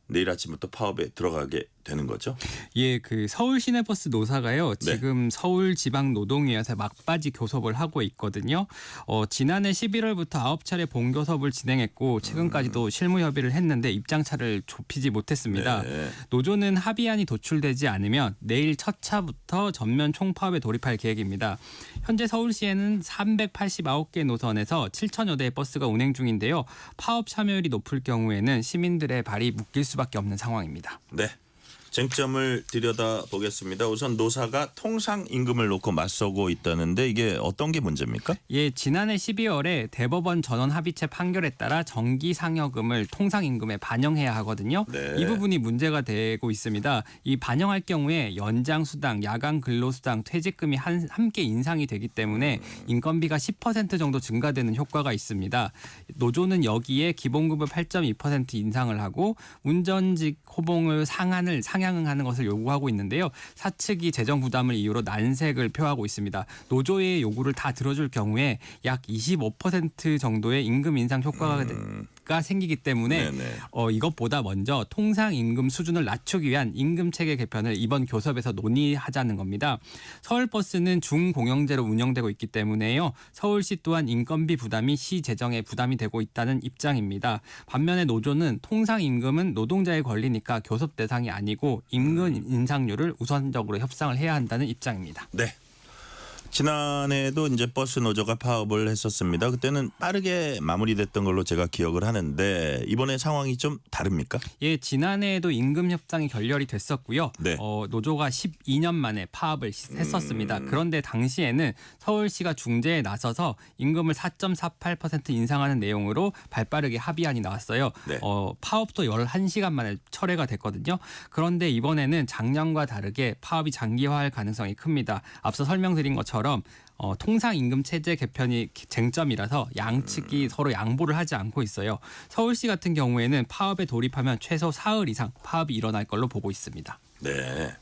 S3: 내일 아침부터 파업에 들어가게 되는 거죠?
S16: 예, 서울 시내버스 노사가요. 지금 서울지방노동위에서 막바지 교섭을 하고 있거든요. 지난해 11월부터 9차례 본교섭을 진행했고 최근까지도 실무 협의를 했는데 입장차를 좁히지 못했습니다.
S3: 네.
S16: 노조는 합의안이 도출되지 않으면 내일 첫 차부터 전면 총파업에 돌입할 계획입니다. 현재 서울시에는 389개 노선에서 7천여 대의 버스가 운행 중인데요. 파업 참여율이 높을 경우에는 시민들의 발이 묶일 수밖에 없는 상황입니다.
S3: 네. 쟁점을 들여다보겠습니다. 우선 노사가 통상임금을 놓고 맞서고 있다는데 이게 어떤 게 문제입니까?
S16: 예, 지난해 12월에 대법원 전원 합의체 판결에 따라 정기상여금을 통상임금에 반영해야 하거든요.
S3: 네.
S16: 이 부분이 문제가 되고 있습니다. 이 반영할 경우에 연장수당, 야간 근로수당, 퇴직금이 함께 인상이 되기 때문에 인건비가 10% 정도 증가되는 효과가 있습니다. 노조는 여기에 기본급을 8.2% 인상을 하고 운전직 호봉을 상향하는 것을 요구하고 있는데요. 사측이 재정 부담을 이유로 난색을 표하고 있습니다. 노조의 요구를 다 들어줄 경우에 약 25% 정도의 임금 인상 효과가 생기기 때문에 이것보다 먼저 통상임금 수준을 낮추기 위한 임금체계 개편을 이번 교섭에서 논의하자는 겁니다. 서울버스는 중공영제로 운영되고 있기 때문에요. 서울시 또한 인건비 부담이 시 재정에 부담이 되고 있다는 입장입니다. 반면에 노조는 통상임금은 노동자의 권리니까 교섭 대상이 아니고 임금 인상률을 우선적으로 협상을 해야 한다는 입장입니다.
S3: 네. 지난해에도 이제 버스 노조가 파업을 했었습니다. 그때는 빠르게 마무리됐던 걸로 제가 기억을 하는데 이번에 상황이 좀 다릅니까?
S16: 예, 지난해에도 임금 협상이 결렬이 됐었고요.
S3: 네.
S16: 노조가 12년 만에 파업을 했었습니다. 그런데 당시에는 서울시가 중재에 나서서 임금을 4.48% 인상하는 내용으로 발빠르게 합의안이 나왔어요.
S3: 네.
S16: 파업도 11시간 만에 철회가 됐거든요. 그런데 이번에는 작년과 다르게 파업이 장기화할 가능성이 큽니다. 앞서 설명드린 것처럼 통상임금 체제 개편이 쟁점이라서 양측이 서로 양보를 하지 않고 있어요. 서울시 같은 경우에는 파업에 돌입하면 최소 사흘 이상 파업이 일어날 걸로 보고 있습니다.
S3: 네.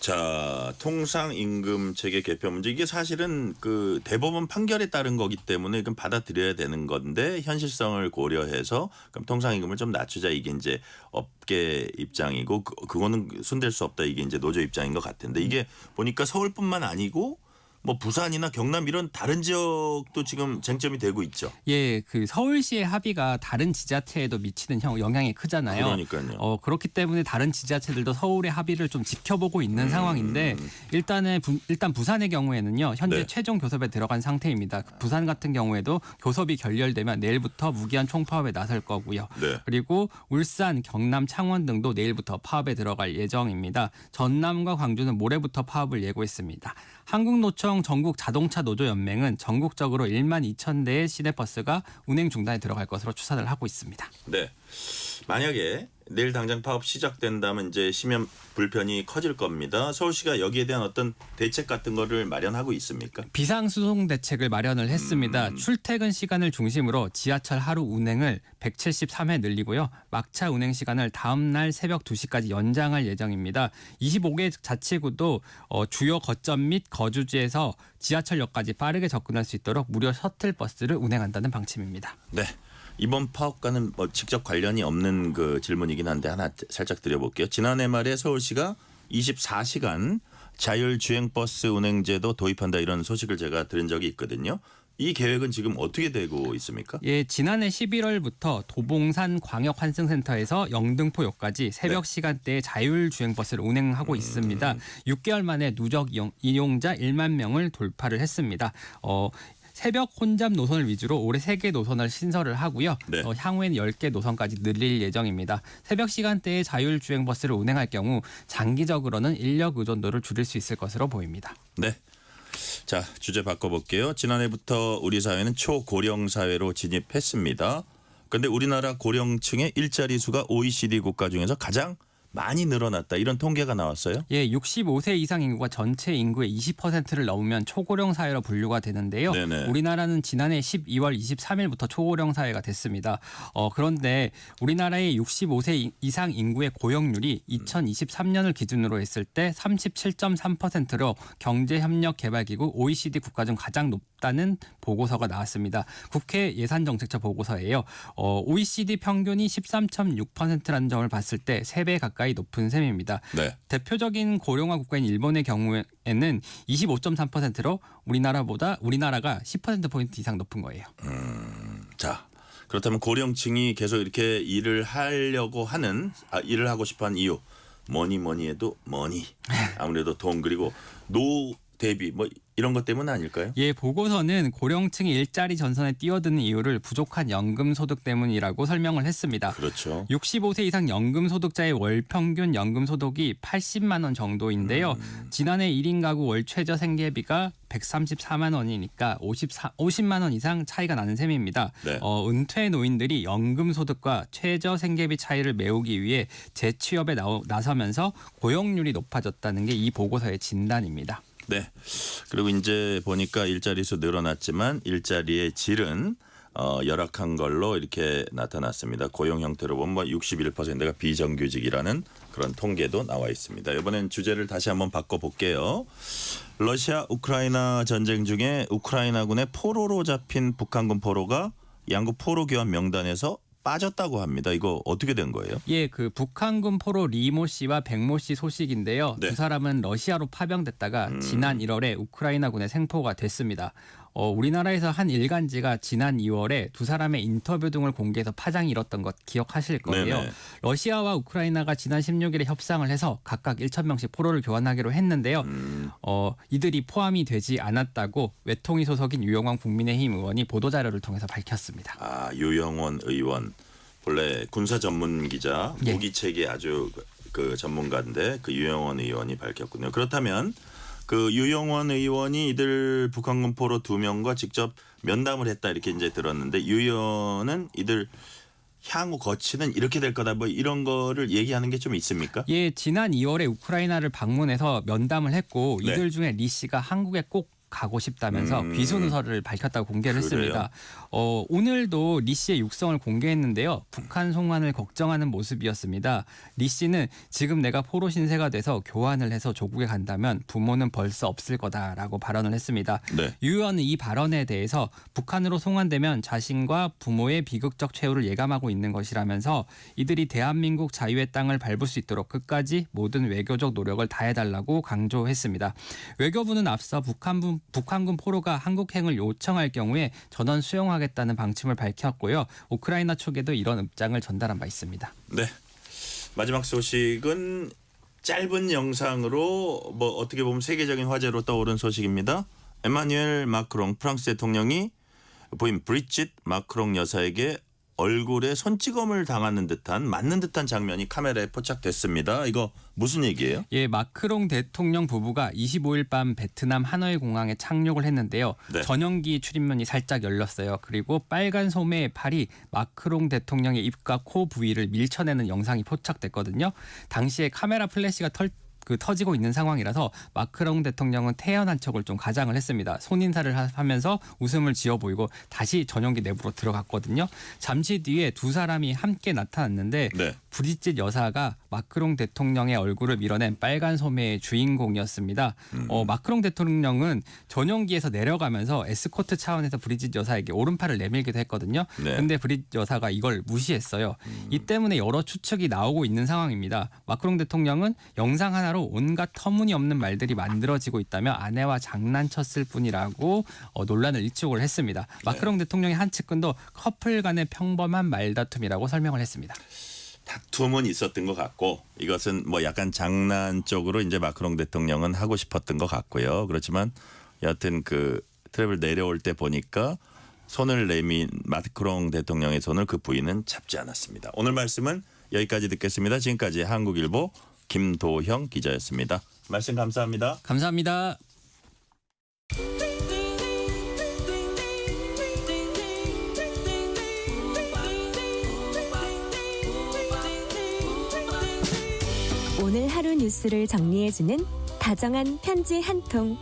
S3: 자, 통상임금 체계 개편 문제 이게 사실은 대법원 판결에 따른 거기 때문에 이건 받아들여야 되는 건데 현실성을 고려해서 그럼 통상임금을 좀 낮추자 이게 이제 업계 입장이고 그거는 손댈 수 없다 이게 이제 노조 입장인 것 같은데 이게 보니까 서울뿐만 아니고 뭐 부산이나 경남 이런 다른 지역도 지금 쟁점이 되고 있죠.
S16: 예, 그 서울시의 합의가 다른 지자체에도 미치는 영향이 크잖아요.
S3: 그러니까요.
S16: 그렇기 때문에 다른 지자체들도 서울의 합의를 좀 지켜보고 있는 상황인데 일단 부산의 경우에는요. 현재
S3: 네.
S16: 최종 교섭에 들어간 상태입니다. 부산 같은 경우에도 교섭이 결렬되면 내일부터 무기한 총파업에 나설 거고요.
S3: 네.
S16: 그리고 울산, 경남, 창원 등도 내일부터 파업에 들어갈 예정입니다. 전남과 광주는 모레부터 파업을 예고했습니다. 한국노총 전국자동차노조연맹은 전국적으로 1만 2천 대의 시내버스가 운행 중단에 들어갈 것으로 추산을 하고 있습니다.
S3: 네. 만약에 내일 당장 파업 시작된다면 이제 시민 불편이 커질 겁니다. 서울시가 여기에 대한 어떤 대책 같은 거를 마련하고 있습니까?
S16: 비상수송 대책을 마련을 했습니다. 출퇴근 시간을 중심으로 지하철 하루 운행을 173회 늘리고요. 막차 운행 시간을 다음 날 새벽 2시까지 연장할 예정입니다. 25개 자치구도 주요 거점 및 거주지에서 지하철역까지 빠르게 접근할 수 있도록 무료 셔틀버스를 운행한다는 방침입니다.
S3: 네. 이번 파업과는 뭐 직접 관련이 없는 그 질문이긴 한데 하나 살짝 드려볼게요. 지난해 말에 서울시가 24시간 자율주행버스 운행제도 도입한다 이런 소식을 제가 들은 적이 있거든요. 이 계획은 지금 어떻게 되고 있습니까?
S16: 예, 지난해 11월부터 도봉산 광역환승센터에서 영등포역까지 새벽 시간대에 자율주행버스를 운행하고 있습니다. 6개월 만에 누적 이용자 1만 명을 돌파를 했습니다. 새벽 혼잡 노선을 위주로 올해 3개 노선을 신설을 하고요.
S3: 네.
S16: 향후에는 10개 노선까지 늘릴 예정입니다. 새벽 시간대에 자율주행버스를 운행할 경우 장기적으로는 인력 의존도를 줄일 수 있을 것으로 보입니다.
S3: 네. 자, 주제 바꿔볼게요. 지난해부터 우리 사회는 초고령 사회로 진입했습니다. 그런데 우리나라 고령층의 일자리 수가 OECD 국가 중에서 가장 많이 늘어났다 이런 통계가 나왔어요.
S16: 예, 65세 이상 인구가 전체 인구의 20%를 넘으면 초고령 사회로 분류가 되는데요.
S3: 네네.
S16: 우리나라는 지난해 12월 23일부터 초고령 사회가 됐습니다. 그런데 우리나라의 65세 이상 인구의 고용률이 2023년을 기준으로 했을 때 37.3%로 경제협력개발기구 OECD 국가 중 가장 높다는 보고서가 나왔습니다. 국회 예산정책처 보고서예요. OECD 평균이 13.6%라는 점을 봤을 때 3배 가까이 높은 셈입니다.
S3: 네.
S16: 대표적인 고령화 국가인 일본의 경우에는 25.3%로 우리나라가 10%포인트 이상 높은 거예요.
S3: 자, 그렇다면 고령층이 계속 이렇게 일을 하려고 하는 일을 하고 싶어하는 이유 뭐니 해도 머니 아무래도 돈 그리고 노 대비 뭐 이런 것 때문 아닐까요?
S16: 예, 보고서는 고령층이 일자리 전선에 뛰어드는 이유를 부족한 연금 소득 때문이라고 설명을 했습니다.
S3: 그렇죠.
S16: 65세 이상 연금 소득자의 월 평균 연금 소득이 80만 원 정도인데요. 지난해 1인 가구 월 최저 생계비가 134만 원이니까 50만 원 이상 차이가 나는 셈입니다.
S3: 네.
S16: 은퇴 노인들이 연금 소득과 최저 생계비 차이를 메우기 위해 재취업에 나서면서 고용률이 높아졌다는 게 이 보고서의 진단입니다.
S3: 네. 그리고 이제 보니까 일자리 수 늘어났지만 일자리의 질은 열악한 걸로 이렇게 나타났습니다. 고용 형태로 보면 61%가 비정규직이라는 그런 통계도 나와 있습니다. 이번엔 주제를 다시 한번 바꿔볼게요. 러시아 우크라이나 전쟁 중에 우크라이나군의 포로로 잡힌 북한군 포로가 양국 포로 교환 명단에서 빠졌다고 합니다. 이거 어떻게 된 거예요?
S16: 예, 그 북한군 포로 리모 씨와 백모 씨 소식인데요.
S3: 네.
S16: 두 사람은 러시아로 파병됐다가 지난 1월에 우크라이나군에 생포가 됐습니다. 우리나라에서 한 일간지가 지난 2월에 두 사람의 인터뷰 등을 공개해서 파장이 일었던 것 기억하실 거예요.
S3: 네네.
S16: 러시아와 우크라이나가 지난 16일에 협상을 해서 각각 1,000명씩 포로를 교환하기로 했는데요. 이들이 포함이 되지 않았다고 외통위 소속인 유영원 국민의힘 의원이 보도자료를 통해서 밝혔습니다.
S3: 아, 유영원 의원 본래 군사 전문 기자,
S16: 예.
S3: 무기 체계 아주 그 전문가인데 그 유영원 의원이 밝혔군요. 그렇다면 그 유영원 의원이 이들 북한군 포로 2명과 직접 면담을 했다 이렇게 이제 들었는데 유 의원은 이들 향후 거치는 이렇게 될 거다 뭐 이런 거를 얘기하는 게 좀 있습니까?
S16: 예, 지난 2월에 우크라이나를 방문해서 면담을 했고
S3: 네.
S16: 이들 중에 리 씨가 한국에 꼭 가고 싶다면서 비수누설을 밝혔다고 공개를
S3: 그래요?
S16: 했습니다. 오늘도 리 씨의 육성을 공개했는데요. 북한 송환을 걱정하는 모습이었습니다. 리 씨는 지금 내가 포로 신세가 돼서 교환을 해서 조국에 간다면 부모는 벌써 없을 거다라고 발언을 했습니다.
S3: 네.
S16: 유 의원은 이 발언에 대해서 북한으로 송환되면 자신과 부모의 비극적 최후를 예감하고 있는 것이라면서 이들이 대한민국 자유의 땅을 밟을 수 있도록 끝까지 모든 외교적 노력을 다해달라고 강조했습니다. 외교부는 앞서 북한군 북한군 포로가 한국행을 요청할 경우에 전원 수용하겠다는 방침을 밝혔고요. 우크라이나 측에도 이런 입장을 전달한 바 있습니다.
S3: 네. 마지막 소식은 짧은 영상으로 뭐 어떻게 보면 세계적인 화제로 떠오른 소식입니다. 에마뉘엘 마크롱 프랑스 대통령이 부인 브리짓 마크롱 여사에게 얼굴에 손찌검을 당하는 듯한 맞는 듯한 장면이 카메라에 포착됐습니다. 이거 무슨 얘기예요?
S16: 예, 마크롱 대통령 부부가 25일 밤 베트남 하노이 공항에 착륙을 했는데요.
S3: 네.
S16: 전용기 출입문이 살짝 열렸어요. 그리고 빨간 소매의 팔이 마크롱 대통령의 입과 코 부위를 밀쳐내는 영상이 포착됐거든요. 당시에 카메라 플래시가 터지고 있는 상황이라서 마크롱 대통령은 태연한 척을 좀 가장을 했습니다. 손인사를 하면서 웃음을 지어 보이고 다시 전용기 내부로 들어갔거든요. 잠시 뒤에 두 사람이 함께 나타났는데
S3: 네.
S16: 브리짓 여사가 마크롱 대통령의 얼굴을 밀어낸 빨간 소매의 주인공이었습니다. 마크롱 대통령은 전용기에서 내려가면서 에스코트 차원에서 브리짓 여사에게 오른팔을 내밀기도 했거든요.
S3: 네.
S16: 근데 브리짓 여사가 이걸 무시했어요. 이 때문에 여러 추측이 나오고 있는 상황입니다. 마크롱 대통령은 영상 하나로 온갖 터무니없는 말들이 만들어지고 있다며 아내와 장난쳤을 뿐이라고 논란을 일축을 했습니다. 마크롱 대통령의 한 측근도 커플 간의 평범한 말다툼이라고 설명을 했습니다.
S3: 다툼은 있었던 것 같고 이것은 뭐 약간 장난적으로 이제 마크롱 대통령은 하고 싶었던 것 같고요. 그렇지만 여하튼 그 트랩을 내려올 때 보니까 손을 내민 마크롱 대통령의 손을 그 부인은 잡지 않았습니다. 오늘 말씀은 여기까지 듣겠습니다. 지금까지 한국일보 김도형 기자였습니다. 말씀 감사합니다.
S16: 감사합니다.
S15: 오늘 하루 뉴스를 정리해주는 다정한 편지 한 통.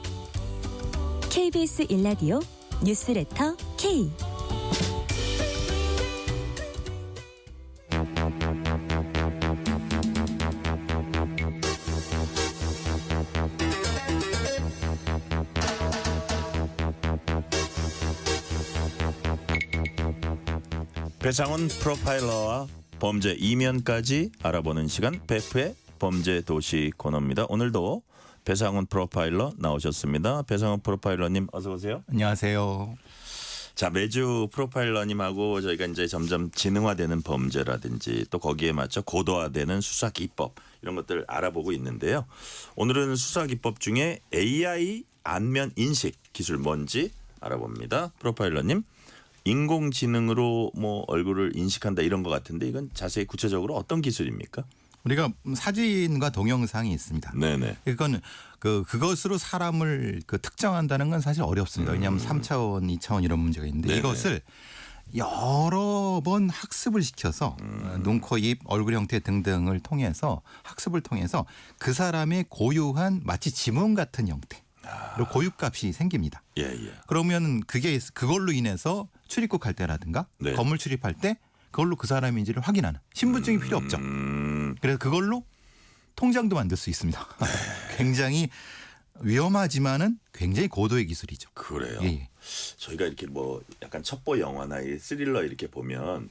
S15: KBS 일라디오 뉴스레터 K.
S3: 배상훈 프로파일러와 범죄 이면까지 알아보는 시간 베프의 범죄 도시 코너입니다. 오늘도 배상훈 프로파일러 나오셨습니다. 배상훈 프로파일러님 어서 오세요.
S17: 안녕하세요.
S3: 자, 매주 프로파일러님하고 저희가 이제 점점 지능화되는 범죄라든지 또 거기에 맞춰 고도화되는 수사 기법 이런 것들을 알아보고 있는데요. 오늘은 수사 기법 중에 AI 안면 인식 기술 뭔지 알아봅니다. 프로파일러님, 인공지능으로 뭐 얼굴을 인식한다 이런 것 같은데 이건 자세히 구체적으로 어떤 기술입니까?
S17: 우리가 사진과 동영상이 있습니다.
S3: 네네.
S17: 이건 그것으로 사람을 특정한다는 건 사실 어렵습니다. 왜냐하면 3차원, 2차원 이런 문제가 있는데
S3: 네네.
S17: 이것을 여러 번 학습을 시켜서 눈, 코, 입, 얼굴 형태 등등을 통해서 학습을 통해서 그 사람의 고유한 마치 지문 같은 형태로 고유값이 생깁니다.
S3: 예, 예.
S17: 그러면 그걸로 인해서 출입국 할 때라든가
S3: 네.
S17: 건물 출입할 때 그걸로 그 사람인지를 확인하는 신분증이 필요 없죠. 그래서 그걸로 통장도 만들 수 있습니다. 굉장히 위험하지만은 굉장히 고도의 기술이죠.
S3: 그래요.
S17: 예.
S3: 저희가 이렇게 뭐 약간 첩보 영화나 스릴러 이렇게 보면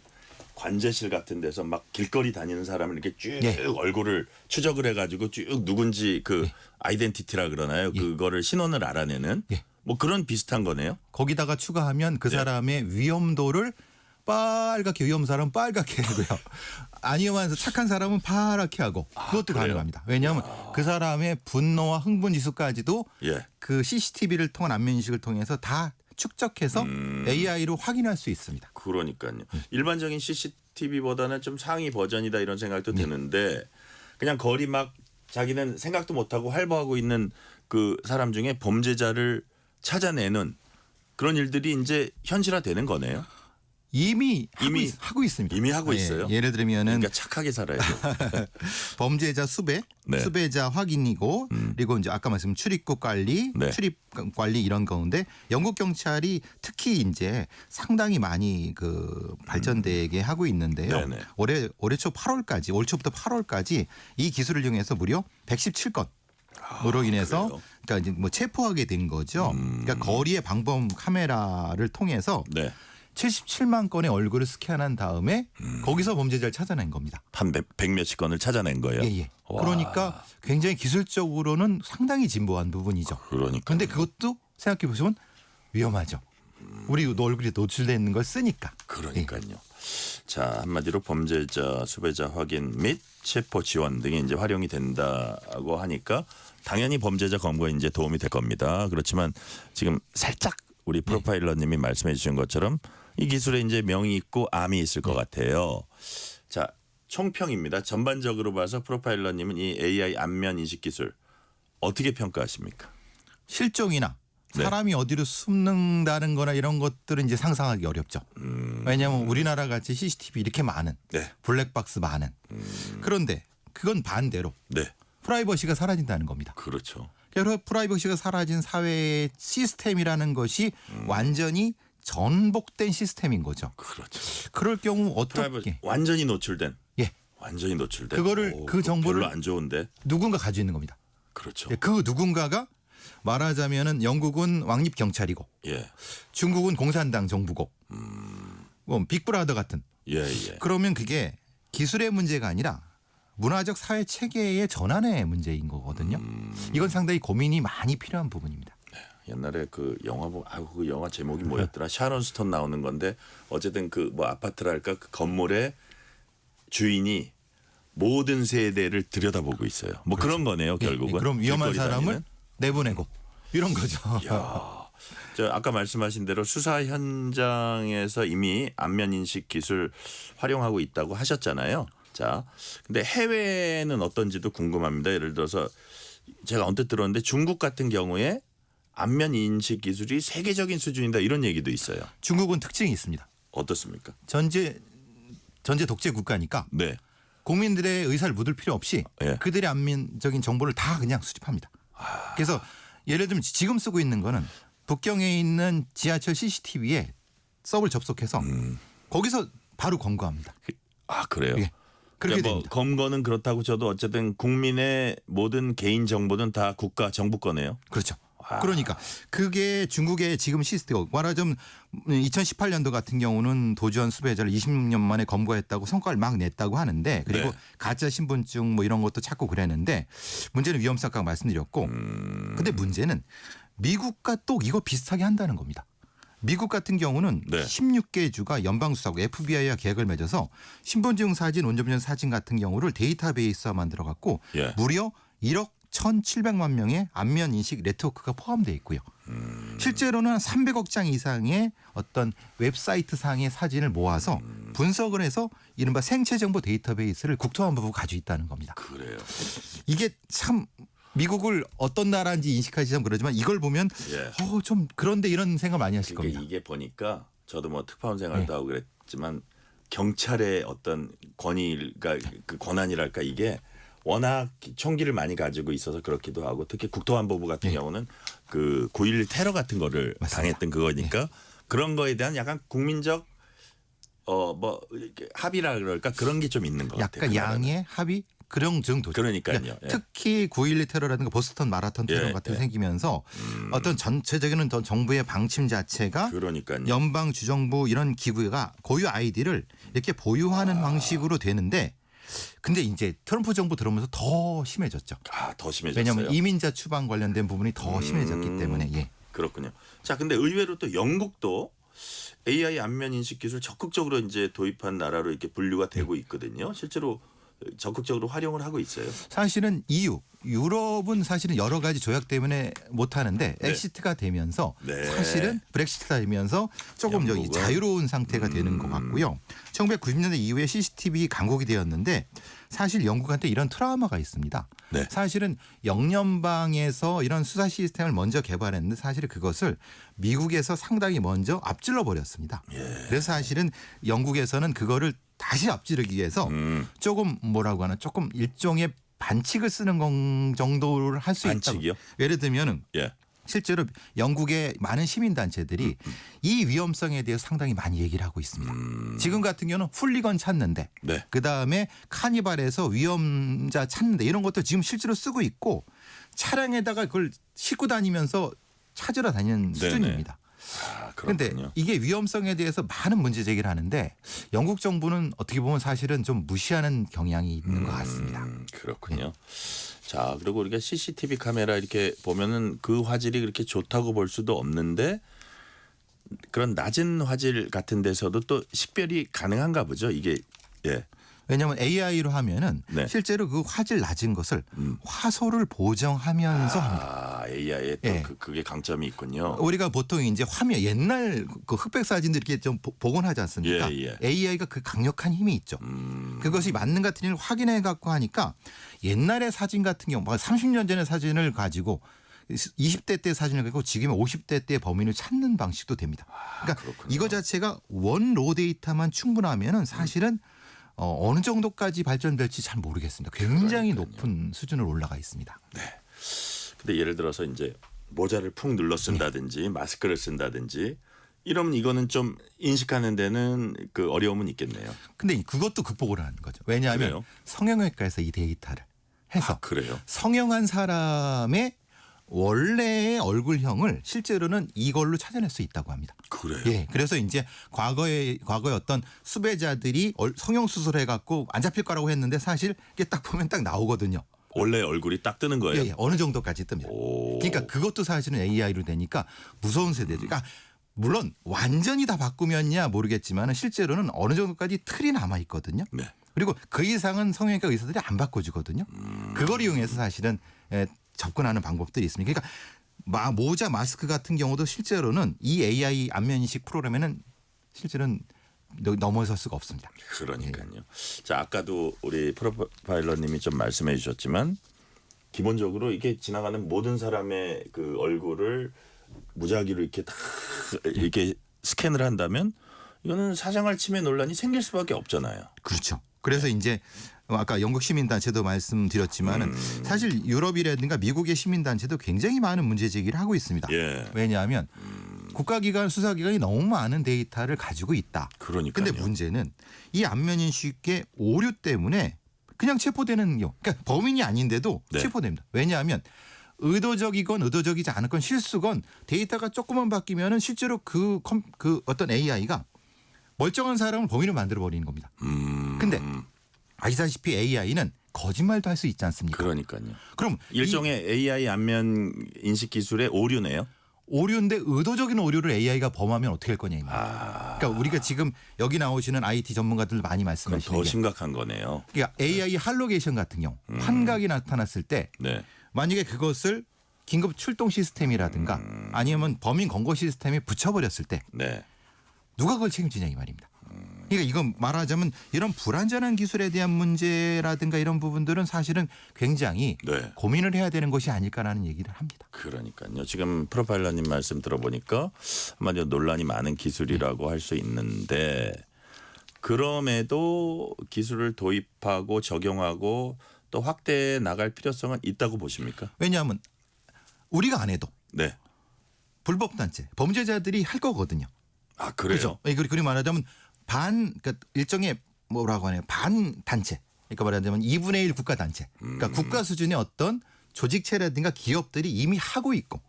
S3: 관제실 같은 데서 막 길거리 다니는 사람을 이렇게 쭉
S17: 예.
S3: 얼굴을 추적을 해가지고 쭉 누군지 아이덴티티라 그러나요? 그거를 신원을 알아내는 뭐 그런 비슷한 거네요.
S17: 거기다가 추가하면 그 사람의 위험도를 빨갛게 위험 사람은 빨갛게 하고요. 안 위험한 착한 사람은 파랗게 하고 그것도 가능합니다. 왜냐하면 그 사람의 분노와 흥분 지수까지도 그 CCTV를 통한 안면 인식을 통해서 다 축적해서 AI로 확인할 수 있습니다.
S3: 그러니까요. 일반적인 CCTV보다는 좀 상위 버전이다 이런 생각도 드는데 그냥 거리 막 자기는 생각도 못하고 활보하고 있는 그 사람 중에 범죄자를 찾아내는 그런 일들이 이제 현실화되는 거네요.
S17: 이미 하고 있습니다.
S3: 이미 하고 있어요.
S17: 예를 들면은
S3: 그러니까 착하게 살아야 돼요.
S17: 범죄자 수배, 수배자 확인이고 그리고 이제 아까 말씀 출입국 관리, 출입 관리 이런 가운데 영국 경찰이 특히 이제 상당히 많이 발전되게 하고 있는데요.
S3: 네네.
S17: 올해 초 8월까지 올 초부터 8월까지 이 기술을 이용해서 무려 117건. 으로 인해서 그러니까 이제 뭐 체포하게 된 거죠. 그러니까 거리의 방범 카메라를 통해서 77만 건의 얼굴을 스캔한 다음에 거기서 범죄자를 찾아낸 겁니다.
S3: 한 100몇십 건을 찾아낸 거예요.
S17: 예. 그러니까 굉장히 기술적으로는 상당히 진보한 부분이죠.
S3: 그러니까.
S17: 그런데 그것도 생각해 보시면 위험하죠. 우리 얼굴이 노출되어 있는 걸 쓰니까.
S3: 그러니까요. 자, 한마디로 범죄자 수배자 확인 및 체포 지원 등이 이제 활용이 된다고 하니까 당연히 범죄자 검거에 이제 도움이 될 겁니다. 그렇지만 지금 살짝 우리 프로파일러님이 말씀해 주신 것처럼 이 기술에 이제 명이 있고 암이 있을 것 같아요. 자, 총평입니다. 전반적으로 봐서 프로파일러님은 이 AI 안면 인식 기술 어떻게 평가하십니까?
S17: 실종이나 사람이 어디로 숨는다는 거나 이런 것들은 이제 상상하기 어렵죠. 왜냐하면 우리나라 같이 CCTV 이렇게 많은 블랙박스 많은 그런데 그건 반대로 프라이버시가 사라진다는 겁니다.
S3: 그렇죠.
S17: 그래서 프라이버시가 사라진 사회의 시스템이라는 것이 완전히 전복된 시스템인 거죠.
S3: 그렇죠.
S17: 그럴 경우 어떻게
S3: 완전히 노출된.
S17: 예.
S3: 완전히 노출된.
S17: 그거를 그 정보를
S3: 별로 안 좋은데
S17: 누군가 가지고 있는 겁니다.
S3: 그렇죠.
S17: 그 누군가가 말하자면은 영국은 왕립 경찰이고 중국은 공산당 정부고 뭐 빅브라더 같은 그러면 그게 기술의 문제가 아니라 문화적 사회 체계의 전환의 문제인 거거든요. 이건 상당히 고민이 많이 필요한 부분입니다.
S3: 옛날에 그 영화 그 영화 제목이 뭐였더라? 샤론 스톤 나오는 건데 어쨌든 그 뭐 아파트랄까 그 건물의 주인이 모든 세대를 들여다보고 있어요. 뭐 그런 거네요, 결국은.
S17: 그럼 위험한 사람을 내보내고 이런 거죠.
S3: 저 아까 말씀하신 대로 수사 현장에서 이미 안면 인식 기술 활용하고 있다고 하셨잖아요. 자, 근데 해외는 어떤지도 궁금합니다. 예를 들어서 제가 언뜻 들었는데 중국 같은 경우에 안면 인식 기술이 세계적인 수준이다 이런 얘기도 있어요.
S17: 중국은 특징이 있습니다.
S3: 어떻습니까?
S17: 전제 독재 국가니까 국민들의 의사를 묻을 필요 없이 그들의 안면적인 정보를 다 그냥 수집합니다. 그래서 예를 들면 지금 쓰고 있는 거는 북경에 있는 지하철 CCTV에 서버를 접속해서 거기서 바로 검거합니다.
S3: 아, 그래요?
S17: 예. 그렇게
S3: 뭐
S17: 됩니다.
S3: 검거는 그렇다고 쳐도 어쨌든 국민의 모든 개인 정보는 다 국가 정부 거네요.
S17: 그렇죠. 그러니까 그게 중국의 지금 시스템 말하자면 2018년도 같은 경우는 도주한 수배자를 20년 만에 검거했다고 성과를 막 냈다고 하는데 그리고 가짜 신분증 뭐 이런 것도 찾고 그랬는데 문제는 위험성 아까 말씀드렸고 근데 문제는 미국과 또 이거 비슷하게 한다는 겁니다. 미국 같은 경우는 16개 주가 연방수사국 FBI와 계약을 맺어서 신분증 사진, 운전면허 사진 같은 경우를 데이터베이스화 만들어 갖고 무려 1억 1,700만 명의 안면 인식 네트워크가 포함되어 있고요. 실제로는 한 300억 장 이상의 어떤 웹사이트 상의 사진을 모아서 분석을 해서 이른바 생체 정보 데이터베이스를 국토안보부가 가지고 있다는 겁니다.
S3: 그래요.
S17: 이게 참 미국을 어떤 나라인지 인식하지 참 그러지만 이걸 보면 좀 그런데 이런 생각 많이 하실 겁니다.
S3: 이게 보니까 저도 뭐 특파원 생활도 하고 그랬지만 경찰의 어떤 권위가 그 권한이랄까 이게 워낙 총기를 많이 가지고 있어서 그렇기도 하고 특히 국토안보부 같은 경우는 그 9.11 테러 같은 거를 당했던 그거니까 그런 거에 대한 약간 국민적 뭐 합의라 그럴까 그런 게 좀 있는 것 같아요.
S17: 약간 양의 합의 그런 정도죠.
S3: 그러니까요.
S17: 특히 9.12 테러라든가 보스턴 마라톤 테러 같은 게 생기면서 어떤 전체적인 정부의 방침 자체가 연방 주정부 이런 기구가 고유 아이디를 이렇게 보유하는 방식으로 되는데 근데 이제 트럼프 정부 들어오면서 더 심해졌죠.
S3: 더 심해졌어요.
S17: 왜냐하면 이민자 추방 관련된 부분이 더 심해졌기 때문에.
S3: 그렇군요. 자, 근데 의외로 또 영국도 AI 안면 인식 기술 적극적으로 이제 도입한 나라로 이렇게 분류가 되고 있거든요. 실제로 적극적으로 활용을 하고 있어요.
S17: 사실은 유럽은 사실은 여러 가지 조약 때문에 못 하는데 엑시트가 되면서 사실은 브렉시트가 되면서 조금 자유로운 상태가 되는 것 같고요. 1990년대 이후에 CCTV 강국이 되었는데 사실 영국한테 이런 트라우마가 있습니다. 사실은 영연방에서 이런 수사 시스템을 먼저 개발했는데 사실 그것을 미국에서 상당히 먼저 앞질러 버렸습니다. 그래서 사실은 영국에서는 그거를 다시 앞지르기 위해서 조금 뭐라고 하나 조금 일종의 반칙을 쓰는 정도를 할 수 있다고. 예를 들면은 실제로 영국의 많은 시민단체들이 이 위험성에 대해서 상당히 많이 얘기를 하고 있습니다. 지금 같은 경우는 훌리건 찾는데 그다음에 카니발에서 위험자 찾는데 이런 것도 지금 실제로 쓰고 있고 차량에다가 그걸 싣고 다니면서 찾으러 다니는 수준입니다. 그런데 이게 위험성에 대해서 많은 문제 제기를 하는데 영국 정부는 어떻게 보면 사실은 좀 무시하는 경향이 있는 것 같습니다.
S3: 그렇군요. 자, 그리고 우리가 CCTV 카메라 이렇게 보면은 그 화질이 그렇게 좋다고 볼 수도 없는데 그런 낮은 화질 같은 데서도 또 식별이 가능한가 보죠. 이게 예.
S17: 왜냐하면 AI로 하면은
S3: 네.
S17: 실제로 그 화질 낮은 것을 화소를 보정하면서 합니다.
S3: AI에 또
S17: 예.
S3: 그게 강점이 있군요.
S17: 우리가 보통 이제 화면 옛날 그 흑백 사진들 이렇게 좀 복원하지 않습니까?
S3: 예.
S17: AI가 그 강력한 힘이 있죠. 그것이 맞는 것 같은 일 확인해 갖고 하니까 옛날의 사진 같은 경우 30년 전의 사진을 가지고 20대 때 사진을 가지고 지금 50대 때 범인을 찾는 방식도 됩니다. 그러니까 이거 자체가 원 로 데이터만 충분하면은 사실은 어느 정도까지 발전될지 잘 모르겠습니다. 굉장히 높은 수준으로 올라가 있습니다.
S3: 네. 근데 예를 들어서 이제 모자를 푹 눌러 쓴다든지 마스크를 쓴다든지 이러면 이거는 좀 인식하는 데는 그 어려움은 있겠네요.
S17: 근데 그것도 극복을 하는 거죠. 왜냐하면
S3: 그래요?
S17: 성형외과에서 이 데이터를 해서
S3: 그래요?
S17: 성형한 사람의 원래의 얼굴형을 실제로는 이걸로 찾아낼 수 있다고 합니다.
S3: 그래요?
S17: 예. 그래서 이제 과거에 어떤 수배자들이 성형 수술해 갖고 안 잡힐 거라고 했는데 사실 이게 딱 보면 딱 나오거든요.
S3: 원래 얼굴이 딱 뜨는 거예요?
S17: 예, 어느 정도까지 뜹니다. 그러니까 그것도 사실은 AI로 되니까 무서운 세대죠. 그러니까 물론 완전히 다 바꾸면야 모르겠지만 실제로는 어느 정도까지 틀이 남아 있거든요.
S3: 네.
S17: 그리고 그 이상은 성형외과 의사들이 안 바꿔주거든요. 그걸 이용해서 사실은 접근하는 방법들이 있습니다. 그러니까 모자, 마스크 같은 경우도 실제로는 이 AI 안면인식 프로그램에는 실제로는 넘어설 수가 없습니다.
S3: 그러니까요. 자, 아까도 우리 프로파일러님이 좀 말씀해 주셨지만 기본적으로 이게 지나가는 모든 사람의 그 얼굴을 무작위로 이렇게 다 이렇게 스캔을 한다면 이거는 사생활 침해 논란이 생길 수밖에 없잖아요.
S17: 그렇죠. 그래서 이제 아까 영국 시민단체도 말씀드렸지만은 사실 유럽이라든가 미국의 시민단체도 굉장히 많은 문제 제기를 하고 있습니다.
S3: 예.
S17: 왜냐하면 국가기관, 수사기관이 너무 많은 데이터를 가지고 있다.
S3: 그러니까요.
S17: 근데 문제는 이 안면인식의 오류 때문에 그냥 체포되는 경우. 그러니까 범인이 아닌데도
S3: 네.
S17: 체포됩니다. 왜냐하면 의도적이건 의도적이지 않건 실수건 데이터가 조금만 바뀌면은 실제로 그 어떤 AI가 멀쩡한 사람을 범인을 만들어 버리는 겁니다. 근데 아시다시피 AI는 거짓말도 할 수 있지 않습니까?
S3: 그러니까요.
S17: 그럼
S3: 일종의 AI 안면 인식 기술의 오류네요.
S17: 오류인데 의도적인 오류를 AI가 범하면 어떻게 할 거냐 이 말이에요. 그러니까 우리가 지금 여기 나오시는 IT 전문가들 많이 말씀하시는
S3: 더
S17: 게
S3: 심각한 거네요.
S17: 그러니까 AI 할로게이션 같은 경우 환각이 나타났을 때
S3: 네.
S17: 만약에 그것을 긴급 출동 시스템이라든가 아니면 범인 검거 시스템에 붙여버렸을 때
S3: 네.
S17: 누가 그걸 책임지냐 이 말입니다. 그러니까 이건 말하자면 이런 불안전한 기술에 대한 문제라든가 이런 부분들은 사실은 굉장히
S3: 네.
S17: 고민을 해야 되는 것이 아닐까라는 얘기를 합니다.
S3: 그러니까요. 지금 프로파일러님 말씀 들어보니까 한마디로 논란이 많은 기술이라고 할 수 있는데 그럼에도 기술을 도입하고 적용하고 또 확대해 나갈 필요성은 있다고 보십니까?
S17: 왜냐하면 우리가 안 해도
S3: 네.
S17: 불법단체, 범죄자들이 할 거거든요.
S3: 아, 그래요?
S17: 그렇죠. 그리고 말하자면 그러니까 일종의 뭐라고 하네요. 반단체. 그러니까 말하자면 2분의 1 국가단체. 그러니까 국가 수준의 어떤 조직체라든가 기업들이 이미 하고 있고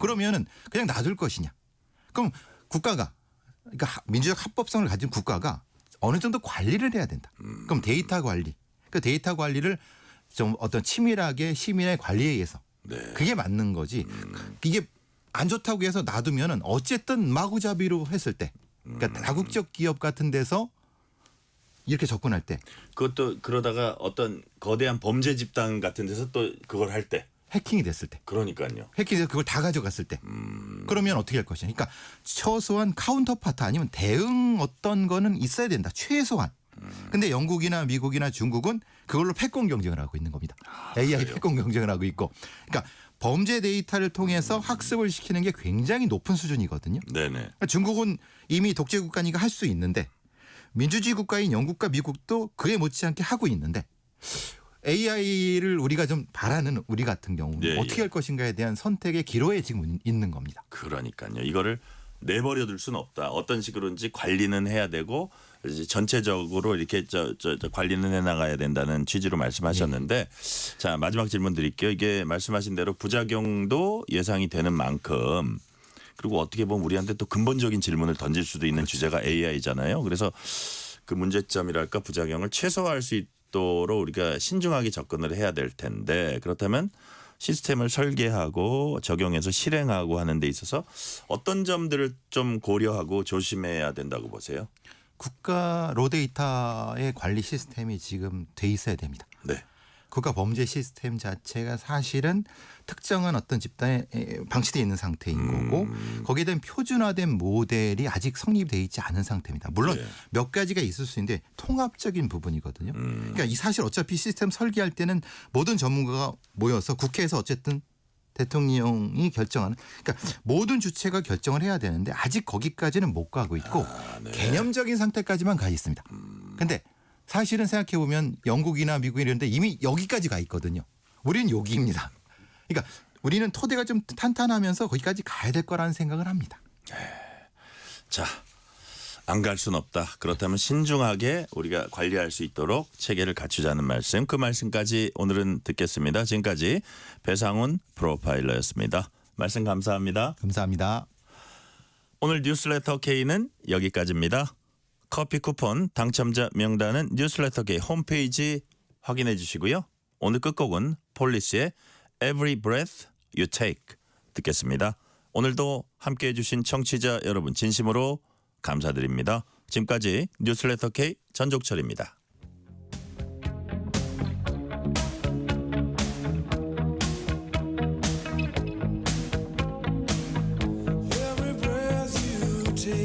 S17: 그러면은 그냥 놔둘 것이냐. 그럼 국가가 그러니까 민주적 합법성을 가진 국가가 어느 정도 관리를 해야 된다. 그럼 데이터 관리. 그 데이터 관리를 좀 어떤 치밀하게 시민의 관리에 의해서 그게 맞는 거지. 이게 안 좋다고 해서 놔두면은 어쨌든 마구잡이로 했을 때 그러니까 다국적 기업 같은 데서 이렇게 접근할 때
S3: 그것도 그러다가 어떤 거대한 범죄 집단 같은 데서 또 그걸 할 때
S17: 해킹이 됐을 때
S3: 그러니까요.
S17: 해킹해서 그걸 다 가져갔을 때 그러면 어떻게 할 것이냐. 그러니까 최소한 카운터파트 아니면 대응 어떤 거는 있어야 된다. 최소한. 근데 영국이나 미국이나 중국은 그걸로 패권 경쟁을 하고 있는 겁니다. AI 패권 경쟁을 하고 있고 그러니까 범죄 데이터를 통해서 학습을 시키는 게 굉장히 높은 수준이거든요.
S3: 네네.
S17: 그러니까 중국은 이미 독재 국가니까 할 수 있는데 민주주의 국가인 영국과 미국도 그에 못지않게 하고 있는데 AI를 우리가 좀 바라는 우리 같은 경우는
S3: 예,
S17: 어떻게 할 것인가에 대한 선택의 기로에 지금 있는 겁니다.
S3: 그러니까요. 이거를 내버려 둘 수는 없다. 어떤 식으로인지 관리는 해야 되고 이제 전체적으로 이렇게 저 관리는 해나가야 된다는 취지로 말씀하셨는데 자 마지막 질문 드릴게요. 이게 말씀하신 대로 부작용도 예상이 되는 만큼 그리고 어떻게 보면 우리한테 또 근본적인 질문을 던질 수도 있는 주제가 AI잖아요. 그래서 그 문제점이랄까 부작용을 최소화할 수 있도록 우리가 신중하게 접근을 해야 될 텐데 그렇다면 시스템을 설계하고 적용해서 실행하고 하는 데 있어서 어떤 점들을 좀 고려하고 조심해야 된다고 보세요?
S17: 국가 로데이터의 관리 시스템이 지금 돼 있어야 됩니다.
S3: 네.
S17: 국가 범죄 시스템 자체가 사실은 특정한 어떤 집단에 방치되어 있는 상태인 거고 거기에 대한 표준화된 모델이 아직 성립되어 있지 않은 상태입니다. 물론 몇 가지가 있을 수 있는데 통합적인 부분이거든요. 그러니까 이 사실 어차피 시스템 설계할 때는 모든 전문가가 모여서 국회에서 어쨌든 대통령이 결정하는 그러니까 모든 주체가 결정을 해야 되는데 아직 거기까지는 못 가고 있고 개념적인 상태까지만 가 있습니다. 근데 사실은 생각해 보면 영국이나 미국 이런 데 이미 여기까지 가 있거든요. 우리는 여기입니다. 그러니까 우리는 토대가 좀 탄탄하면서 거기까지 가야 될 거라는 생각을 합니다.
S3: 자, 안 갈 수는 없다. 그렇다면 신중하게 우리가 관리할 수 있도록 체계를 갖추자는 말씀. 그 말씀까지 오늘은 듣겠습니다. 지금까지 배상훈 프로파일러였습니다. 말씀 감사합니다.
S17: 감사합니다.
S3: 오늘 뉴스레터 K는 여기까지입니다. 커피 쿠폰 당첨자 명단은 뉴스레터 K 홈페이지 확인해 주시고요. 오늘 끝곡은 폴리스의 Every Breath You Take 듣겠습니다. 오늘도 함께해 주신 청취자 여러분 진심으로 감사드립니다. 지금까지 뉴스레터 K 전종철입니다.